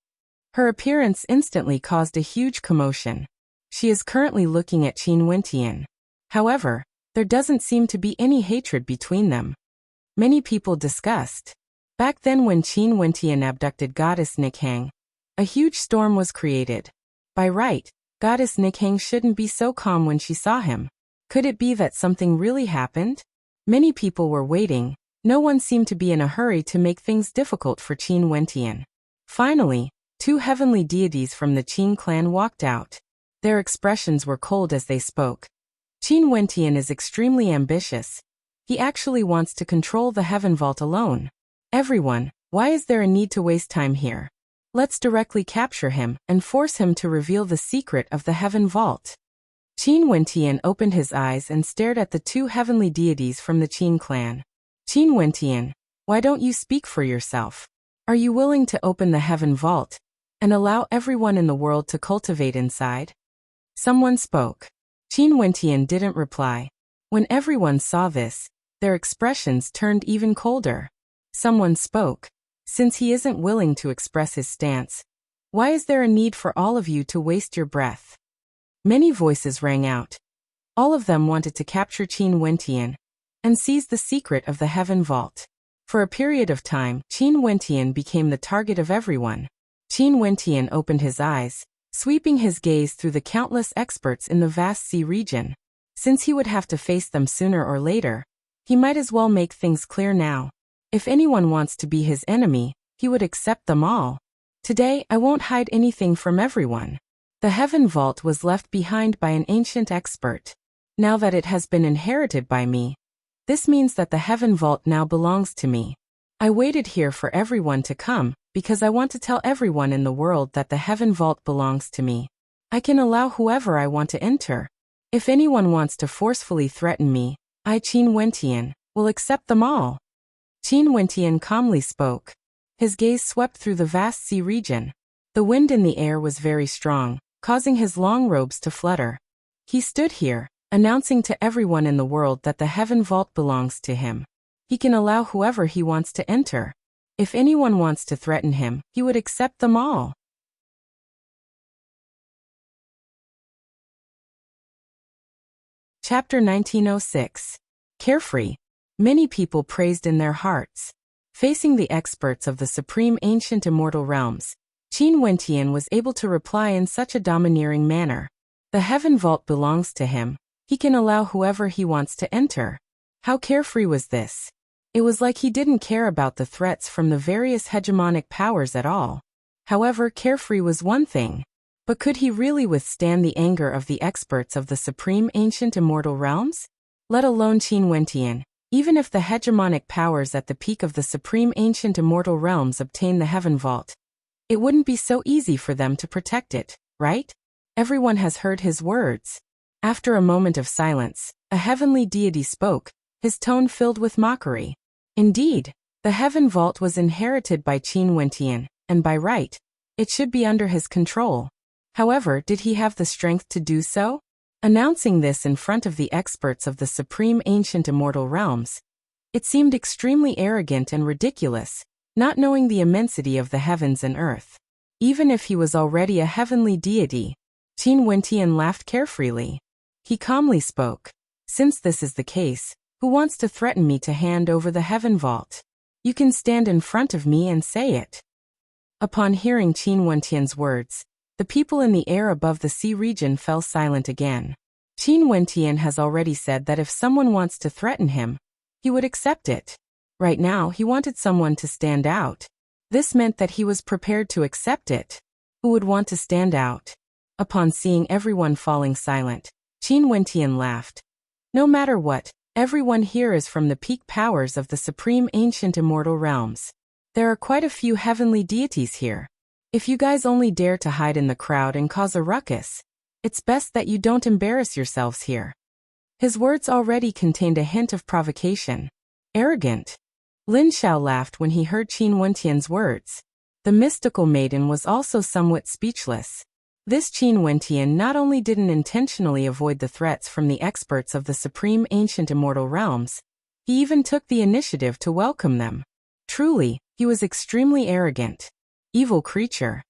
Her appearance instantly caused a huge commotion. She is currently looking at Qin Wentian. However, there doesn't seem to be any hatred between them. Many people discussed. Back then when Qin Wentian abducted Goddess Nikhang, a huge storm was created. By right, Goddess Nikhang shouldn't be so calm when she saw him. Could it be that something really happened? Many people were waiting. No one seemed to be in a hurry to make things difficult for Qin Wentian. Finally, two heavenly deities from the Qin clan walked out. Their expressions were cold as they spoke. Qin Wentian is extremely ambitious. He actually wants to control the Heaven Vault alone. Everyone, why is there a need to waste time here? Let's directly capture him and force him to reveal the secret of the Heaven Vault. Qin Wentian opened his eyes and stared at the two heavenly deities from the Qin clan. Qin Wentian, why don't you speak for yourself? Are you willing to open the Heaven Vault and allow everyone in the world to cultivate inside? Someone spoke. Qin Wentian didn't reply. When everyone saw this, Their expressions turned even colder. Someone spoke. Since he isn't willing to express his stance, why is there a need for all of you to waste your breath? Many voices rang out. All of them wanted to capture Qin Wentian and seize the secret of the Heaven Vault. For a period of time, Qin Wentian became the target of everyone. Qin Wentian opened his eyes, sweeping his gaze through the countless experts in the vast sea region. Since he would have to face them sooner or later, he might as well make things clear now. If anyone wants to be his enemy, he would accept them all. Today, I won't hide anything from everyone. The Heaven Vault was left behind by an ancient expert. Now that it has been inherited by me, this means that the Heaven Vault now belongs to me. I waited here for everyone to come, because I want to tell everyone in the world that the Heaven Vault belongs to me. I can allow whoever I want to enter. If anyone wants to forcefully threaten me, I, Qin Wentian, will accept them all. Qin Wentian calmly spoke. His gaze swept through the vast sea region. The wind in the air was very strong, causing his long robes to flutter. He stood here, announcing to everyone in the world that the Heaven Vault belongs to him. He can allow whoever he wants to enter. If anyone wants to threaten him, he would accept them all. Chapter 1906. Carefree. Many people praised in their hearts. Facing the experts of the supreme ancient immortal realms, Qin Wentian was able to reply in such a domineering manner. The Heaven Vault belongs to him. He can allow whoever he wants to enter. How carefree was this? It was like he didn't care about the threats from the various hegemonic powers at all. However, carefree was one thing. But could he really withstand the anger of the experts of the supreme ancient immortal realms? Let alone Qin Wentian. Even if the hegemonic powers at the peak of the supreme ancient immortal realms obtain the Heaven Vault, it wouldn't be so easy for them to protect it, right? Everyone has heard his words. After a moment of silence, a heavenly deity spoke, his tone filled with mockery. Indeed, the Heaven Vault was inherited by Qin Wentian, and by right, it should be under his control. However, did he have the strength to do so? Announcing this in front of the experts of the supreme ancient immortal realms, it seemed extremely arrogant and ridiculous, not knowing the immensity of the heavens and earth. Even if he was already a heavenly deity, Qin Wentian laughed carefreely. He calmly spoke. Since this is the case, who wants to threaten me to hand over the Heaven Vault? You can stand in front of me and say it. Upon hearing Qin Wentian's words, the people in the air above the sea region fell silent again. Qin Wentian has already said that if someone wants to threaten him, he would accept it. Right now, he wanted someone to stand out. This meant that he was prepared to accept it. Who would want to stand out? Upon seeing everyone falling silent, Qin Wentian laughed. No matter what, everyone here is from the peak powers of the supreme ancient immortal realms. There are quite a few heavenly deities here. If you guys only dare to hide in the crowd and cause a ruckus, it's best that you don't embarrass yourselves here. His words already contained a hint of provocation. Arrogant. Lin Xiao laughed when he heard Qin Wentian's words. The mystical maiden was also somewhat speechless. This Qin Wentian not only didn't intentionally avoid the threats from the experts of the supreme ancient immortal realms, he even took the initiative to welcome them. Truly, he was extremely arrogant. Evil creature.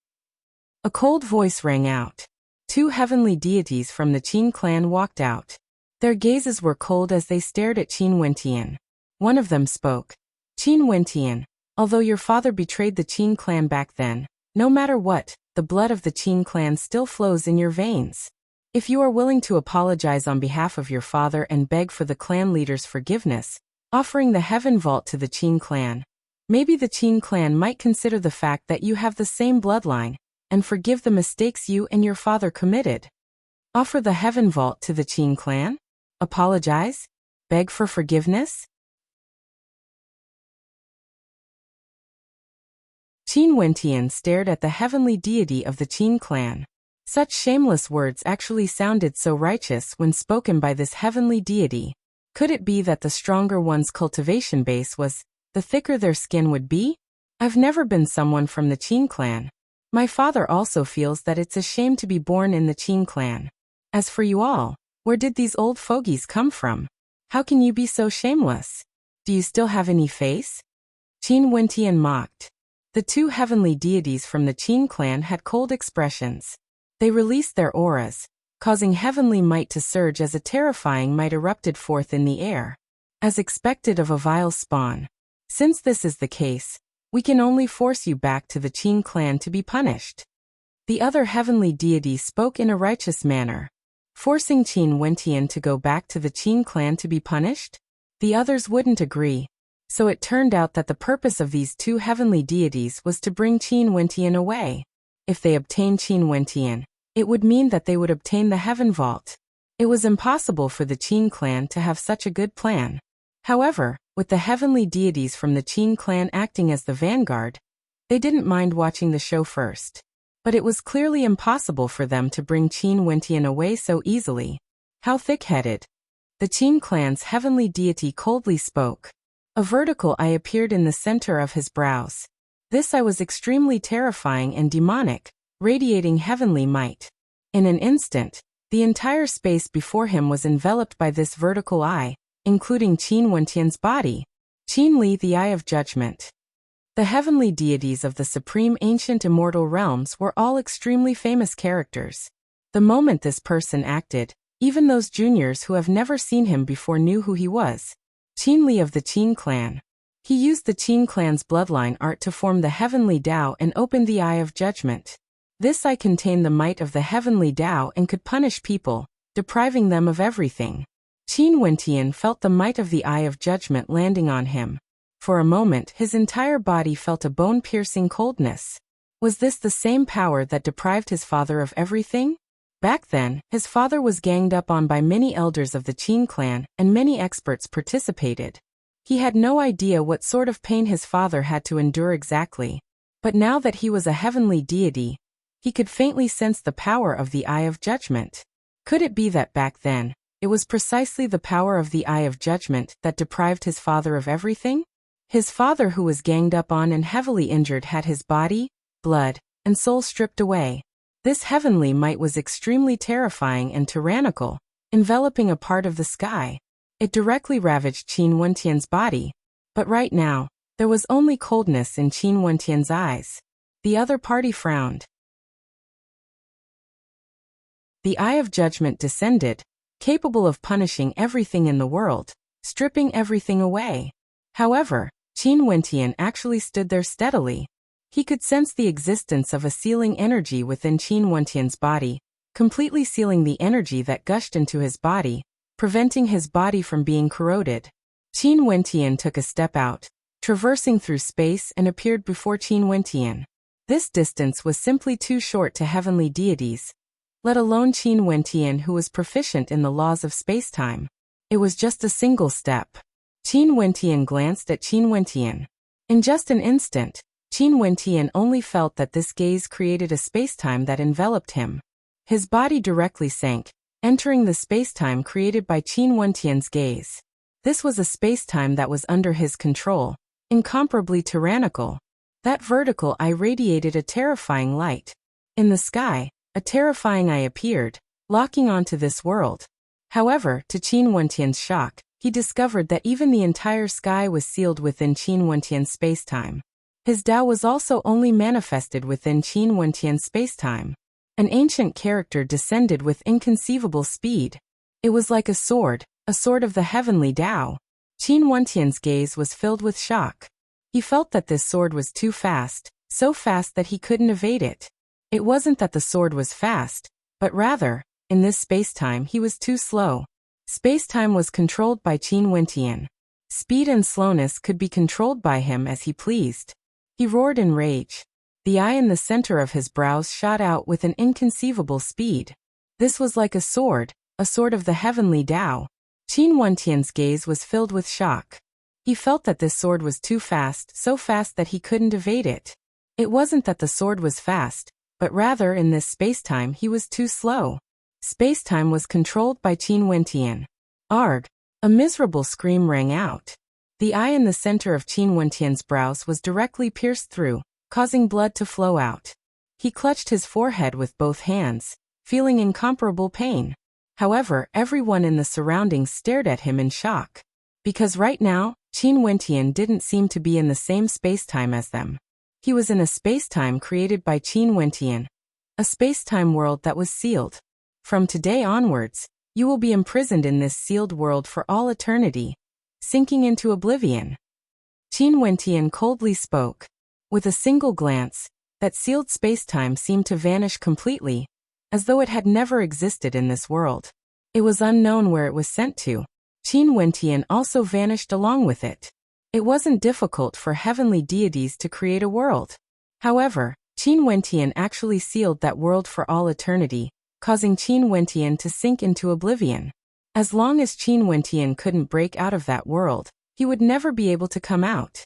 A cold voice rang out. Two heavenly deities from the Qin clan walked out. Their gazes were cold as they stared at Qin Wentian. One of them spoke. Qin Wentian, although your father betrayed the Qin clan back then, no matter what, the blood of the Qin clan still flows in your veins. If you are willing to apologize on behalf of your father and beg for the clan leader's forgiveness, offering the Heaven Vault to the Qin clan, maybe the Qin clan might consider the fact that you have the same bloodline, and forgive the mistakes you and your father committed. Offer the Heaven Vault to the Qin clan? Apologize? Beg for forgiveness? Qin Wentian stared at the heavenly deity of the Qin clan. Such shameless words actually sounded so righteous when spoken by this heavenly deity. Could it be that the stronger one's cultivation base was, the thicker their skin would be? I've never been someone from the Qin clan. My father also feels that it's a shame to be born in the Qin clan. As for you all, where did these old fogies come from? How can you be so shameless? Do you still have any face? Qin Wentian mocked. The two heavenly deities from the Qin clan had cold expressions. They released their auras, causing heavenly might to surge as a terrifying might erupted forth in the air. As expected of a vile spawn. Since this is the case, we can only force you back to the Qin clan to be punished. The other heavenly deity spoke in a righteous manner. Forcing Qin Wentian to go back to the Qin clan to be punished? The others wouldn't agree. So it turned out that the purpose of these two heavenly deities was to bring Qin Wentian away. If they obtained Qin Wentian, it would mean that they would obtain the Heaven Vault. It was impossible for the Qin clan to have such a good plan. However, with the heavenly deities from the Qin clan acting as the vanguard, they didn't mind watching the show first. But it was clearly impossible for them to bring Qin Wentian away so easily. How thick-headed. The Qin clan's heavenly deity coldly spoke. A vertical eye appeared in the center of his brows. This eye was extremely terrifying and demonic, radiating heavenly might. In an instant, the entire space before him was enveloped by this vertical eye, including Qin Wentian's body. Qin Li, the Eye of Judgment. The heavenly deities of the supreme ancient immortal realms were all extremely famous characters. The moment this person acted, even those juniors who have never seen him before knew who he was. Qin Li of the Qin clan. He used the Qin clan's bloodline art to form the heavenly Tao and opened the Eye of Judgment. This eye contained the might of the heavenly Tao and could punish people, depriving them of everything. Qin Wentian felt the might of the Eye of Judgment landing on him. For a moment his entire body felt a bone-piercing coldness. Was this the same power that deprived his father of everything? Back then, his father was ganged up on by many elders of the Qin clan, and many experts participated. He had no idea what sort of pain his father had to endure exactly. But now that he was a heavenly deity, he could faintly sense the power of the Eye of Judgment. Could it be that back then, it was precisely the power of the Eye of Judgment that deprived his father of everything? His father, who was ganged up on and heavily injured, had his body, blood, and soul stripped away. This heavenly might was extremely terrifying and tyrannical, enveloping a part of the sky. It directly ravaged Qin Wentian's body. But right now, there was only coldness in Qin Wentian's eyes. The other party frowned. The Eye of Judgment descended, capable of punishing everything in the world, stripping everything away. However, Qin Wentian actually stood there steadily. He could sense the existence of a sealing energy within Qin Wentian's body, completely sealing the energy that gushed into his body, preventing his body from being corroded. Qin Wentian took a step out, traversing through space, and appeared before Qin Wentian. This distance was simply too short to heavenly deities, let alone Qin Wentian, who was proficient in the laws of space-time. It was just a single step. Qin Wentian glanced at Qin Wentian. In just an instant, Qin Wentian only felt that this gaze created a space-time that enveloped him. His body directly sank, entering the space-time created by Qin Wentian's gaze. This was a space-time that was under his control, incomparably tyrannical. That vertical eye radiated a terrifying light. In the sky, a terrifying eye appeared, locking onto this world. However, to Qin Wentian's shock, he discovered that even the entire sky was sealed within Qin Wentian's space-time. His Tao was also only manifested within Qin Wentian's space-time. An ancient character descended with inconceivable speed. It was like a sword of the heavenly Tao. Qin Wentian's gaze was filled with shock. He felt that this sword was too fast, so fast that he couldn't evade it. It wasn't that the sword was fast, but rather, in this space-time he was too slow. Space-time was controlled by Qin Wentian. Speed and slowness could be controlled by him as he pleased. He roared in rage. The eye in the center of his brows shot out with an inconceivable speed. This was like a sword of the heavenly Tao. Qin Wentian's gaze was filled with shock. He felt that this sword was too fast, so fast that he couldn't evade it. It wasn't that the sword was fast, but rather in this space-time he was too slow. Space-time was controlled by Qin Wentian. Arg! A miserable scream rang out. The eye in the center of Qin Wentian's brows was directly pierced through, causing blood to flow out. He clutched his forehead with both hands, feeling incomparable pain. However, everyone in the surroundings stared at him in shock. Because right now, Qin Wentian didn't seem to be in the same space-time as them. He was in a space-time created by Qin Wentian, a space-time world that was sealed. From today onwards, you will be imprisoned in this sealed world for all eternity, sinking into oblivion. Qin Wentian coldly spoke. With a single glance, that sealed space-time seemed to vanish completely, as though it had never existed in this world. It was unknown where it was sent to. Qin Wentian also vanished along with it. It wasn't difficult for heavenly deities to create a world. However, Qin Wentian actually sealed that world for all eternity, causing Qin Wentian to sink into oblivion. As long as Qin Wentian couldn't break out of that world, he would never be able to come out.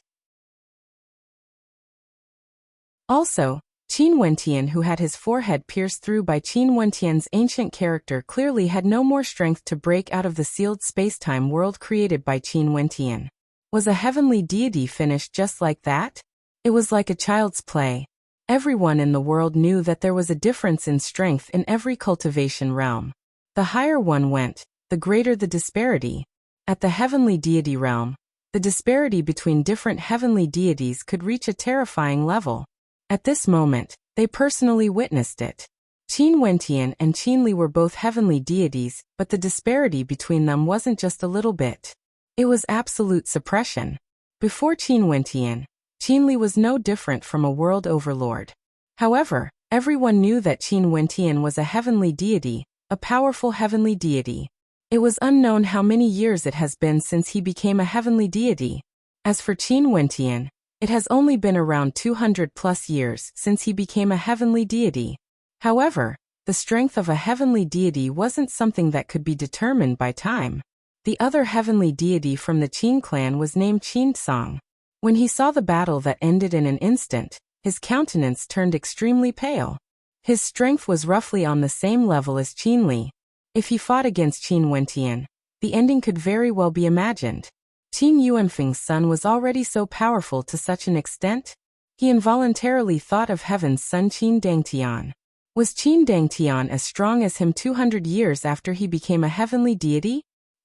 Also, Qin Wentian, who had his forehead pierced through by Qin Wentian's ancient character, clearly had no more strength to break out of the sealed spacetime world created by Qin Wentian. Was a heavenly deity finished just like that? It was like a child's play. Everyone in the world knew that there was a difference in strength in every cultivation realm. The higher one went, the greater the disparity. At the heavenly deity realm, the disparity between different heavenly deities could reach a terrifying level. At this moment, they personally witnessed it. Qin Wentian and Qin Li were both heavenly deities, but the disparity between them wasn't just a little bit. It was absolute suppression. Before Qin Wentian, Qin Li was no different from a world overlord. However, everyone knew that Qin Wentian was a heavenly deity, a powerful heavenly deity. It was unknown how many years it has been since he became a heavenly deity. As for Qin Wentian, it has only been around 200 plus years since he became a heavenly deity. However, the strength of a heavenly deity wasn't something that could be determined by time. The other heavenly deity from the Qin clan was named Qin Song. When he saw the battle that ended in an instant, his countenance turned extremely pale. His strength was roughly on the same level as Qin Li. If he fought against Qin Wentian, the ending could very well be imagined. Qin Yuanfeng's son was already so powerful to such an extent, he involuntarily thought of heaven's son Qin Dangtian. Was Qin Dangtian as strong as him 200 years after he became a heavenly deity?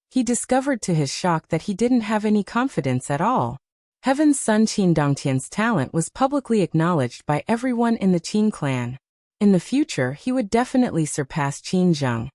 He discovered to his shock that he didn't have any confidence at all. Heaven's son Qin Dangtian's talent was publicly acknowledged by everyone in the Qin clan. In the future, he would definitely surpass Qin Zheng,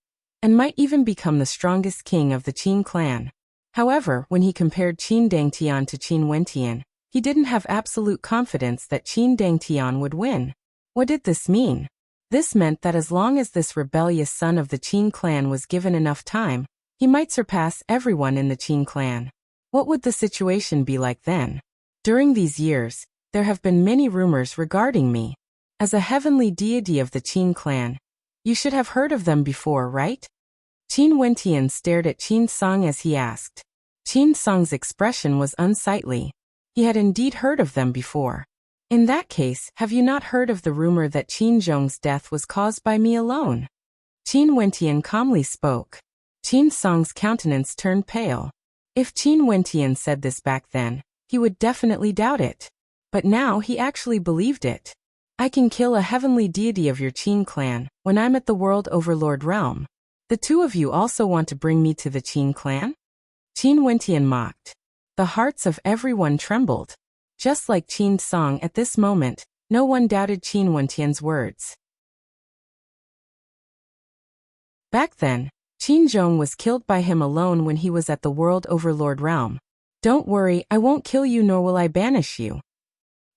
and might even become the strongest king of the Qin clan. However, when he compared Qin Dangtian to Qin Wentian, he didn't have absolute confidence that Qin Dangtian would win. What did this mean? This meant that as long as this rebellious son of the Qin clan was given enough time, he might surpass everyone in the Qin clan. What would the situation be like then? During these years, there have been many rumors regarding me. As a heavenly deity of the Qin clan, you should have heard of them before, right? Qin Wentian stared at Qin Song as he asked. Qin Song's expression was unsightly. He had indeed heard of them before. In that case, have you not heard of the rumor that Qin Zhong's death was caused by me alone? Qin Wentian calmly spoke. Qin Song's countenance turned pale. If Qin Wentian said this back then, he would definitely doubt it. But now he actually believed it. I can kill a heavenly deity of your Qin clan when I'm at the world overlord realm. The two of you also want to bring me to the Qin clan? Qin Wentian mocked. The hearts of everyone trembled. Just like Qin Song at this moment, no one doubted Qin Wentian's words. Back then, Qin Zhong was killed by him alone when he was at the world overlord realm. Don't worry, I won't kill you nor will I banish you.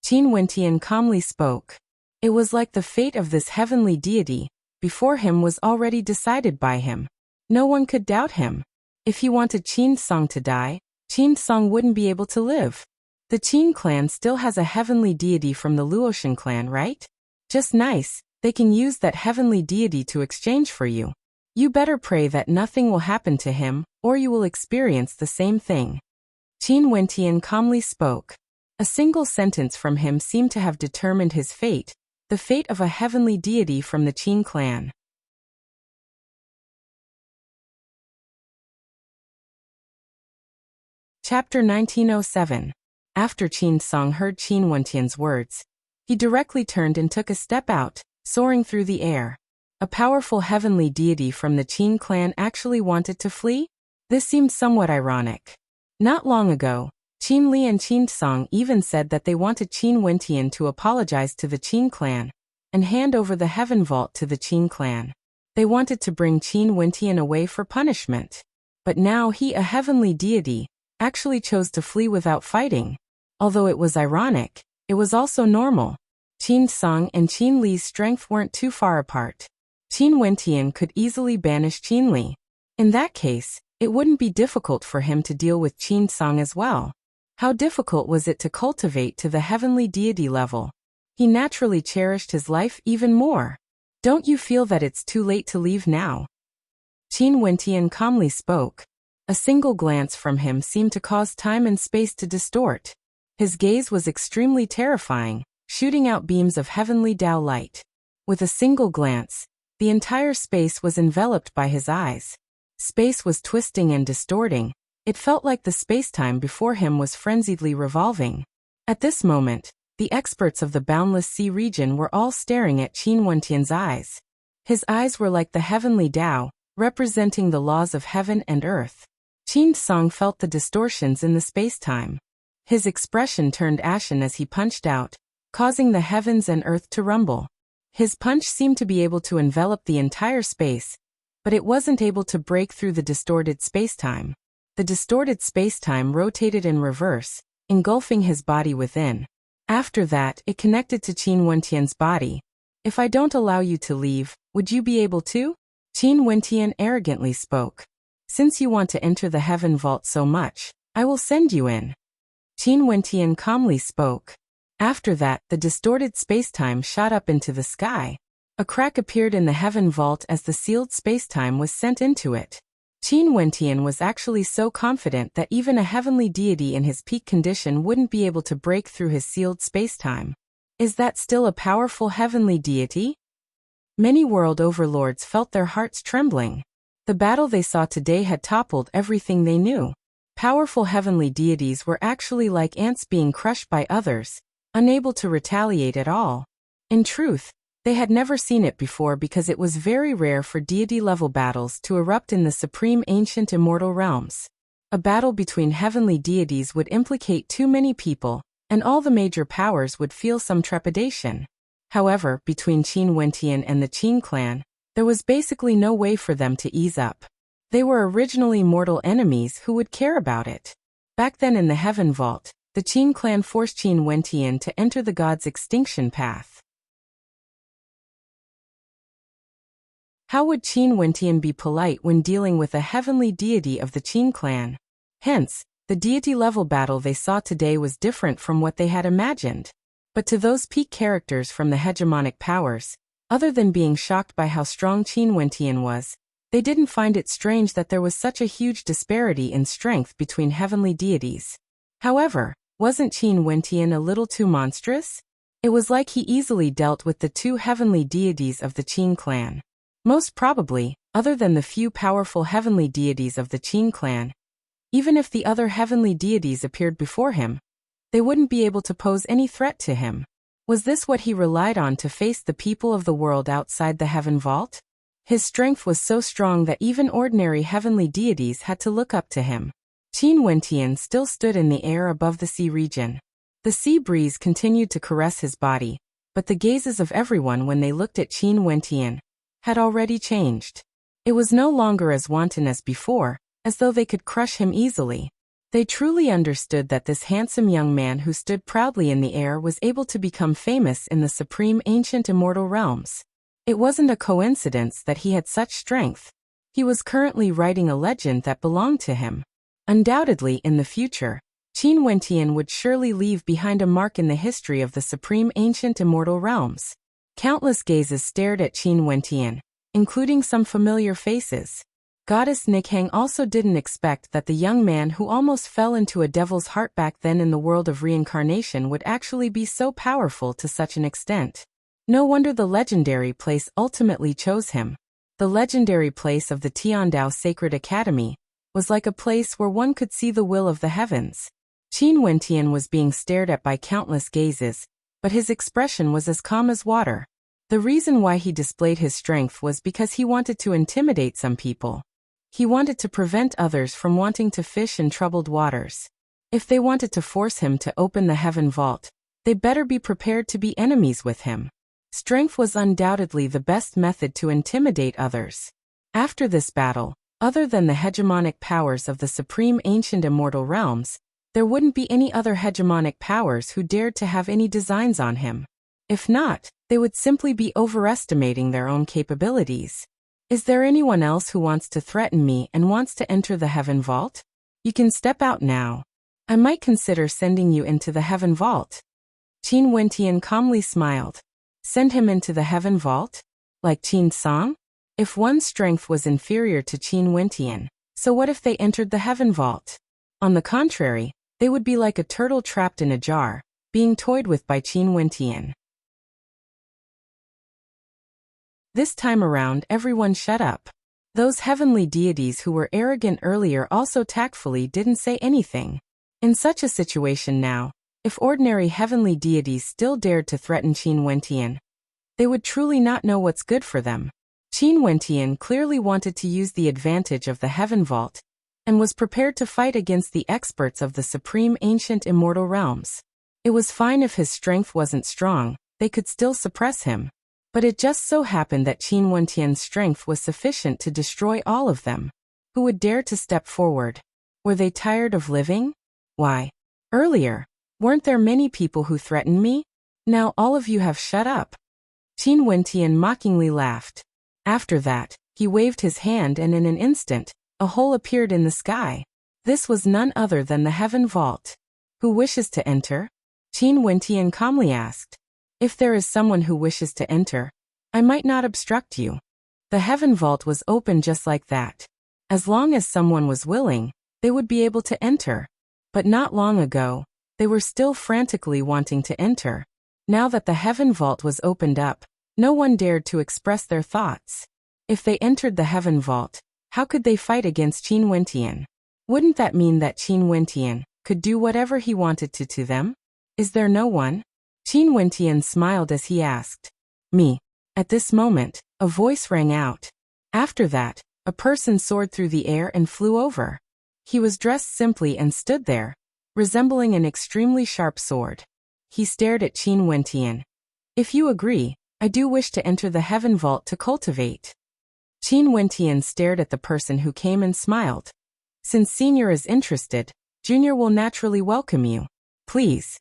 Qin Wentian calmly spoke. It was like the fate of this heavenly deity before him was already decided by him. No one could doubt him. If he wanted Qin Song to die, Qin Song wouldn't be able to live. The Qin clan still has a heavenly deity from the Luotian clan, right? Just nice, they can use that heavenly deity to exchange for you. You better pray that nothing will happen to him, or you will experience the same thing. Qin Wentian calmly spoke. A single sentence from him seemed to have determined his fate, the fate of a heavenly deity from the Qin clan. Chapter 1907. After Qin Song heard Qin Wentian's words, he directly turned and took a step out, soaring through the air. A powerful heavenly deity from the Qin clan actually wanted to flee? This seemed somewhat ironic. Not long ago, Qin Li and Qin Tsang even said that they wanted Qin Wentian to apologize to the Qin clan and hand over the Heaven Vault to the Qin clan. They wanted to bring Qin Wentian away for punishment. But now he, a heavenly deity, actually chose to flee without fighting. Although it was ironic, it was also normal. Qin Tsang and Qin Li's strength weren't too far apart. Qin Wentian could easily banish Qin Li. In that case, it wouldn't be difficult for him to deal with Qin Tsang as well. How difficult was it to cultivate to the heavenly deity level? He naturally cherished his life even more. Don't you feel that it's too late to leave now? Qin Wentian calmly spoke. A single glance from him seemed to cause time and space to distort. His gaze was extremely terrifying, shooting out beams of heavenly Tao light. With a single glance, the entire space was enveloped by his eyes. Space was twisting and distorting. It felt like the spacetime before him was frenziedly revolving. At this moment, the experts of the boundless sea region were all staring at Qin Wentian's eyes. His eyes were like the heavenly Tao, representing the laws of heaven and earth. Qin Tsang felt the distortions in the spacetime. His expression turned ashen as he punched out, causing the heavens and earth to rumble. His punch seemed to be able to envelop the entire space, but it wasn't able to break through the distorted spacetime. The distorted spacetime rotated in reverse, engulfing his body within. After that, it connected to Qin Wentian's body. If I don't allow you to leave, would you be able to? Qin Wentian arrogantly spoke. Since you want to enter the Heaven Vault so much, I will send you in. Qin Wentian calmly spoke. After that, the distorted spacetime shot up into the sky. A crack appeared in the Heaven Vault as the sealed spacetime was sent into it. Qin Wentian was actually so confident that even a heavenly deity in his peak condition wouldn't be able to break through his sealed spacetime. Is that still a powerful heavenly deity? Many world overlords felt their hearts trembling. The battle they saw today had toppled everything they knew. Powerful heavenly deities were actually like ants being crushed by others, unable to retaliate at all. In truth, they had never seen it before because it was very rare for deity-level battles to erupt in the supreme ancient immortal realms. A battle between heavenly deities would implicate too many people, and all the major powers would feel some trepidation. However, between Qin Wentian and the Qin clan, there was basically no way for them to ease up. They were originally mortal enemies who would care about it. Back then in the Heaven Vault, the Qin clan forced Qin Wentian to enter the god's extinction path. How would Qin Wentian be polite when dealing with a heavenly deity of the Qin clan? Hence, the deity-level battle they saw today was different from what they had imagined. But to those peak characters from the hegemonic powers, other than being shocked by how strong Qin Wentian was, they didn't find it strange that there was such a huge disparity in strength between heavenly deities. However, wasn't Qin Wentian a little too monstrous? It was like he easily dealt with the two heavenly deities of the Qin clan. Most probably, other than the few powerful heavenly deities of the Qin clan, even if the other heavenly deities appeared before him, they wouldn't be able to pose any threat to him. Was this what he relied on to face the people of the world outside the Heaven Vault? His strength was so strong that even ordinary heavenly deities had to look up to him. Qin Wentian still stood in the air above the sea region. The sea breeze continued to caress his body, but the gazes of everyone when they looked at Qin Wentian had already changed. It was no longer as wanton as before, as though they could crush him easily. They truly understood that this handsome young man who stood proudly in the air was able to become famous in the supreme ancient immortal realms. It wasn't a coincidence that he had such strength. He was currently writing a legend that belonged to him. Undoubtedly, in the future, Qin Wentian would surely leave behind a mark in the history of the supreme ancient immortal realms. Countless gazes stared at Qin Wentian, including some familiar faces. Goddess Nikhang also didn't expect that the young man who almost fell into a devil's heart back then in the world of reincarnation would actually be so powerful to such an extent. No wonder the legendary place ultimately chose him. The legendary place of the Tiandao Sacred Academy was like a place where one could see the will of the heavens. Qin Wentian was being stared at by countless gazes, but his expression was as calm as water. The reason why he displayed his strength was because he wanted to intimidate some people. He wanted to prevent others from wanting to fish in troubled waters. If they wanted to force him to open the heaven vault, they better be prepared to be enemies with him. Strength was undoubtedly the best method to intimidate others. After this battle, other than the hegemonic powers of the supreme ancient immortal realms, there wouldn't be any other hegemonic powers who dared to have any designs on him. If not, they would simply be overestimating their own capabilities. Is there anyone else who wants to threaten me and wants to enter the heaven vault? You can step out now. I might consider sending you into the heaven vault. Qin Wentian calmly smiled. Send him into the heaven vault? Like Qin Song? If one's strength was inferior to Qin Wentian, so what if they entered the heaven vault? On the contrary, they would be like a turtle trapped in a jar, being toyed with by Qin Wentian. This time around, everyone shut up. Those heavenly deities who were arrogant earlier also tactfully didn't say anything. In such a situation now, if ordinary heavenly deities still dared to threaten Qin Wentian, they would truly not know what's good for them. Qin Wentian clearly wanted to use the advantage of the heaven vault, and was prepared to fight against the experts of the supreme ancient immortal realms. It was fine if his strength wasn't strong, they could still suppress him. But it just so happened that Qin Wentian's strength was sufficient to destroy all of them. Who would dare to step forward? Were they tired of living? Why? Earlier, weren't there many people who threatened me? Now all of you have shut up. Qin Wentian mockingly laughed. After that, he waved his hand and in an instant, a hole appeared in the sky. This was none other than the heaven vault. Who wishes to enter? Qin Wentian calmly asked. If there is someone who wishes to enter, I might not obstruct you. The heaven vault was open just like that. As long as someone was willing, they would be able to enter. But not long ago, they were still frantically wanting to enter. Now that the heaven vault was opened up, no one dared to express their thoughts. If they entered the heaven vault, how could they fight against Qin Wentian? Wouldn't that mean that Qin Wentian could do whatever he wanted to them? Is there no one? Qin Wentian smiled as he asked. Me. At this moment, a voice rang out. After that, a person soared through the air and flew over. He was dressed simply and stood there, resembling an extremely sharp sword. He stared at Qin Wentian. If you agree, I do wish to enter the heaven vault to cultivate. Qin Wentian stared at the person who came and smiled. Since Senior is interested, Junior will naturally welcome you. Please.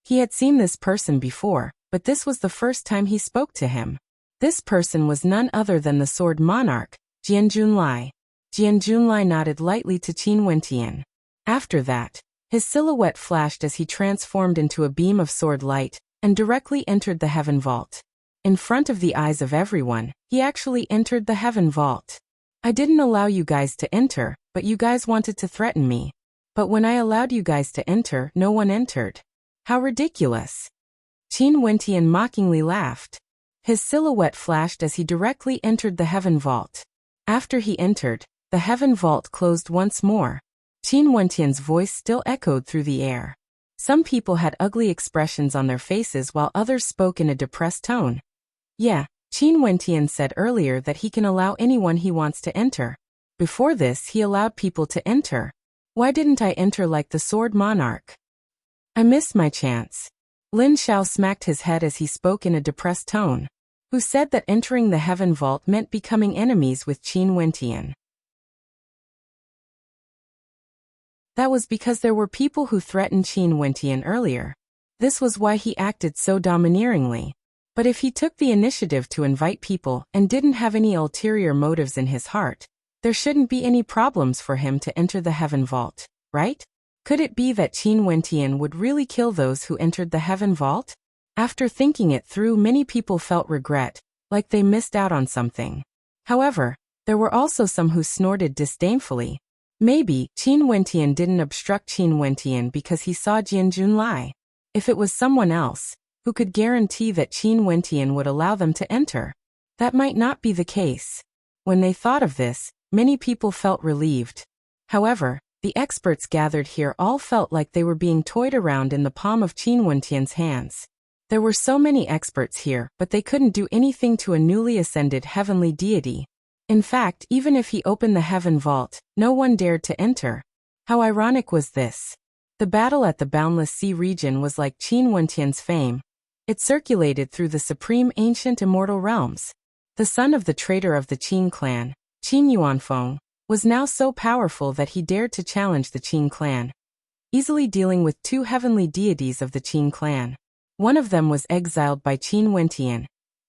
He had seen this person before, but this was the first time he spoke to him. This person was none other than the sword monarch, Jian Junlai. Jian Junlai nodded lightly to Qin Wentian. After that, his silhouette flashed as he transformed into a beam of sword light, and directly entered the heaven vault. In front of the eyes of everyone, he actually entered the heaven vault. I didn't allow you guys to enter, but you guys wanted to threaten me. But when I allowed you guys to enter, no one entered. How ridiculous. Qin Wentian mockingly laughed. His silhouette flashed as he directly entered the heaven vault. After he entered, the heaven vault closed once more. Qin Wentian's voice still echoed through the air. Some people had ugly expressions on their faces while others spoke in a depressed tone. Yeah, Qin Wentian said earlier that he can allow anyone he wants to enter. Before this he allowed people to enter. Why didn't I enter like the sword monarch? I missed my chance. Lin Xiao smacked his head as he spoke in a depressed tone. Who said that entering the heaven vault meant becoming enemies with Qin Wentian? That was because there were people who threatened Qin Wentian earlier. This was why he acted so domineeringly. But if he took the initiative to invite people and didn't have any ulterior motives in his heart, there shouldn't be any problems for him to enter the heaven vault, right? Could it be that Qin Wentian would really kill those who entered the heaven vault? After thinking it through, many people felt regret, like they missed out on something. However, there were also some who snorted disdainfully. Maybe Qin Wentian didn't obstruct Qin Wentian because he saw Jian Junlai. If it was someone else, who could guarantee that Qin Wentian would allow them to enter? That might not be the case. When they thought of this, many people felt relieved. However, the experts gathered here all felt like they were being toyed around in the palm of Qin Wentian's hands. There were so many experts here, but they couldn't do anything to a newly ascended heavenly deity. In fact, even if he opened the heaven vault, no one dared to enter. How ironic was this? The battle at the Boundless Sea region was like Qin Wentian's fame. It circulated through the supreme ancient immortal realms. The son of the traitor of the Qin clan, Qin Yuanfeng, was now so powerful that he dared to challenge the Qin clan, easily dealing with two heavenly deities of the Qin clan. One of them was exiled by Qin Wentian,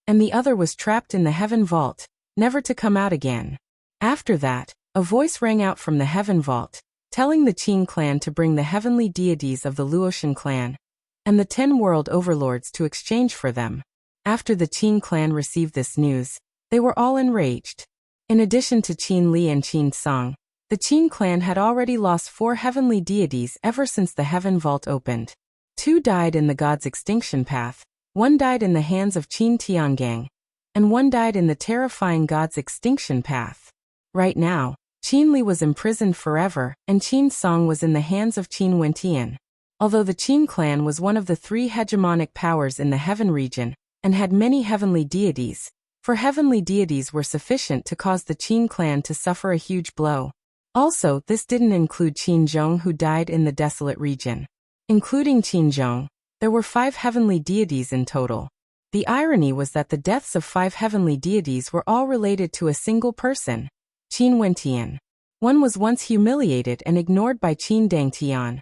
and the other was trapped in the heaven vault, never to come out again. After that, a voice rang out from the heaven vault, telling the Qin clan to bring the heavenly deities of the Luotian clan and the 10 world overlords to exchange for them. After the Qin clan received this news, they were all enraged. In addition to Qin Li and Qin Song, the Qin clan had already lost 4 heavenly deities ever since the heaven vault opened. 2 died in the god's extinction path, 1 died in the hands of Qin Tiangang, and 1 died in the terrifying god's extinction path. Right now, Qin Li was imprisoned forever, and Qin Song was in the hands of Qin Wentian. Although the Qin clan was one of the 3 hegemonic powers in the heaven region, and had many heavenly deities, 4 heavenly deities were sufficient to cause the Qin clan to suffer a huge blow. Also, this didn't include Qin Zhong, who died in the desolate region. Including Qin Zhong, there were 5 heavenly deities in total. The irony was that the deaths of 5 heavenly deities were all related to a single person, Qin Wentian. One was once humiliated and ignored by Qin Dangtian,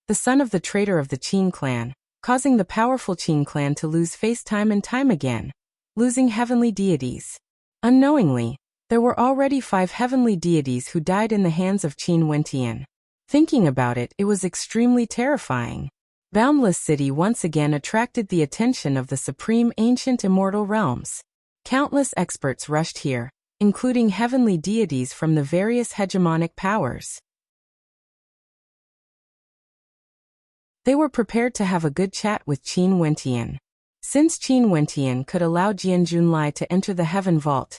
the son of the traitor of the Qin clan, causing the powerful Qin clan to lose face time and time again, losing heavenly deities. Unknowingly, there were already 5 heavenly deities who died in the hands of Qin Wentian. Thinking about it, it was extremely terrifying. Boundless City once again attracted the attention of the supreme ancient immortal realms. Countless experts rushed here, including heavenly deities from the various hegemonic powers. They were prepared to have a good chat with Qin Wentian. Since Qin Wentian could allow Jian Junlai to enter the heaven vault,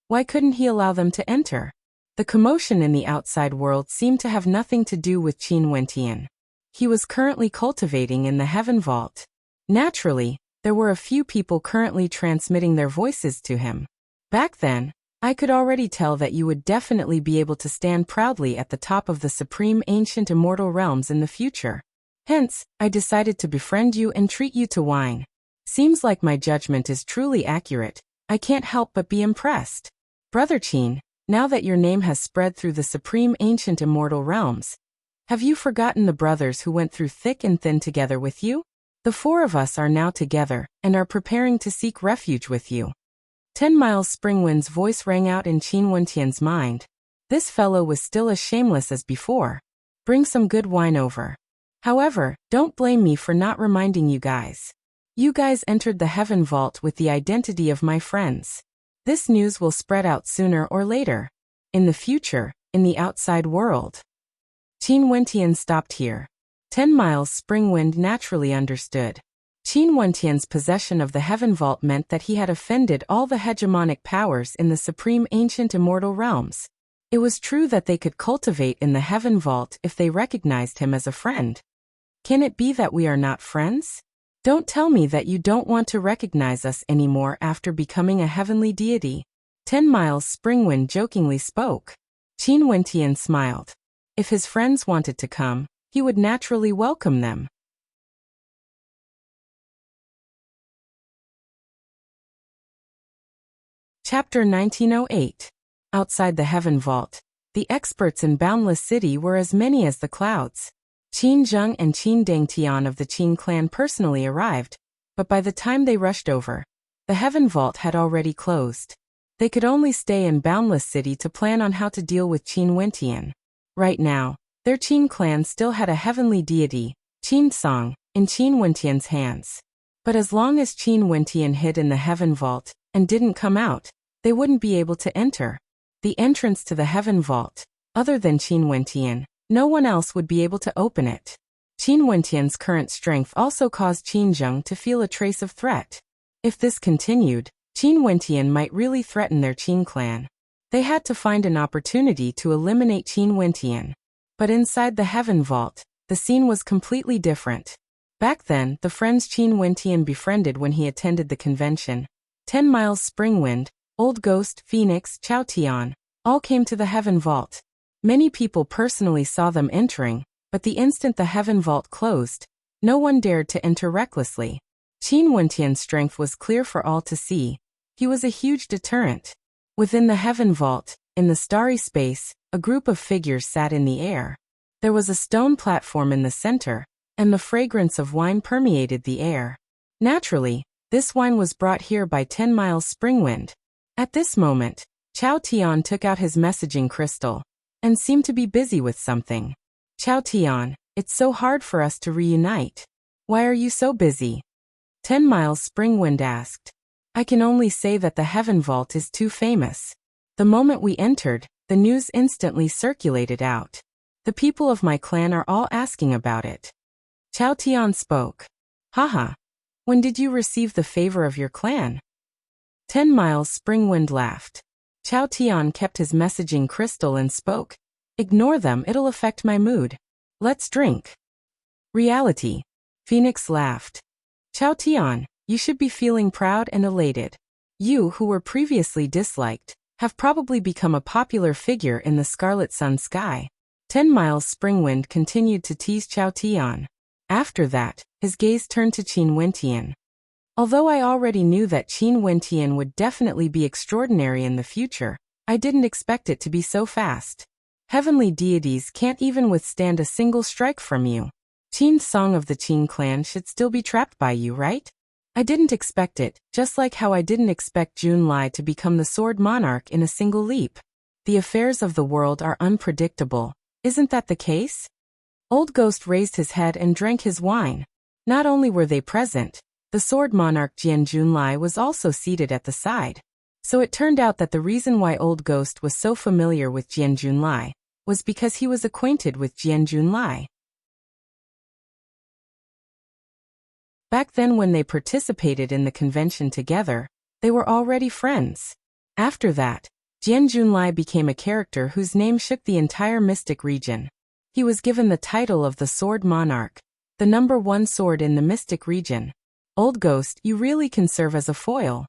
why couldn't he allow them to enter? The commotion in the outside world seemed to have nothing to do with Qin Wentian. He was currently cultivating in the heaven vault. Naturally, there were a few people currently transmitting their voices to him. Back then, I could already tell that you would definitely be able to stand proudly at the top of the supreme ancient immortal realms in the future. Hence, I decided to befriend you and treat you to wine. Seems like my judgment is truly accurate. I can't help but be impressed. Brother Qin, now that your name has spread through the supreme ancient immortal realms, have you forgotten the brothers who went through thick and thin together with you? The 4 of us are now together, and are preparing to seek refuge with you. 10 Miles Springwind's voice rang out in Qin Wentian's mind. This fellow was still as shameless as before. Bring some good wine over. However, don't blame me for not reminding you guys. You guys entered the heaven vault with the identity of my friends. This news will spread out sooner or later. In the future, in the outside world. Qin Wentian stopped here. 10 Miles Springwind naturally understood. Qin Wentian's possession of the heaven vault meant that he had offended all the hegemonic powers in the supreme ancient immortal realms. It was true that they could cultivate in the heaven vault if they recognized him as a friend. Can it be that we are not friends? Don't tell me that you don't want to recognize us anymore after becoming a heavenly deity. 10 Miles Springwind jokingly spoke. Qin Wentian smiled. If his friends wanted to come, he would naturally welcome them. Chapter 1908. Outside the heaven vault, the experts in Boundless City were as many as the clouds. Qin Zheng and Qin Dangtian of the Qin clan personally arrived, but by the time they rushed over, the heaven vault had already closed. They could only stay in Boundless City to plan on how to deal with Qin Wentian. Right now, their Qin clan still had a heavenly deity, Qin Song, in Qin Wentian's hands. But as long as Qin Wentian hid in the heaven vault and didn't come out, they wouldn't be able to enter. The entrance to the heaven vault, other than Qin Wentian, no one else would be able to open it. Qin Wentian's current strength also caused Qin Zheng to feel a trace of threat. If this continued, Qin Wentian might really threaten their Qin clan. They had to find an opportunity to eliminate Qin Wentian. But inside the heaven vault, the scene was completely different. Back then, the friends Qin Wentian befriended when he attended the convention, 10 Miles Springwind, Old Ghost, Phoenix, Chao Tian, all came to the Heaven Vault. Many people personally saw them entering, but the instant the Heaven Vault closed, no one dared to enter recklessly. Qin Wentian's strength was clear for all to see. He was a huge deterrent. Within the Heaven Vault, in the starry space, a group of figures sat in the air. There was a stone platform in the center, and the fragrance of wine permeated the air. Naturally, this wine was brought here by 10 Miles Springwind. At this moment, Chao Tian took out his messaging crystal and seemed to be busy with something. Chao Tian, it's so hard for us to reunite. Why are you so busy? 10 Miles Springwind asked. I can only say that the Heaven Vault is too famous. The moment we entered, the news instantly circulated out. The people of my clan are all asking about it. Chao Tian spoke. Haha. When did you receive the favor of your clan? 10 Miles Springwind laughed. Chao Tian kept his messaging crystal and spoke. Ignore them, it'll affect my mood. Let's drink. Reality. Phoenix laughed. Chao Tian, you should be feeling proud and elated. You, who were previously disliked, have probably become a popular figure in the Scarlet Sun sky. 10 Miles Springwind continued to tease Chao Tian. After that, his gaze turned to Qin Wentian. Although I already knew that Qin Wentian would definitely be extraordinary in the future, I didn't expect it to be so fast. Heavenly deities can't even withstand a single strike from you. Qin's Song of the Qin clan should still be trapped by you, right? I didn't expect it, just like how I didn't expect Jun Lai to become the Sword Monarch in a single leap. The affairs of the world are unpredictable, isn't that the case? Old Ghost raised his head and drank his wine. Not only were they present, the Sword Monarch Jian Junlai was also seated at the side. So it turned out that the reason why Old Ghost was so familiar with Jian Junlai was because he was acquainted with Jian Junlai. Back then when they participated in the convention together, they were already friends. After that, Jian Junlai became a character whose name shook the entire Mystic region. He was given the title of the Sword Monarch, the #1 sword in the Mystic region. Old Ghost, you really can serve as a foil.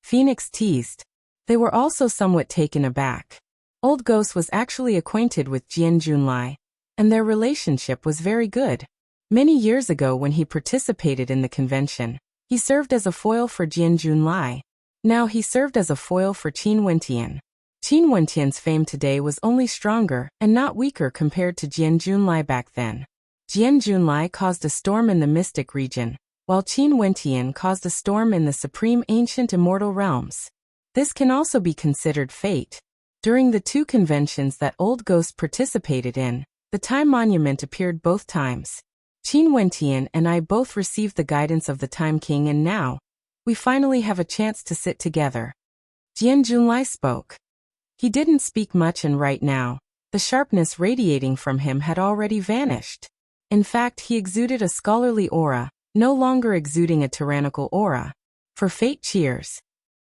Phoenix teased. They were also somewhat taken aback. Old Ghost was actually acquainted with Jian Junlai, and their relationship was very good. Many years ago when he participated in the convention, he served as a foil for Jian Junlai. Now he served as a foil for Qin Wentian. Qin Wentian's fame today was only stronger and not weaker compared to Jian Junlai back then. Jian Junlai caused a storm in the Mystic region, while Qin Wentian caused a storm in the Supreme Ancient Immortal Realms. This can also be considered fate. During the two conventions that Old Ghost participated in, the Time Monument appeared both times. Qin Wentian and I both received the guidance of the Time King, and now, we finally have a chance to sit together. Jian Junlai spoke. He didn't speak much, and right now, the sharpness radiating from him had already vanished. In fact, he exuded a scholarly aura, no longer exuding a tyrannical aura. For fate, cheers.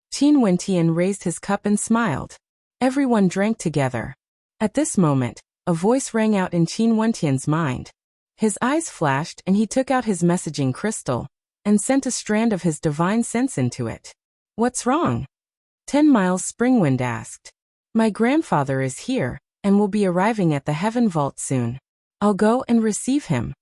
Qin Wentian raised his cup and smiled. Everyone drank together. At this moment, a voice rang out in Qin Wentian's mind. His eyes flashed and he took out his messaging crystal and sent a strand of his divine sense into it. What's wrong? 10 Miles Springwind asked. My grandfather is here and will be arriving at the Heaven Vault soon. I'll go and receive him.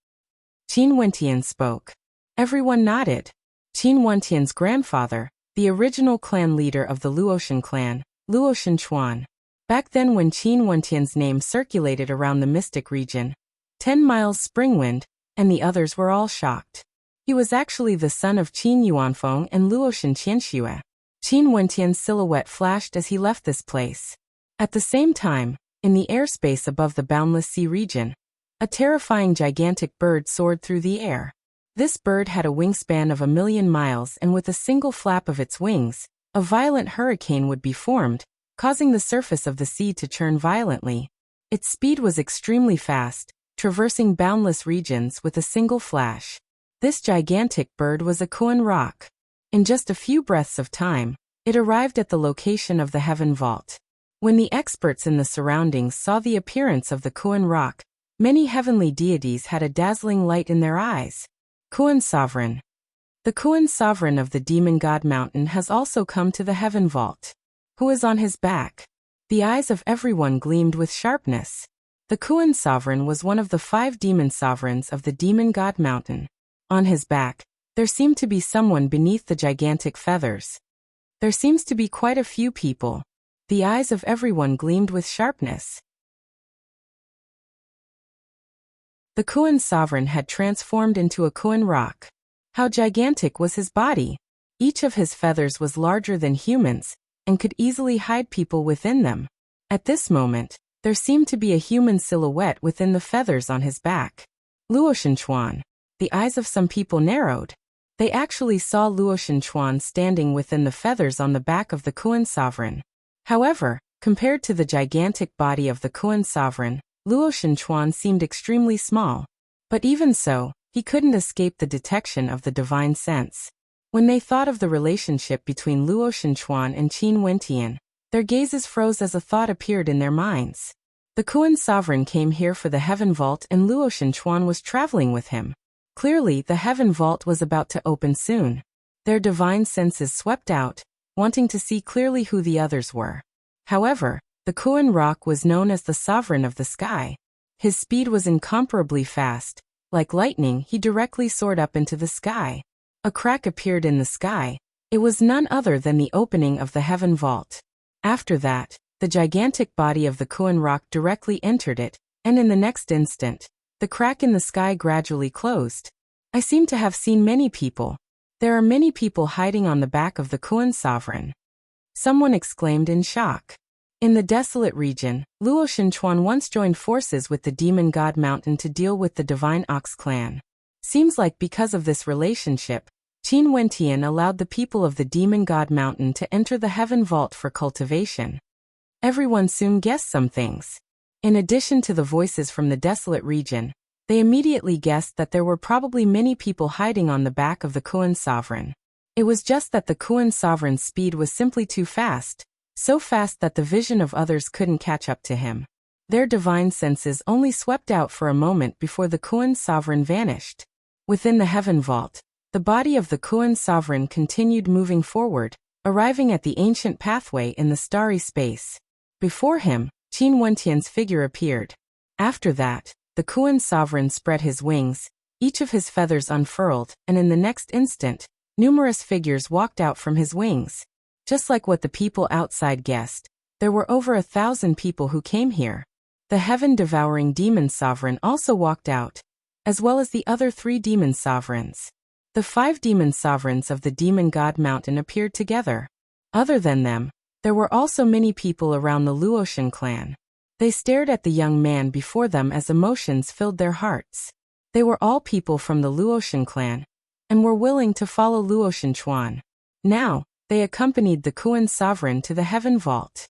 Qin Wentian spoke. Everyone nodded. Qin Wentian's grandfather, the original clan leader of the Luotian clan, Luotian Chuan. Back then when Qin Wentian's name circulated around the Mystic region, 10 Miles Springwind and the others were all shocked. He was actually the son of Qin Yuanfeng and Luotian Qianxue. Qin Wentian's silhouette flashed as he left this place. At the same time, in the airspace above the boundless sea region, a terrifying gigantic bird soared through the air. This bird had a wingspan of 1,000,000 miles, and with a single flap of its wings, a violent hurricane would be formed, causing the surface of the sea to churn violently. Its speed was extremely fast, traversing boundless regions with a single flash. This gigantic bird was a Kuan rock. In just a few breaths of time, it arrived at the location of the Heaven Vault. When the experts in the surroundings saw the appearance of the Kuan rock, many heavenly deities had a dazzling light in their eyes. Kuan Sovereign. The Kuan Sovereign of the Demon God Mountain has also come to the Heaven Vault. Who is on his back? The eyes of everyone gleamed with sharpness. The Kuan Sovereign was one of the 5 demon sovereigns of the Demon God Mountain. On his back, there seemed to be someone beneath the gigantic feathers. There seems to be quite a few people. The eyes of everyone gleamed with sharpness. The Kuan Sovereign had transformed into a Kuan rock. How gigantic was his body! Each of his feathers was larger than humans, and could easily hide people within them. At this moment, there seemed to be a human silhouette within the feathers on his back. Luoshan Chuan. The eyes of some people narrowed. They actually saw Luoshan Chuan standing within the feathers on the back of the Kuan Sovereign. However, compared to the gigantic body of the Kuan Sovereign, Luoshan Chuan seemed extremely small. But even so, he couldn't escape the detection of the divine sense. When they thought of the relationship between Luoshan Chuan and Qin Wentian, their gazes froze as a thought appeared in their minds. The Kuan Sovereign came here for the Heaven Vault and Luoshan Chuan was traveling with him. Clearly, the Heaven Vault was about to open soon. Their divine senses swept out, wanting to see clearly who the others were. However, the Kuan Rock was known as the Sovereign of the Sky. His speed was incomparably fast. Like lightning, he directly soared up into the sky. A crack appeared in the sky. It was none other than the opening of the Heaven Vault. After that, the gigantic body of the Kuan Rock directly entered it, and in the next instant, the crack in the sky gradually closed. I seem to have seen many people. There are many people hiding on the back of the Kuan Sovereign. Someone exclaimed in shock. In the desolate region, Luoshan Chuan once joined forces with the Demon God Mountain to deal with the Divine Ox clan. Seems like because of this relationship, Qin Wentian allowed the people of the Demon God Mountain to enter the Heaven Vault for cultivation. Everyone soon guessed some things. In addition to the voices from the desolate region, they immediately guessed that there were probably many people hiding on the back of the Kuan Sovereign. It was just that the Kuan Sovereign's speed was simply too fast, so fast that the vision of others couldn't catch up to him. Their divine senses only swept out for a moment before the Kuan Sovereign vanished. Within the Heaven Vault, the body of the Kuan Sovereign continued moving forward, arriving at the ancient pathway in the starry space. Before him, Qin Wentian's figure appeared. After that, the Kuan Sovereign spread his wings, each of his feathers unfurled, and in the next instant, numerous figures walked out from his wings. Just like what the people outside guessed, there were over 1,000 people who came here. The heaven-devouring demon sovereign also walked out, as well as the other 3 demon sovereigns. The 5 demon sovereigns of the Demon God Mountain appeared together. Other than them, there were also many people around the Luoshan clan. They stared at the young man before them as emotions filled their hearts. They were all people from the Luoshan clan, and were willing to follow Luoshan Chuan. Now, they accompanied the Kuan Sovereign to the Heaven Vault.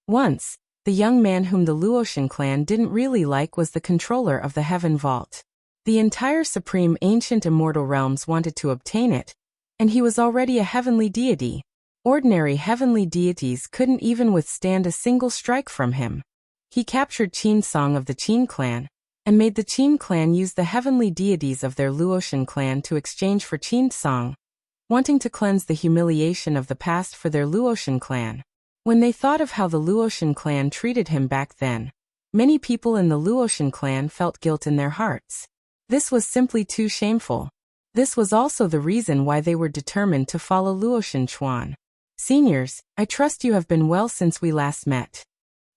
Once, the young man whom the Luoshan clan didn't really like was the controller of the Heaven Vault. The entire supreme ancient immortal realms wanted to obtain it, and he was already a heavenly deity. Ordinary heavenly deities couldn't even withstand a single strike from him. He captured Qin Song of the Qin clan, and made the Qin clan use the heavenly deities of their Luoshan clan to exchange for Qin Song, wanting to cleanse the humiliation of the past for their Luoshan clan. When they thought of how the Luoshan clan treated him back then, many people in the Luoshan clan felt guilt in their hearts. This was simply too shameful. This was also the reason why they were determined to follow Luoshan Chuan. Seniors, I trust you have been well since we last met.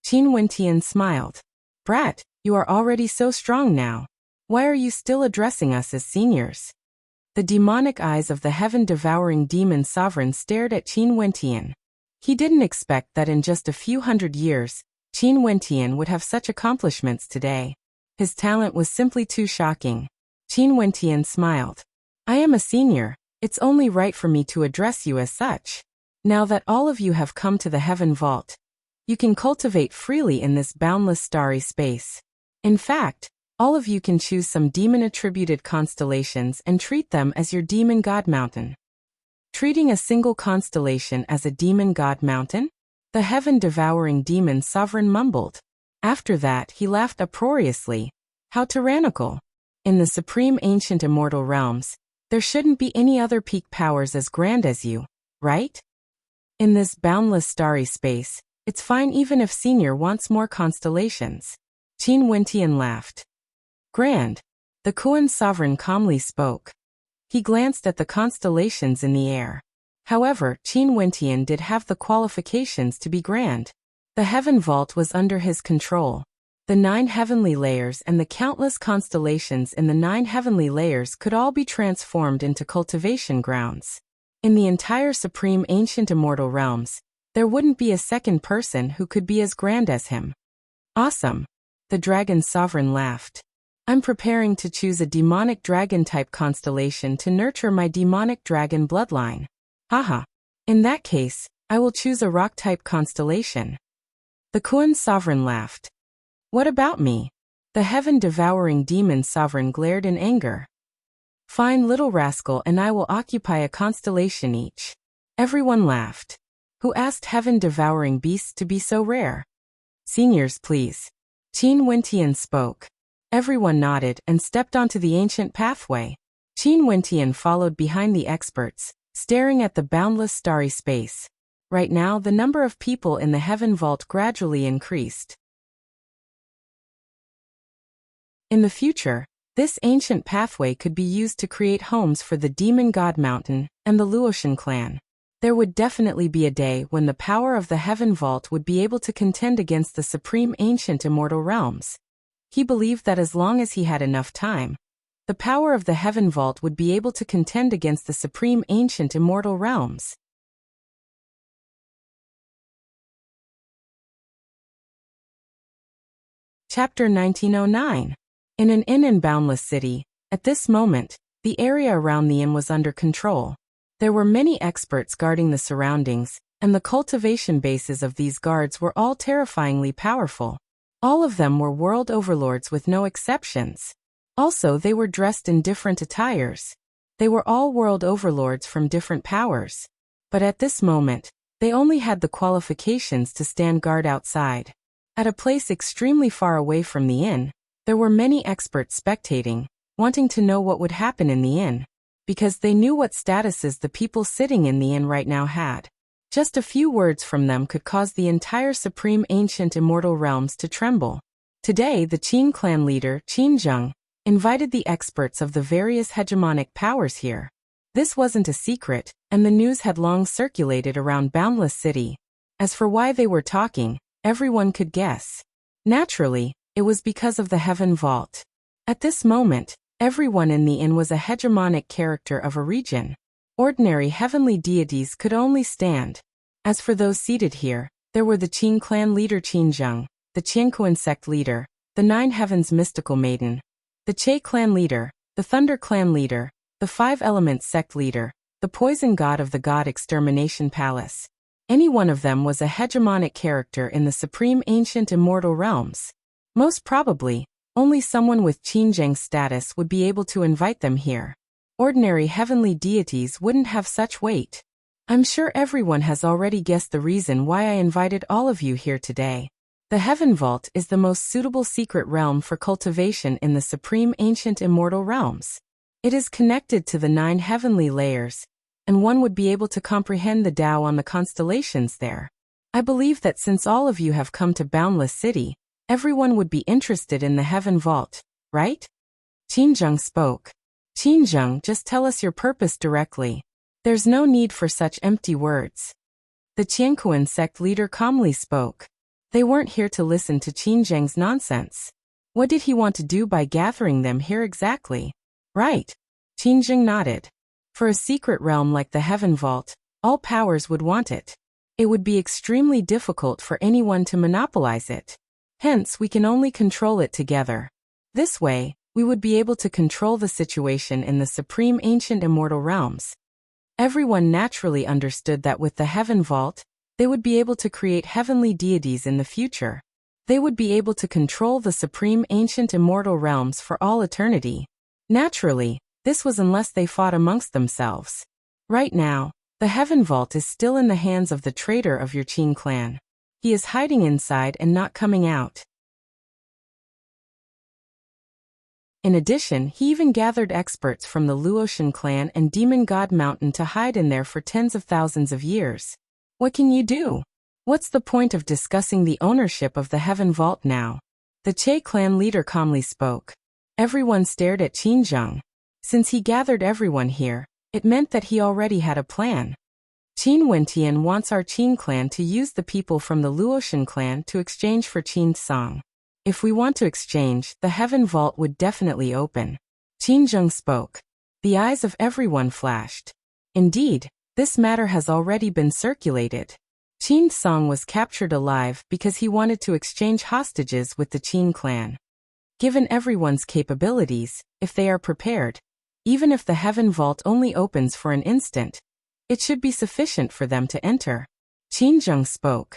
Qin Wentian smiled. Brat, you are already so strong now. Why are you still addressing us as seniors? The demonic eyes of the heaven-devouring demon sovereign stared at Qin Wentian. He didn't expect that in just a few hundred years, Qin Wentian would have such accomplishments today. His talent was simply too shocking. Qin Wentian smiled. I am a senior. It's only right for me to address you as such. Now that all of you have come to the Heaven Vault, you can cultivate freely in this boundless starry space. In fact, all of you can choose some demon-attributed constellations and treat them as your Demon God Mountain. Treating a single constellation as a Demon God Mountain? The heaven-devouring demon sovereign mumbled. After that, he laughed uproariously. How tyrannical. In the supreme ancient immortal realms, there shouldn't be any other peak powers as grand as you, right? In this boundless starry space, it's fine even if Senior wants more constellations. Qin Wentian laughed. Grand. The Kuan sovereign calmly spoke. He glanced at the constellations in the air. However, Qin Wentian did have the qualifications to be grand. The heaven vault was under his control. The 9 heavenly layers and the countless constellations in the 9 heavenly layers could all be transformed into cultivation grounds. In the entire supreme ancient immortal realms, there wouldn't be a second person who could be as grand as him. Awesome. The dragon sovereign laughed. I'm preparing to choose a demonic dragon-type constellation to nurture my demonic dragon bloodline. Haha. In that case, I will choose a rock-type constellation. The Kuan sovereign laughed. What about me? The heaven-devouring demon sovereign glared in anger. Fine little rascal, and I will occupy a constellation each. Everyone laughed. Who asked heaven-devouring beasts to be so rare? Seniors, please. Qin Wentian spoke. Everyone nodded and stepped onto the ancient pathway. Qin Wentian followed behind the experts, staring at the boundless starry space. Right now, the number of people in the heaven vault gradually increased. In the future, this ancient pathway could be used to create homes for the Demon God Mountain and the Luotian clan. There would definitely be a day when the power of the heaven vault would be able to contend against the supreme ancient immortal realms. He believed that as long as he had enough time, the power of the heaven vault would be able to contend against the supreme ancient immortal realms. Chapter 1909. In an inn in Boundless City, at this moment, the area around the inn was under control. There were many experts guarding the surroundings, and the cultivation bases of these guards were all terrifyingly powerful. All of them were world overlords with no exceptions. Also, they were dressed in different attires. They were all world overlords from different powers. But at this moment, they only had the qualifications to stand guard outside. At a place extremely far away from the inn, there were many experts spectating, wanting to know what would happen in the inn, because they knew what statuses the people sitting in the inn right now had. Just a few words from them could cause the entire supreme ancient immortal realms to tremble. Today, the Qin clan leader, Qin Zheng, invited the experts of the various hegemonic powers here. This wasn't a secret, and the news had long circulated around Boundless City. As for why they were talking, everyone could guess. Naturally, it was because of the heaven vault. At this moment, everyone in the inn was a hegemonic character of a region. Ordinary heavenly deities could only stand. As for those seated here, there were the Qin clan leader Qin Zheng, the Qiankuan sect leader, the 9 heavens mystical maiden, the Che clan leader, the Thunder clan leader, the 5 elements sect leader, the poison god of the god extermination palace. Any one of them was a hegemonic character in the supreme ancient immortal realms. Most probably, only someone with Qin Zheng's status would be able to invite them here. Ordinary heavenly deities wouldn't have such weight. I'm sure everyone has already guessed the reason why I invited all of you here today. The Heaven Vault is the most suitable secret realm for cultivation in the supreme ancient immortal realms. It is connected to the 9 heavenly layers, and one would be able to comprehend the Tao on the constellations there. I believe that since all of you have come to Boundless City, everyone would be interested in the Heaven Vault, right? Qin Zheng spoke. Qin Zheng, just tell us your purpose directly. There's no need for such empty words. The Qiankuan sect leader calmly spoke. They weren't here to listen to Qin Zheng's nonsense. What did he want to do by gathering them here exactly? Right. Qin Zheng nodded. For a secret realm like the Heaven Vault, all powers would want it. It would be extremely difficult for anyone to monopolize it. Hence, we can only control it together. This way, we would be able to control the situation in the supreme ancient immortal realms. Everyone naturally understood that with the Heaven Vault, they would be able to create heavenly deities in the future. They would be able to control the supreme ancient immortal realms for all eternity. Naturally, this was unless they fought amongst themselves. Right now, the Heaven Vault is still in the hands of the traitor of your Qin clan. He is hiding inside and not coming out. In addition, he even gathered experts from the Luotian clan and Demon God Mountain to hide in there for tens of thousands of years. What can you do? What's the point of discussing the ownership of the Heaven Vault now? The Che clan leader calmly spoke. Everyone stared at Qin Zheng. Since he gathered everyone here, it meant that he already had a plan. Qin Wentian wants our Qin clan to use the people from the Luotian clan to exchange for Qin Song. If we want to exchange, the Heaven Vault would definitely open. Qin Zheng spoke. The eyes of everyone flashed. Indeed, this matter has already been circulated. Qin Song was captured alive because he wanted to exchange hostages with the Qin clan. Given everyone's capabilities, if they are prepared, even if the Heaven Vault only opens for an instant, it should be sufficient for them to enter. Qin Zheng spoke.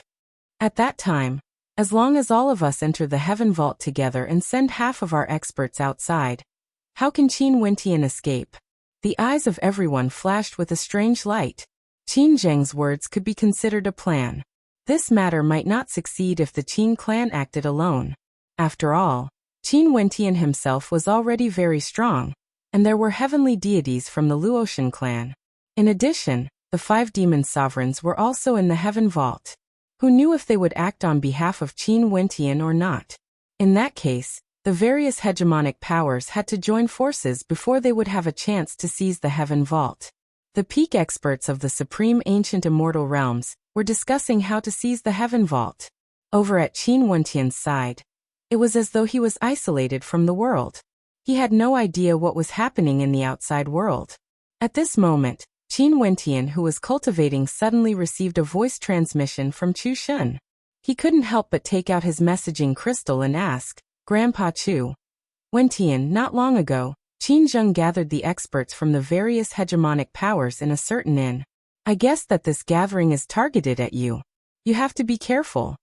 At that time, as long as all of us enter the Heaven Vault together and send half of our experts outside, how can Qin Wentian escape? The eyes of everyone flashed with a strange light. Qin Zheng's words could be considered a plan. This matter might not succeed if the Qin clan acted alone. After all, Qin Wentian himself was already very strong, and there were heavenly deities from the Luotian clan. In addition, the 5 demon sovereigns were also in the Heaven Vault. Who knew if they would act on behalf of Qin Wentian or not? In that case, the various hegemonic powers had to join forces before they would have a chance to seize the Heaven Vault. The peak experts of the Supreme Ancient Immortal Realms were discussing how to seize the Heaven Vault. Over at Qin Wentian's side, it was as though he was isolated from the world. He had no idea what was happening in the outside world. At this moment, Qin Wentian, who was cultivating, suddenly received a voice transmission from Chu Shun. He couldn't help but take out his messaging crystal and ask, Grandpa Chu. Wentian, not long ago, Qin Zheng gathered the experts from the various hegemonic powers in a certain inn. I guess that this gathering is targeted at you. You have to be careful.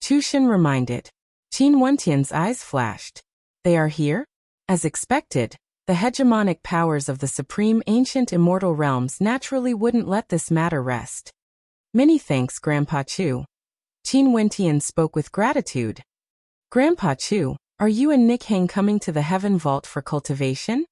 Chu Shun reminded. Qin Wentian's eyes flashed. They are here? As expected, the hegemonic powers of the Supreme Ancient Immortal Realms naturally wouldn't let this matter rest. Many thanks, Grandpa Chu. Qin Wentian spoke with gratitude. Grandpa Chu, are you and Nick Hang coming to the Heaven Vault for cultivation?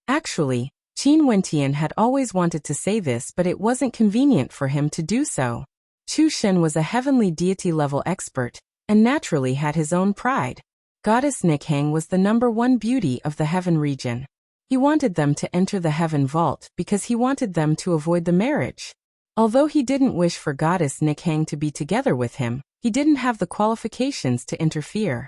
Actually, Qin Wentian had always wanted to say this, but it wasn't convenient for him to do so. Chu Shen was a heavenly deity-level expert, and naturally had his own pride. Goddess Nick Hang was the #1 beauty of the Heaven region. He wanted them to enter the Heaven Vault because he wanted them to avoid the marriage. Although he didn't wish for Goddess Nick Hang to be together with him, he didn't have the qualifications to interfere.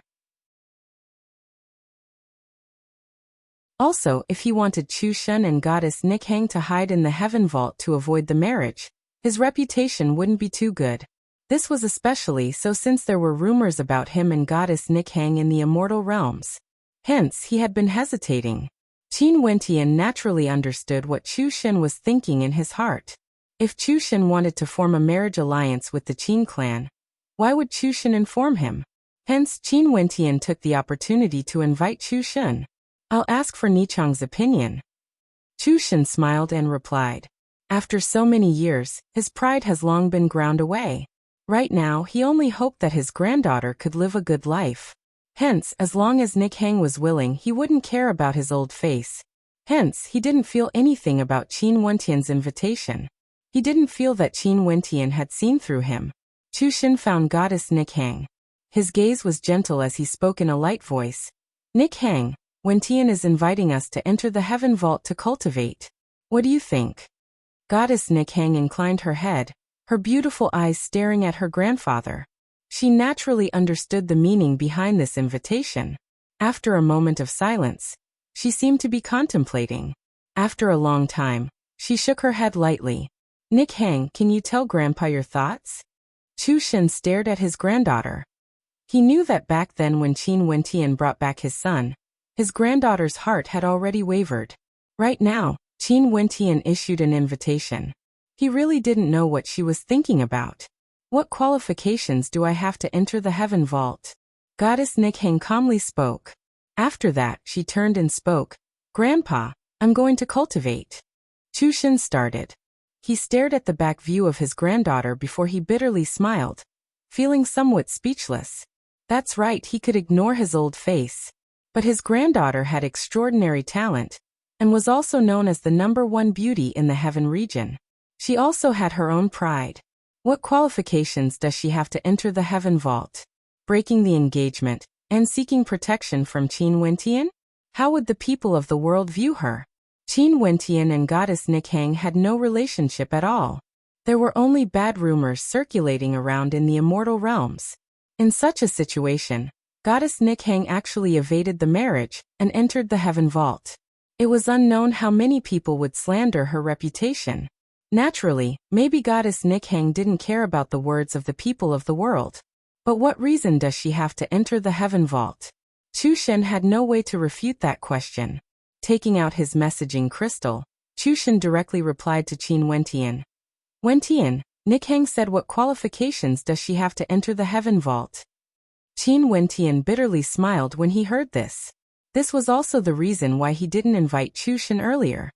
Also, if he wanted Chu Shun and Goddess Nick Hang to hide in the Heaven Vault to avoid the marriage, his reputation wouldn't be too good. This was especially so since there were rumors about him and Goddess Nick Hang in the Immortal Realms. Hence, he had been hesitating. Qin Wentian naturally understood what Chu Shen was thinking in his heart. If Chu Shen wanted to form a marriage alliance with the Qin clan, why would Chu Shen inform him? Hence, Qin Wentian took the opportunity to invite Chu Shen. I'll ask for Nichang's opinion. Chu Shen smiled and replied. After so many years, his pride has long been ground away. Right now, he only hoped that his granddaughter could live a good life. Hence, as long as Nick Hang was willing, he wouldn't care about his old face. Hence, he didn't feel anything about Qin Wentian's invitation. He didn't feel that Qin Wentian had seen through him. Chu Shen found Goddess Nick Hang. His gaze was gentle as he spoke in a light voice. Nick Hang, Wentian is inviting us to enter the Heaven Vault to cultivate. What do you think? Goddess Nick Hang inclined her head, her beautiful eyes staring at her grandfather. She naturally understood the meaning behind this invitation. After a moment of silence, she seemed to be contemplating. After a long time, she shook her head lightly. Nick Hang, can you tell Grandpa your thoughts? Chu Shen stared at his granddaughter. He knew that back then when Qin Wentian brought back his son, his granddaughter's heart had already wavered. Right now, Qin Wentian issued an invitation. He really didn't know what she was thinking about. What qualifications do I have to enter the Heaven Vault? Goddess Nick Hang calmly spoke. After that, she turned and spoke. Grandpa, I'm going to cultivate. Chu Shen started. He stared at the back view of his granddaughter before he bitterly smiled, feeling somewhat speechless. That's right, he could ignore his old face. But his granddaughter had extraordinary talent and was also known as the #1 beauty in the heaven region. She also had her own pride. What qualifications does she have to enter the heaven vault? Breaking the engagement and seeking protection from Qin Wentian? How would the people of the world view her? Qin Wentian and goddess Nikhang had no relationship at all. There were only bad rumors circulating around in the immortal realms. In such a situation, goddess Nikhang actually evaded the marriage and entered the heaven vault. It was unknown how many people would slander her reputation. Naturally, maybe goddess Nikhang didn't care about the words of the people of the world. But what reason does she have to enter the heaven vault? Chu Shen had no way to refute that question. Taking out his messaging crystal, Chu Shen directly replied to Qin Wentian. Wentian, Nikhang said, what qualifications does she have to enter the heaven vault? Qin Wentian bitterly smiled when he heard this. This was also the reason why he didn't invite Chu Shen earlier.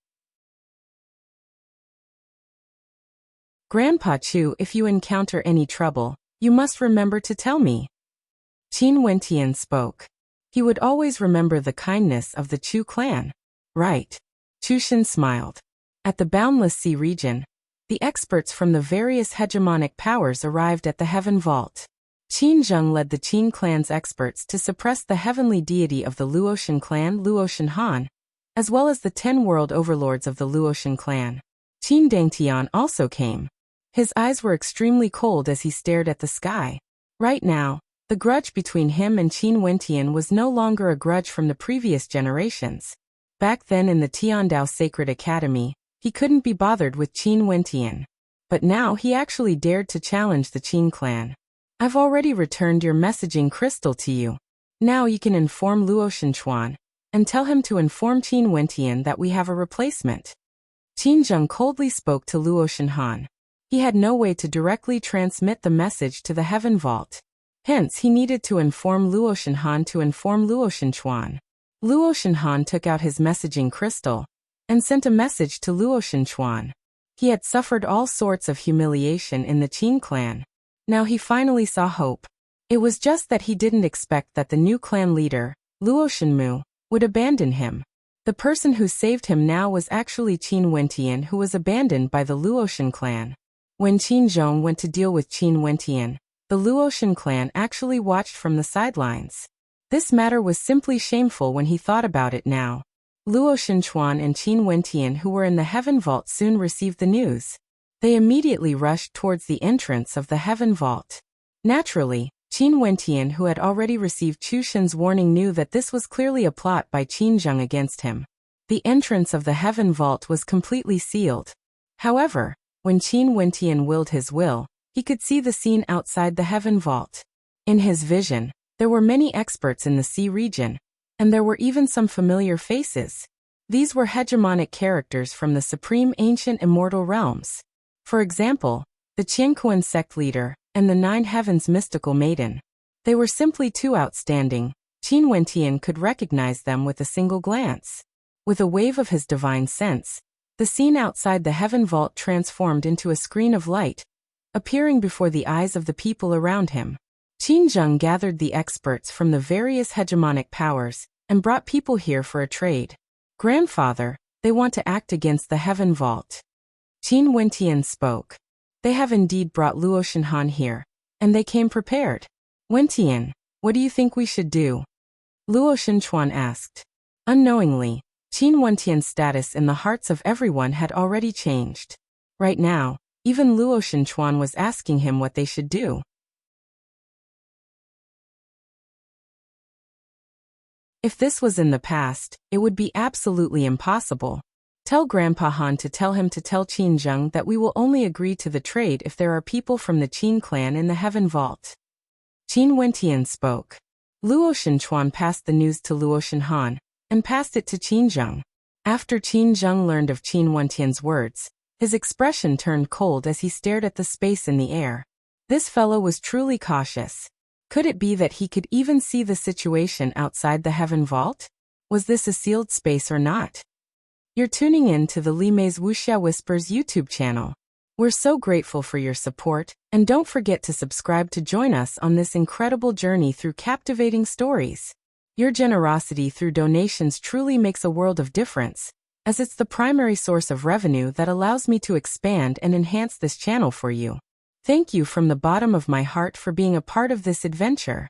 Grandpa Chu, if you encounter any trouble, you must remember to tell me. Qin Wentian spoke. He would always remember the kindness of the Chu clan. Right. Chu Shen smiled. At the Boundless Sea region, the experts from the various hegemonic powers arrived at the heaven vault. Qin Zheng led the Qin clan's experts to suppress the heavenly deity of the Luotian clan, Luotian Han, as well as the 10 world overlords of the Luotian clan. Qin Dangtian also came. His eyes were extremely cold as he stared at the sky. Right now, the grudge between him and Qin Wentian was no longer a grudge from the previous generations. Back then in the Tiandao Sacred Academy, he couldn't be bothered with Qin Wentian. But now he actually dared to challenge the Qin clan. I've already returned your messaging crystal to you. Now you can inform Luo Shenchuan and tell him to inform Qin Wentian that we have a replacement. Qin Zheng coldly spoke to Luo Shenhan. He had no way to directly transmit the message to the heaven vault. Hence, he needed to inform Luo Shenhan to inform Luo Shenchuan. Luo Shenhan took out his messaging crystal and sent a message to Luo Shenchuan. He had suffered all sorts of humiliation in the Qin clan. Now he finally saw hope. It was just that he didn't expect that the new clan leader, Luo Shenmu, would abandon him. The person who saved him now was actually Qin Wentian, who was abandoned by the Luotian clan. When Qin Zhong went to deal with Qin Wentian, the Luotian clan actually watched from the sidelines. This matter was simply shameful when he thought about it now. Luo Shenchuan and Qin Wentian, who were in the heaven vault, soon received the news. They immediately rushed towards the entrance of the heaven vault. Naturally, Qin Wentian, who had already received Chu Shen's warning, knew that this was clearly a plot by Qin Zheng against him. The entrance of the heaven vault was completely sealed. However, when Qin Wentian willed his will, he could see the scene outside the heaven vault. In his vision, there were many experts in the sea region, and there were even some familiar faces. These were hegemonic characters from the supreme ancient immortal realms. For example, the Qianquan sect leader and the 9 heavens mystical maiden. They were simply too outstanding. Qin Wentian could recognize them with a single glance. With a wave of his divine sense, the scene outside the heaven vault transformed into a screen of light, appearing before the eyes of the people around him. Qin Zheng gathered the experts from the various hegemonic powers and brought people here for a trade. Grandfather, they want to act against the heaven vault. Qin Wentian spoke. They have indeed brought Luo Shenhan here, and they came prepared. Wentian, what do you think we should do? Luo Shenchuan asked. Unknowingly, Qin Wentian's status in the hearts of everyone had already changed. Right now, even Luo Shenchuan was asking him what they should do. If this was in the past, it would be absolutely impossible. Tell Grandpa Han to tell him to tell Qin Zheng that we will only agree to the trade if there are people from the Qin clan in the heaven vault. Qin Wentian spoke. Luo Shenchuan passed the news to Luo Shenhan and passed it to Qin Zheng. After Qin Zheng learned of Qin Wentian's words, his expression turned cold as he stared at the space in the air. This fellow was truly cautious. Could it be that he could even see the situation outside the heaven vault? Was this a sealed space or not? You're tuning in to the Li Mei's Wuxia Whispers YouTube channel. We're so grateful for your support, and don't forget to subscribe to join us on this incredible journey through captivating stories. Your generosity through donations truly makes a world of difference, as it's the primary source of revenue that allows me to expand and enhance this channel for you. Thank you from the bottom of my heart for being a part of this adventure.